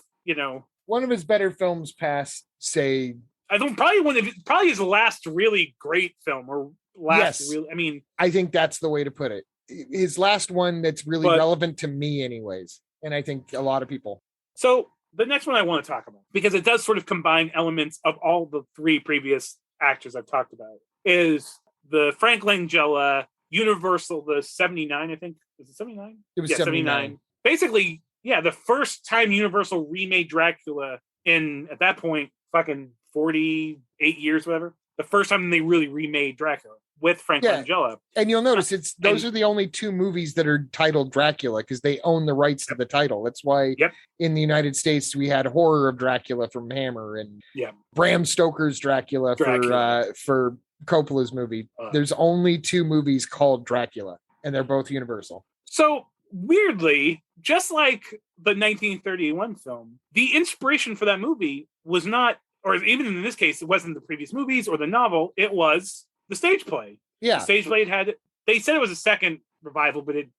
one of his better films past, say, I don't probably his last really great film or last Yes. real. I mean, I think that's the way to put it. His last one that's really But- relevant to me, anyways, and I think a lot of people. so the next one I want to talk about, because it does sort of combine elements of all the three previous actors I've talked about, is the Frank Langella Universal, the 79, I think. Is it 79? It was 79. Basically, yeah, the first time Universal remade Dracula in, at that point, fucking 48 years, whatever. The first time they really remade Dracula with Frank Langella. And you'll notice those are the only two movies that are titled Dracula because they own the rights to the title. That's why in the United States we had Horror of Dracula from Hammer and Bram Stoker's Dracula. For Coppola's movie. There's only two movies called Dracula, and they're both Universal. So weirdly, just like the 1931 film, the inspiration for that movie was not, or even in this case, it wasn't the previous movies or the novel, it was the stage play. Yeah. The stage play they said it was a second revival, but it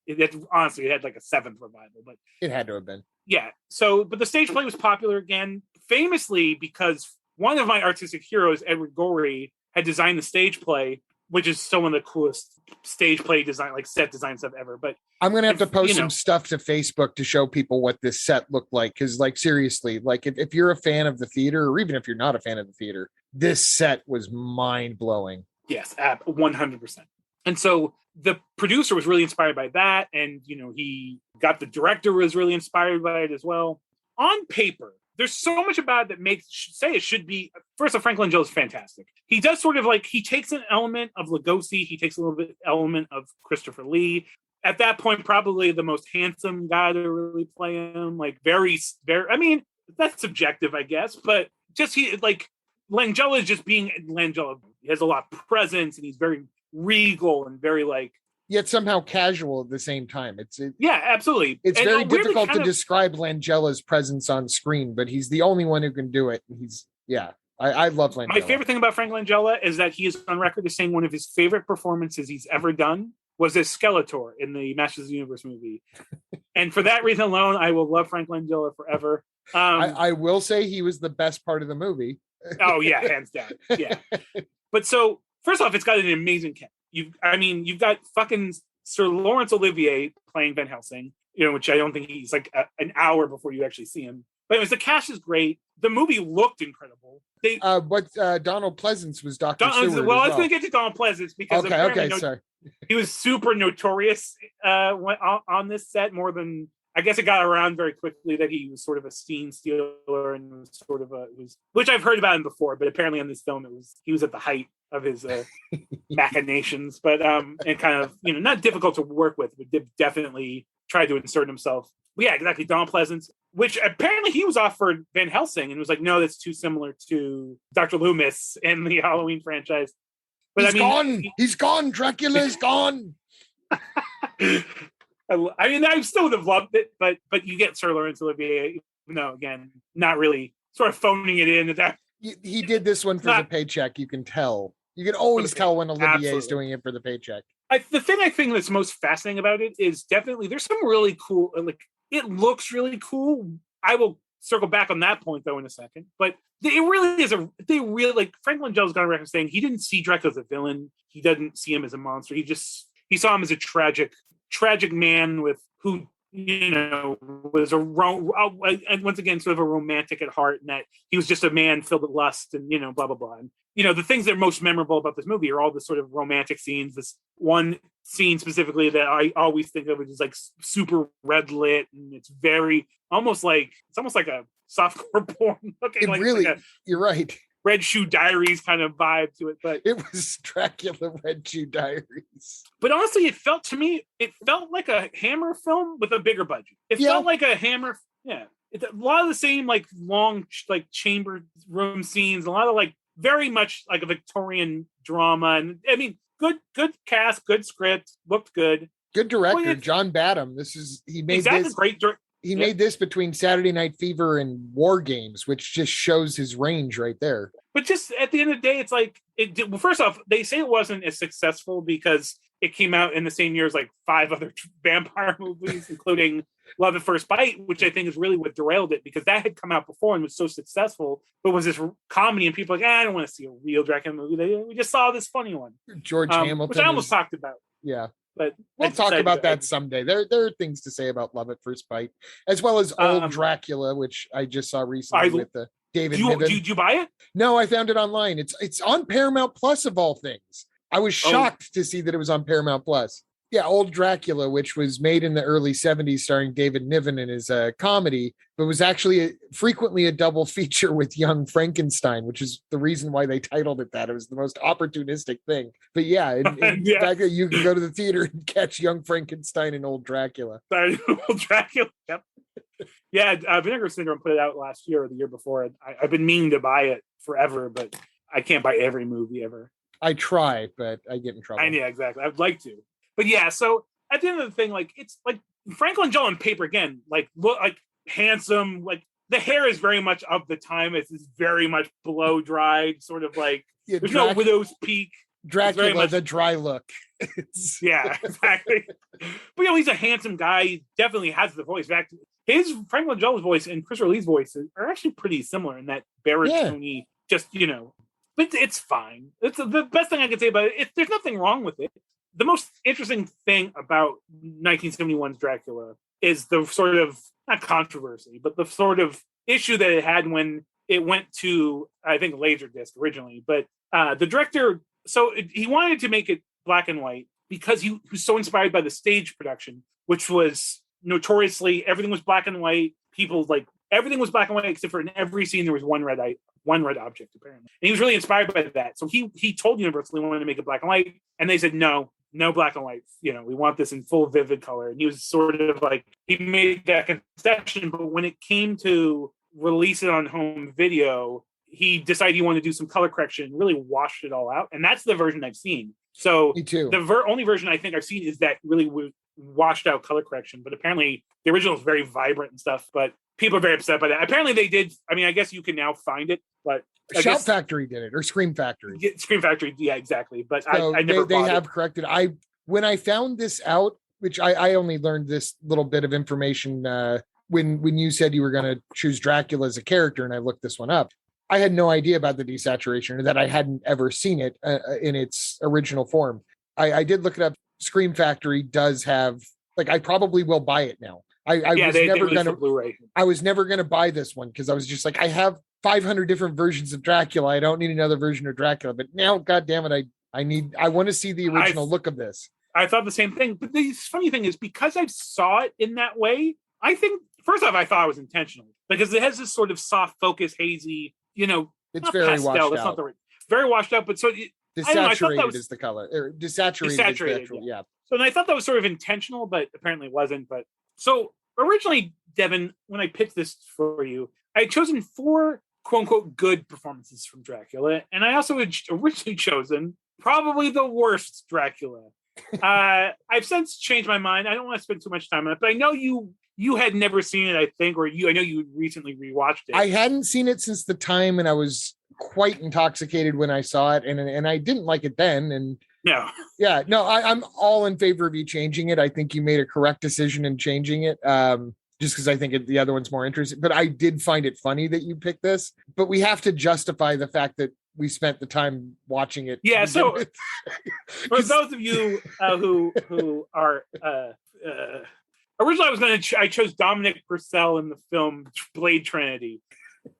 honestly, it had like a seventh revival, but it had to have been. Yeah. So, but the stage play was popular again, famously because one of my artistic heroes, Edward Gorey, had designed the stage play, which is still one of the coolest stage play design, like set design stuff ever. But I'm going to have to post some stuff to Facebook to show people what this set looked like. Cause like, seriously, like if you're a fan of the theater, or even if you're not a fan of the theater, this set was mind blowing. Yes, 100%. And so the producer was really inspired by that. And, he got the director was really inspired by it as well. On paper, there's so much about it that it should be. First off, Frank Langella is fantastic. He does sort of like, he takes an element of Lugosi. He takes a little bit element of Christopher Lee. At that point, probably the most handsome guy to really play him. Like very, very, I mean, that's subjective, I guess, but just Langella is just being Langella. He has a lot of presence and he's very regal and very like, yet somehow casual at the same time. Yeah, absolutely. It's very difficult to describe Langella's presence on screen, but he's the only one who can do it. I love Langella. My favorite thing about Frank Langella is that he is on record as saying one of his favorite performances he's ever done was as Skeletor in the Masters of the Universe movie. And for that reason alone, I will love Frank Langella forever. I will say he was the best part of the movie. Oh yeah, hands down. Yeah. But so first off, it's got an amazing cast. You've got fucking Sir Laurence Olivier playing Van Helsing, which I don't think he's like an hour before you actually see him. But anyways, the cast is great. The movie looked incredible. Donald Pleasance was Dr. Seward. Well, I was going to get to Donald Pleasance because sorry. He was super notorious on this set more than. I guess it got around very quickly that he was sort of a scene stealer and was sort of which I've heard about him before, but apparently on this film he was at the height of his machinations, but and kind of not difficult to work with, but definitely tried to insert himself. But yeah, exactly. Donald Pleasance, which apparently he was offered Van Helsing and was like, no, that's too similar to Dr. Loomis in the Halloween franchise. But gone. He's gone. Dracula's gone. I still would have loved it, but you get Sir Laurence Olivier, again, not really sort of phoning it in. He did this one for the paycheck. You can tell. You can always tell when Olivier is doing it for the paycheck. The thing I think that's most fascinating about it is definitely there's some really cool, like it looks really cool. I will circle back on that point though in a second, but it really is like Frank Langella's gone around saying he didn't see Dracula as a villain. He doesn't see him as a monster. He saw him as a tragic man who was once again sort of a romantic at heart, and that he was just a man filled with lust and blah blah blah. And the things that are most memorable about this movie are all the sort of romantic scenes. This one scene specifically that I always think of, which is like super red lit, and it's almost like a softcore porn looking. You're right. Red Shoe Diaries kind of vibe to it, but it was Dracula Red Shoe Diaries. But honestly, it felt like a Hammer film with a bigger budget. It felt like a Hammer, a lot of the same like long like chamber room scenes, a lot of like very much like a Victorian drama, and I mean, good cast, good script, looked good, good director, John Badham. He made this great. He made this between Saturday Night Fever and War Games, which just shows his range right there. But just at the end of the day, it's like, well, first off, they say it wasn't as successful because it came out in the same year as like 5 other vampire movies, including Love at First Bite, which I think is really what derailed it, because that had come out before and was so successful, but was this comedy, and people were like, I don't want to see a real Dracula movie. We just saw this funny one. George Hamilton, which I almost talked about. Yeah. But we'll talk about that someday. There are things to say about Love at First Bite, as well as Old Dracula, which I just saw recently with the David Niven. Did you buy it? No, I found it online. It's on Paramount Plus of all things. I was shocked to see that it was on Paramount Plus. Yeah, Old Dracula, which was made in the early 70s, starring David Niven in his comedy, but was actually frequently a double feature with Young Frankenstein, which is the reason why they titled it that. It was the most opportunistic thing. But yeah, back you can go to the theater and catch Young Frankenstein and Old Dracula. Old Dracula, yep. Yeah, Vinegar Syndrome put it out last year or the year before. I've been meaning to buy it forever, but I can't buy every movie ever. I try, but I get in trouble. Yeah, exactly. I'd like to. But yeah, so at the end of the thing, like, it's like Franklin Joel on paper again, like, look, like, handsome, like, the hair is very much of the time. It's very much blow dried, sort of like, there's no widow's peak. Dracula, the dry look. Yeah, exactly. But he's a handsome guy. He definitely has the voice. In fact, his Franklin Joel's voice and Christopher Lee's voice are actually pretty similar in that baritone-y, just, but it's fine. It's the best thing I can say about it. There's nothing wrong with it. The most interesting thing about 1971's Dracula is the sort of, not controversy, but the sort of issue that it had when it went to, I think, Laserdisc originally. But the director, he wanted to make it black and white because he was so inspired by the stage production, which was notoriously, everything was black and white. People, like, everything was black and white, except for in every scene there was one red object, apparently. And he was really inspired by that. So he told Universal he wanted to make it black and white, and they said, no black and white. We want this in full vivid color. And he was sort of like, he made that concession, but when it came to release it on home video, he decided he wanted to do some color correction and really washed it all out. And that's the version I've seen. So me too. The only version I think I've seen is that really washed out color correction. But apparently the original is very vibrant and stuff, but people are very upset by that. Apparently they did. I mean, I guess you can now find it, but Shout Factory did it, or Scream Factory. Scream Factory, yeah, exactly. But so I never. They have corrected. When I found this out, which I only learned this little bit of information when you said you were going to choose Dracula as a character, and I looked this one up. I had no idea about the desaturation, or that I hadn't ever seen it in its original form. I did look it up. Scream Factory does have, like, I probably will buy it now. I was never gonna buy this one because I was just like, I have 500 different versions of Dracula. I don't need another version of Dracula. But now, God damn it, I want to see the original look of this. I thought the same thing. But the funny thing is, because I saw it in that way, I think, first off, I thought it was intentional because it has this sort of soft focus, hazy, it's very pastel, washed that's out. Not the right, very washed out, but so desaturated is the color. Or desaturated is the actual, yeah. So I thought that was sort of intentional, but apparently it wasn't. But so originally, Devin, when I picked this for you, I had chosen 4 quote unquote good performances from Dracula, and I also had originally chosen probably the worst Dracula. I've since changed my mind. I don't want to spend too much time on it, but I know you had never seen it, I think, or I know you recently rewatched it. I hadn't seen it since the time, and I was quite intoxicated when I saw it, and I didn't like it then. And I'm all in favor of you changing it. I think you made a correct decision in changing it. Just because I think the other one's more interesting. But I did find it funny that you picked this. But we have to justify the fact that we spent the time watching it. Yeah. So for those of you who are originally, I chose Dominic Purcell in the film Blade Trinity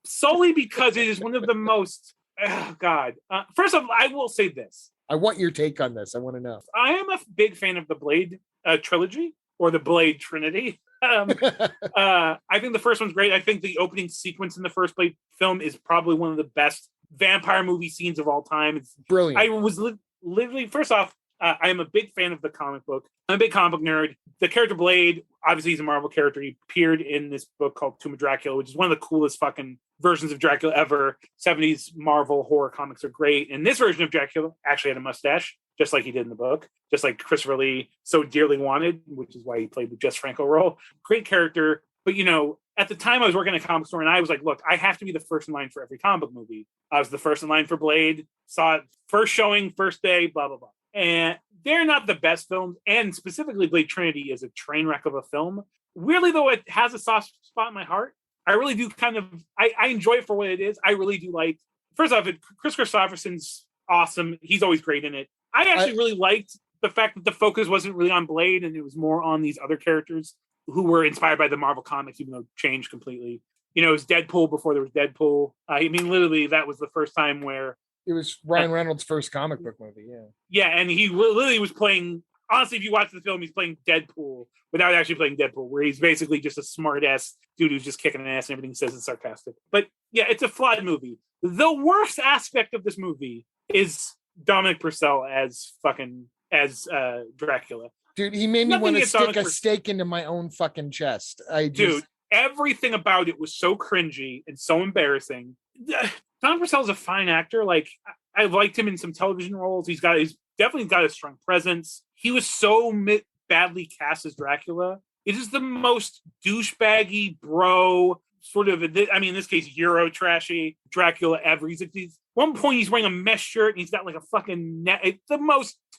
solely because it is one of the most. Oh God! First of all, I will say this. I want your take on this. I want to know. I am a big fan of the Blade trilogy or the Blade Trinity. I think the first one's great. I think the opening sequence in the first Blade film is probably one of the best vampire movie scenes of all time. It's brilliant. I was literally, first off, I am a big fan of the comic book. I'm a big comic book nerd. The character Blade, obviously he's a Marvel character. He appeared in this book called Tomb of Dracula, which is one of the coolest fucking versions of Dracula ever. 70s Marvel horror comics are great. And this version of Dracula actually had a mustache, just like he did in the book, just like Christopher Lee so dearly wanted, which is why he played the Jess Franco role. Great character. But, at the time I was working at a comic store and I was like, look, I have to be the first in line for every comic book movie. I was the first in line for Blade, saw it first showing, first day, blah, blah, blah. And they're not the best films. And specifically Blade Trinity is a train wreck of a film. weirdly though, it has a soft spot in my heart. I really do I enjoy it for what it is. I really do like, first off, Chris Christopherson's awesome. He's always great in it. I actually really liked the fact that the focus wasn't really on Blade and it was more on these other characters who were inspired by the Marvel comics, even though it changed completely. You know, it was Deadpool before there was Deadpool. I mean, literally, that was the first time where it was Ryan Reynolds' first comic book movie. Yeah. Yeah, and he literally was playing. Honestly, if you watch the film, he's playing Deadpool without actually playing Deadpool, where he's basically just a smart ass dude who's just kicking an ass and everything he says is sarcastic. But yeah, it's a flawed movie. The worst aspect of this movie is Dominic Purcell as Dracula. Dude, he made me want to stick a stake into my own fucking chest. Dude, everything about it was so cringy and so embarrassing. Dominic Purcell's a fine actor. Like, I liked him in some television roles. He's definitely got a strong presence. He was so badly cast as Dracula. It is the most douchebaggy bro sort of, I mean, in this case, Euro trashy Dracula ever. At one point, he's wearing a mesh shirt and he's got like a fucking net.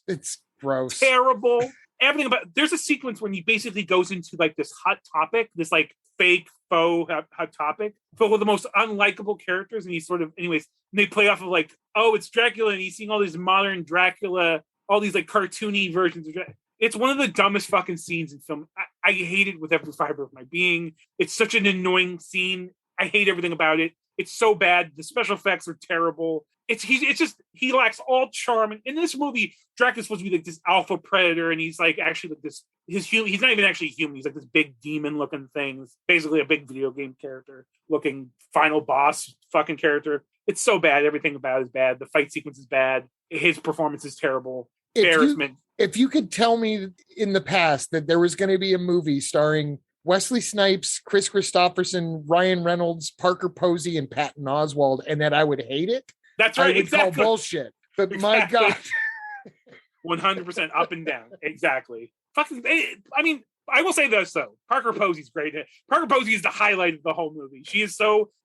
It's gross. Terrible. Everything about, there's a sequence when he basically goes into like this hot topic, this like fake faux hot topic, filled with the most unlikable characters. And he's sort of, anyways, and they play off of like, oh, it's Dracula. And he's seeing all these modern Dracula, all these like cartoony versions of Dracula. It's one of the dumbest fucking scenes in film. I hate it with every fiber of my being. It's such an annoying scene. I hate everything about it. It's so bad. The special effects are terrible. He lacks all charm. And in this movie, Dracula's supposed to be like this alpha predator, and he's like actually like this. He's not even actually human. He's like this big demon looking thing. It's basically a big video game character looking final boss fucking character. It's so bad. Everything about it is bad. The fight sequence is bad. His performance is terrible. Embarrassment. If you could tell me in the past that there was going to be a movie starring Wesley Snipes, Chris Christopherson, Ryan Reynolds, Parker Posey, and Patton Oswalt, and that I would hate it, that's right. I would call bullshit. But my God, 100% up and down. Exactly. Fucking. I mean, I will say this though. Parker Posey's great. Parker Posey is the highlight of the whole movie.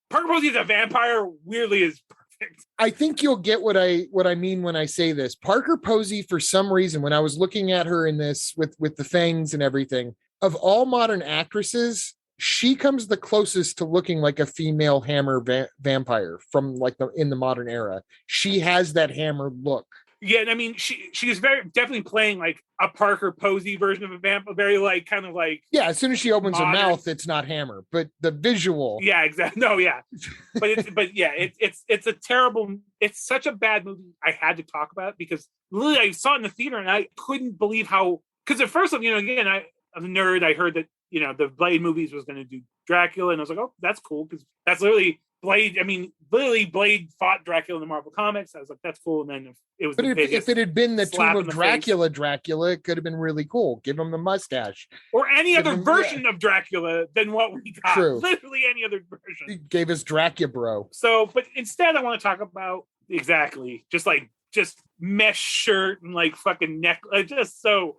Parker Posey is a vampire. Weirdly, is perfect. I think you'll get what I mean when I say this. Parker Posey, for some reason, when I was looking at her in this with the fangs and everything, of all modern actresses, she comes the closest to looking like a female Hammer vampire from like in the modern era. She has that Hammer look. Yeah, I mean, she is very definitely playing like a Parker Posey version of a vampire, very like kind of like, yeah. As soon as she opens her mouth, it's not Hammer, but the visual. Yeah, exactly. No, yeah, it's a terrible. It's such a bad movie. I had to talk about it because literally I saw it in the theater and I couldn't believe how. Because at first, again, I'm a nerd. I heard that the Blade movies was going to do Dracula, and I was like, oh, that's cool because that's literally Blade. I mean, literally, Blade fought Dracula in the Marvel comics. I was like, that's cool. And then it was. But if it had been the Tomb of Dracula, it could have been really cool. Give him the mustache, or any other version of Dracula than what we got. True. Literally any other version. He gave us Dracula, bro. So, but instead, I want to talk about just mesh shirt and like fucking neck, just so.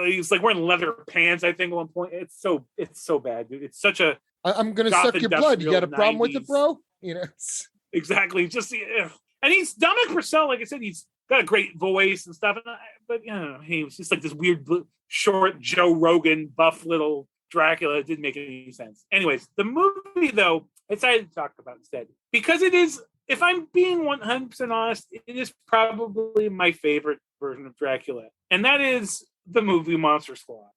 He's like wearing leather pants, I think, at one point. It's so bad, dude. It's such a. I'm gonna suck your blood. You got a problem 90s. With it, bro? Exactly. Just and he's Dominic Purcell. Like I said, he's got a great voice and stuff. But he was just like this weird, short Joe Rogan, buff little Dracula. It didn't make any sense. Anyways, the movie though, I decided to talk about instead because it is. If I'm being 100% honest, it is probably my favorite version of Dracula, and that is the movie Monster Squad.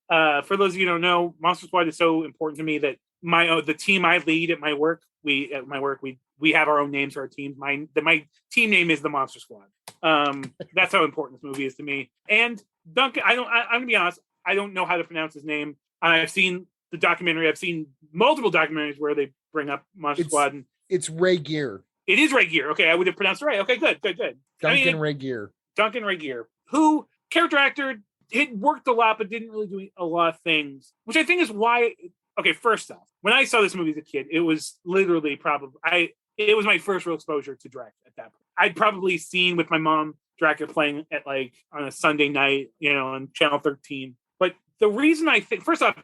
For those of you who don't know, Monster Squad is so important to me that the team I lead at my work, we have our own names for our teams. My team name is the Monster Squad. That's how important this movie is to me. And Duncan, I'm gonna be honest, I don't know how to pronounce his name. I've seen the documentary. I've seen multiple documentaries where they bring up Monster Squad. And it's Ray Gear. It is Ray Gear. Okay, I would have pronounced it right. Okay, good. Duncan Ray Gear. Duncan Ray Gear, who character actor. It worked a lot, but didn't really do a lot of things, which I think is why. Okay, first off, when I saw this movie as a kid, it was literally it was my first real exposure to Dracula at that point. I'd probably seen with my mom Dracula playing at like on a Sunday night, on Channel 13. But the reason I think, first off,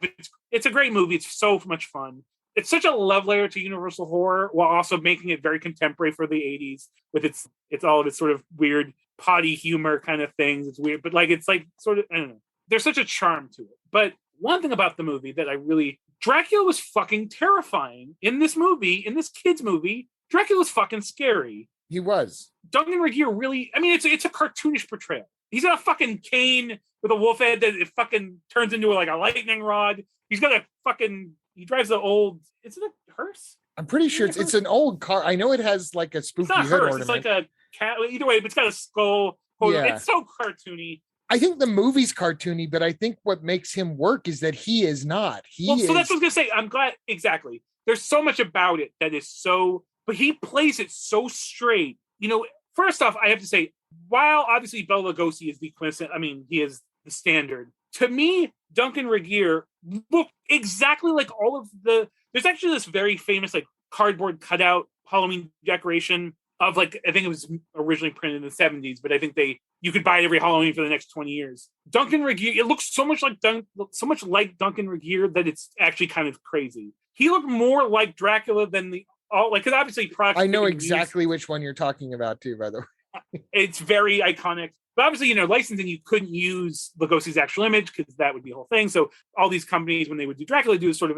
it's a great movie. It's so much fun. It's such a love letter to Universal horror while also making it very contemporary for the 80s with it's all of its sort of weird potty humor kind of things. It's weird, but like it's like sort of, I don't know. There's such a charm to it. But one thing about the movie that I really Dracula was fucking terrifying in this movie, in this kid's movie. Dracula was fucking scary. He was. Duncan Regeer really, I mean, it's a cartoonish portrayal. He's got a fucking cane with a wolf head that it fucking turns into like a lightning rod. He's got a fucking, he drives the old, is it a hearse? I'm pretty sure it's an old car. I know it has like a spooky hood ornament. It's like a cat. Either way, but it's got a skull. Yeah. It's so cartoony. I think the movie's cartoony, but I think what makes him work is that he is not. So that's what I was gonna say. I'm glad. Exactly. There's so much about it that is so, but he plays it so straight. You know, first off, I have to say, while obviously Bela Lugosi is the quintessential, I mean, he is the standard. To me, Duncan Regeer looked exactly like all of the. There's actually this very famous like cardboard cutout Halloween decoration of like, I think it was originally printed in the 70s, but I think you could buy it every Halloween for the next 20 years. Duncan Regeer, it looks so much like Duncan Regeer that it's actually kind of crazy. He looked more like Dracula than because obviously I know exactly which one you're talking about too, by the way. It's very iconic. But obviously, licensing, you couldn't use Lugosi's actual image because that would be a whole thing. So all these companies, when they would do Dracula, do sort of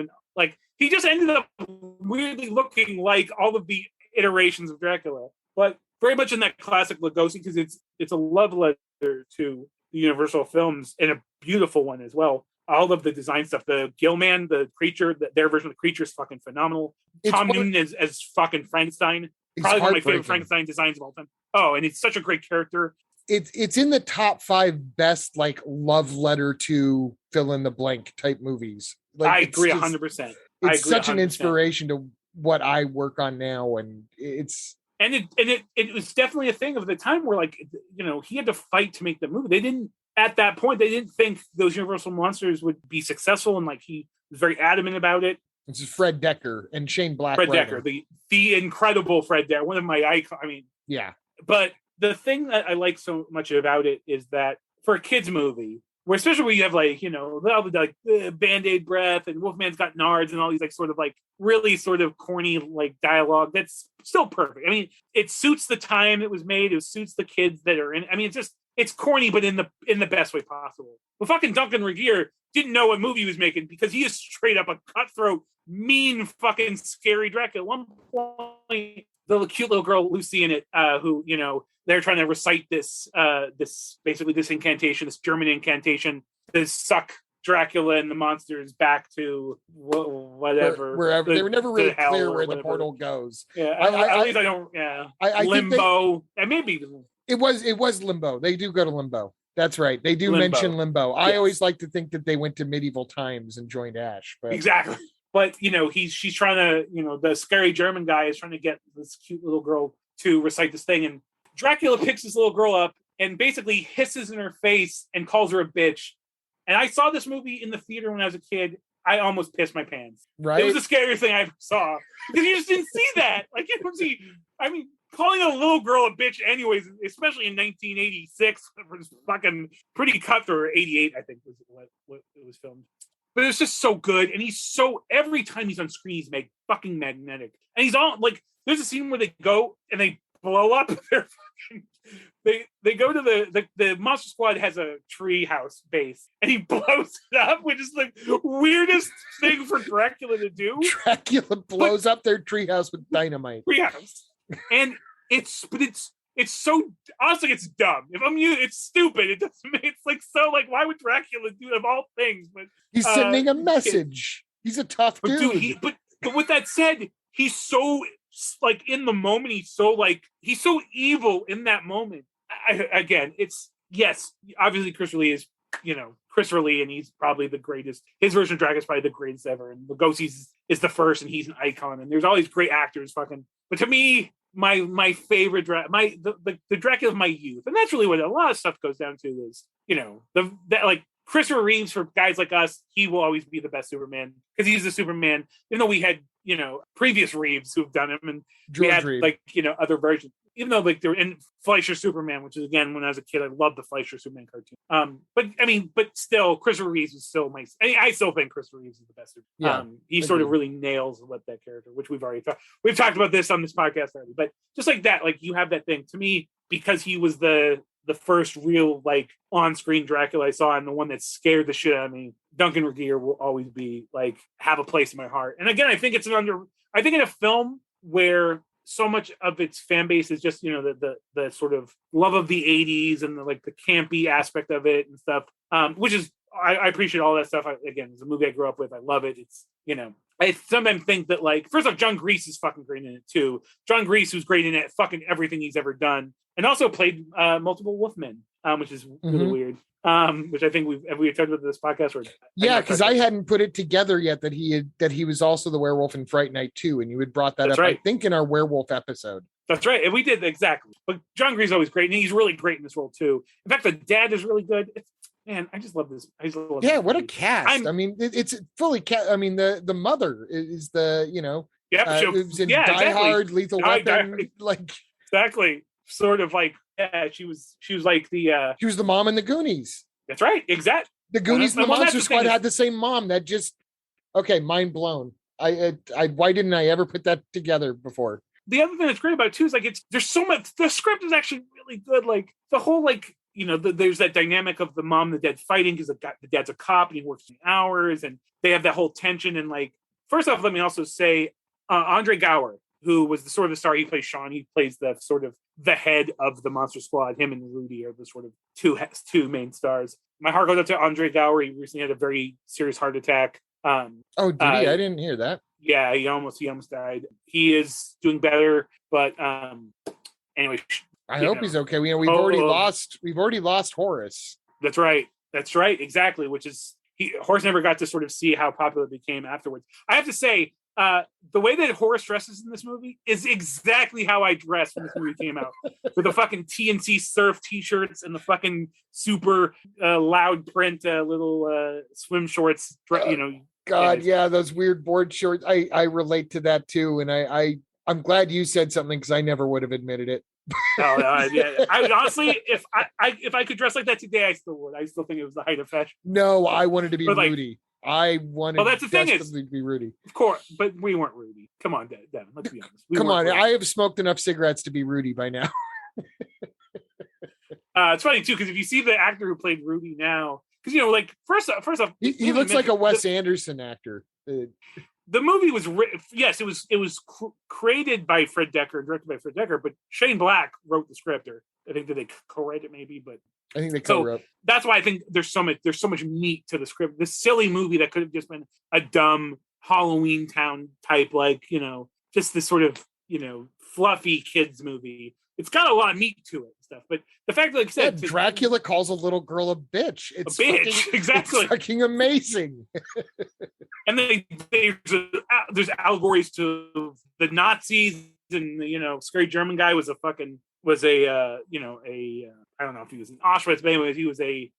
he just ended up weirdly looking like all of the iterations of Dracula, but very much in that classic Lugosi, because it's a love letter to the Universal films and a beautiful one as well. All of the design stuff, the Gillman, the creature, their version of the creature is fucking phenomenal. Tom Noonan as fucking Frankenstein, probably one of my favorite Frankenstein designs of all time. Oh, and it's such a great character. It's in the top 5 best like love letter to fill in the blank type movies. Like, I agree 100%. It's such an inspiration to what I work on now, and it's it was definitely a thing of the time where he had to fight to make the movie. They didn't think those Universal monsters would be successful, and he was very adamant about it. This is Fred Decker and Shane Black. Fred Decker, the incredible Fred Decker, one of my icons. I mean, yeah. But the thing that I like so much about it is that for a kids movie, where especially where you have all the Band-Aid breath and Wolfman's got nards and all these really sort of corny dialogue that's still perfect. I mean, it suits the time it was made. It suits the kids that are in. I mean, it's corny, but in the best way possible. But fucking Duncan Regeer didn't know what movie he was making because he is straight up a cutthroat, mean, fucking scary Dracula. At one point, the cute little girl Lucy in it, who they're trying to recite this incantation, this German incantation, to suck Dracula and the monsters back to whatever, wherever. They were never really clear where the portal goes. Yeah, at least I don't. Yeah, I Limbo. And maybe it was Limbo. They do go to Limbo. That's right. They do mention Limbo. Yes. I always like to think that they went to medieval times and joined Ash. But exactly. But she's trying to, the scary German guy is trying to get this cute little girl to recite this thing, and Dracula picks this little girl up and basically hisses in her face and calls her a bitch. And I saw this movie in the theater when I was a kid. I almost pissed my pants. Right. It was the scariest thing I ever saw because you just didn't see that. You don't see. I mean, calling a little girl a bitch, anyways, especially in 1986, was fucking pretty cutthroat. 88, I think, was what it was filmed. But it's just so good, and every time he's on screen, he's fucking magnetic. And he's all there's a scene where they go and they blow up their fucking. They go to the Monster Squad has a tree house base, and he blows it up, which is the weirdest thing for Dracula to do. Dracula blows up their treehouse with dynamite. Treehouse, and it's so honestly, it's dumb. If I'm you, it's stupid. It doesn't make why would Dracula do of all things? But he's sending a message. He's a tough dude. But with that said, he's so in the moment. He's so evil in that moment. Obviously Christopher Lee is Christopher Lee, and he's probably the greatest. His version of Dracula is probably the greatest ever, and Lugosi's is the first, and he's an icon. And there's all these great actors, but to me, my favorite the Dracula of my youth, and that's really what a lot of stuff goes down to is Christopher Reeves, for guys like us, he will always be the best Superman because he's the Superman. Even though we had previous Reeves who've done him, and George we had Reeve. Other versions. Even though they're in Fleischer Superman, which is again when I was a kid, I loved the Fleischer Superman cartoon. But still, Christopher Reeves is still I still think Christopher Reeves is the best. Yeah, he sort of really nails what that character, which we've talked about this on this podcast already. But just like that, you have that thing to me because he was the the first real like on-screen Dracula I saw, and the one that scared the shit out of me. Duncan Regeer will always be like have a place in my heart. And again, I think in a film where so much of its fan base is just, you know, the sort of love of the 80s and the like the campy aspect of it and stuff, which is I appreciate all that stuff. Again, it's a movie I grew up with. I love it. It's, you know, I sometimes think that, like, first off, John Grease is fucking great in it too. John Grease, who's great in it, fucking everything he's ever done, and also played multiple Wolfmen, which is really weird. Which I think we've talked about this podcast. Or yeah, because I hadn't put it together yet that he was also the werewolf in Fright Night 2, and you had brought that up, right. I think, in our werewolf episode. That's right, and we did exactly. But John Grease is always great, and he's really great in this role too. In fact, the dad is really good. Man, I just love this. What a cast! I mean, it's fully cast. I mean, the mother is the, you know, who's in Die Hard, Lethal Weapon, like exactly, sort of like she was like the she was the mom in the Goonies. That's right, exactly. The Goonies and the Monster Squad had the same mom. That just mind blown. I why didn't I ever put that together before? The other thing that's great about it too is like there's so much. The script is actually really good. Like the whole like. You know, there's that dynamic of the mom and the dad fighting because the dad's a cop and he works in hours, and they have that whole tension. And like, first off, let me also say Andre Gower, who was the sort of the star. He plays Sean. He plays the sort of the head of the Monster Squad. Him and Rudy are the sort of two main stars. My heart goes out to Andre Gower. He recently had a very serious heart attack. Did he? I didn't hear that. Yeah, he almost died. He is doing better, but anyway. I hope he's okay. We've already lost Horace. That's right. Exactly. Which is Horace never got to sort of see how popular it became afterwards. I have to say, the way that Horace dresses in this movie is exactly how I dressed when this movie came out, with the fucking TNC Surf t-shirts and the fucking super loud print little swim shorts. You know. God, yeah, those weird board shorts. I relate to that too, and I'm glad you said something because I never would have admitted it. Yeah. I would honestly, if I could dress like that today, I still would. I still think it was the height of fashion. No, I wanted to be Rudy. I wanted that's the thing is, to be Rudy. Of course, but we weren't Rudy. Come on, Devin. Let's be honest. Come on, Rudy. I have smoked enough cigarettes to be Rudy by now. It's funny too, because if you see the actor who played Rudy now, because you know, like first off, he looks like a Wes Anderson actor. The movie was it was created by Fred Dekker and directed by Fred Dekker, but Shane Black wrote the script, or I think that they co-wrote it maybe, but I think they co-wrote. So that's why I think there's so much meat to the script. This silly movie that could have just been a dumb Halloween Town type, like, you know, just this sort of, you know, fluffy kids movie. It's got a lot of meat to it and stuff, but the fact that, like I said, Dracula calls a little girl a bitch. It's a bitch, fucking, exactly. It's fucking amazing. And there's allegories to the Nazis, and you know, scary German guy was a I don't know if he was in Auschwitz, but anyways, he was a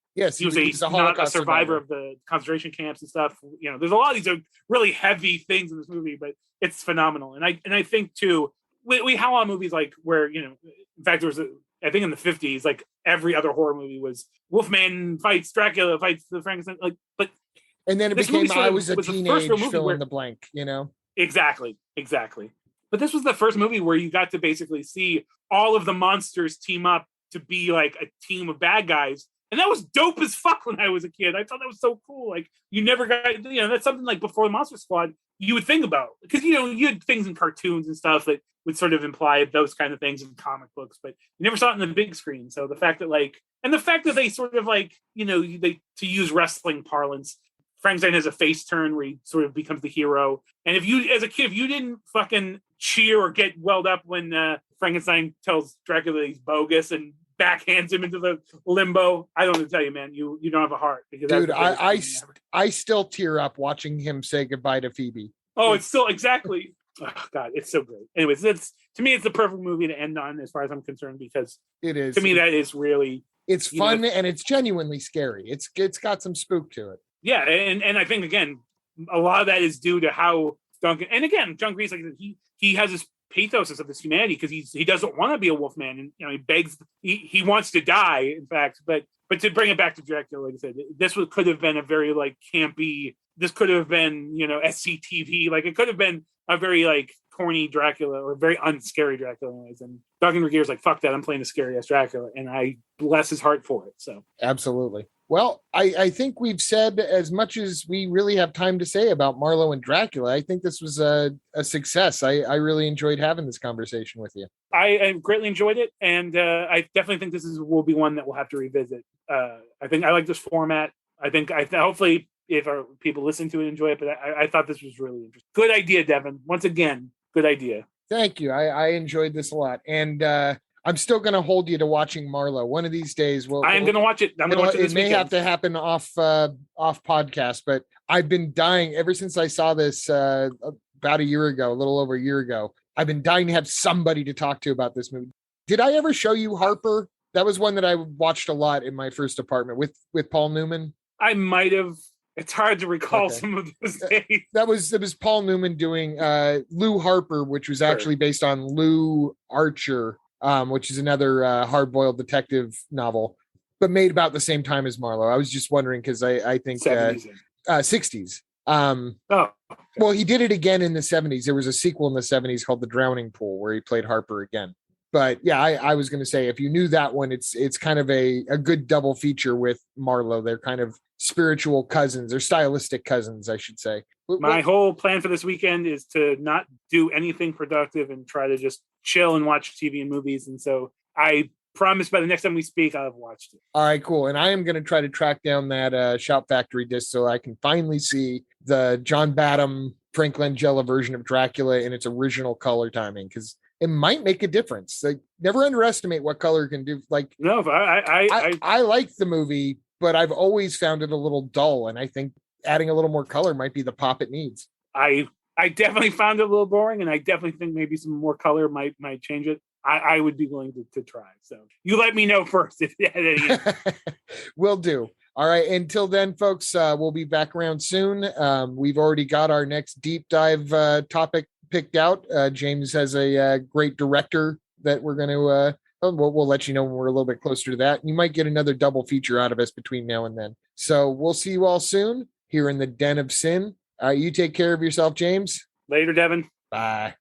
survivor of the concentration camps and stuff. You know, there's a lot of these really heavy things in this movie, but it's phenomenal. And I think too, we have a lot of movies like where, you know, in fact, I think in the 50s, like every other horror movie was Wolfman fights Dracula, fights the Frankenstein, like, but and then it became I was a teenage fill in the blank, you know? Exactly. But this was the first movie where you got to basically see all of the monsters team up to be like a team of bad guys. And that was dope as fuck when I was a kid. I thought that was so cool. Like, you never got, you know, that's something like before the Monster Squad you would think about. Because, you know, you had things in cartoons and stuff that would sort of imply those kind of things in comic books, but you never saw it in the big screen. So the fact that they sort of like, you know, to use wrestling parlance, Frankenstein has a face turn where he sort of becomes the hero. And if you, as a kid, if you didn't fucking cheer or get welled up when Frankenstein tells Dracula he's bogus and backhands him into the limbo, I don't know to tell you, man, you don't have a heart. Because dude, I still tear up watching him say goodbye to Phoebe. Oh, it's still exactly. Oh God, it's so great. Anyways, to me, it's the perfect movie to end on, as far as I'm concerned, because it is. To me, that is really. It's fun and it's genuinely scary. It's got some spook to it. Yeah, and I think again, a lot of that is due to how Duncan, and again, John Grease, like he has this pathos of this humanity because he doesn't want to be a Wolfman, and you know, he begs, he wants to die, in fact. But to bring it back to Dracula, like I said, this could have been a very like campy. This could have been, you know, SCTV. Like it could have been a very like corny Dracula or very unscary Dracula anyways. And Duncan Regier's like, fuck that, I'm playing a scary ass Dracula, and I bless his heart for it. So absolutely. Well, I think we've said as much as we really have time to say about Marlowe and Dracula. I think this was a success. I really enjoyed having this conversation with you. I greatly enjoyed it, and I definitely think this will be one that we'll have to revisit. I think I like this format. I think hopefully if our people listen to it, enjoy it, but I thought this was really interesting. Good idea, Devin. Once again, good idea. Thank you. I enjoyed this a lot. And I'm still going to hold you to watching Marlowe. One of these days, I'm going to watch it. It may have to happen off podcast, but I've been dying ever since I saw this about a year ago, a little over a year ago. I've been dying to have somebody to talk to about this movie. Did I ever show you Harper? That was one that I watched a lot in my first apartment with Paul Newman. I might have. It's hard to recall some of those days. It was Paul Newman doing Lou Harper, which was actually based on Lou Archer, which is another hard-boiled detective novel, but made about the same time as Marlowe. I was just wondering because I think 60s. Well, he did it again in the 70s. There was a sequel in the 70s called The Drowning Pool where he played Harper again. But yeah, I was going to say, if you knew that one, it's kind of a good double feature with Marlowe. They're kind of spiritual cousins or stylistic cousins, I should say. My whole plan for this weekend is to not do anything productive and try to just chill and watch TV and movies. And so I promise by the next time we speak, I'll have watched it. All right, cool. And I am going to try to track down that Shout Factory disc so I can finally see the John Badham, Frank Langella version of Dracula in its original color timing, because it might make a difference. Like, never underestimate what color can do. Like, no, I like the movie, but I've always found it a little dull, and I think adding a little more color might be the pop it needs. I definitely found it a little boring, and I definitely think maybe some more color might change it. I would be willing to try. So you let me know first if you had any. Will do. All right. Until then, folks, we'll be back around soon. We've already got our next deep dive topic picked out. James has a great director that we're going to we'll let you know when we're a little bit closer to that. You might get another double feature out of us between now and then. So we'll see you all soon here in the Den of Sin. You take care of yourself, James. Later, Devin. Bye.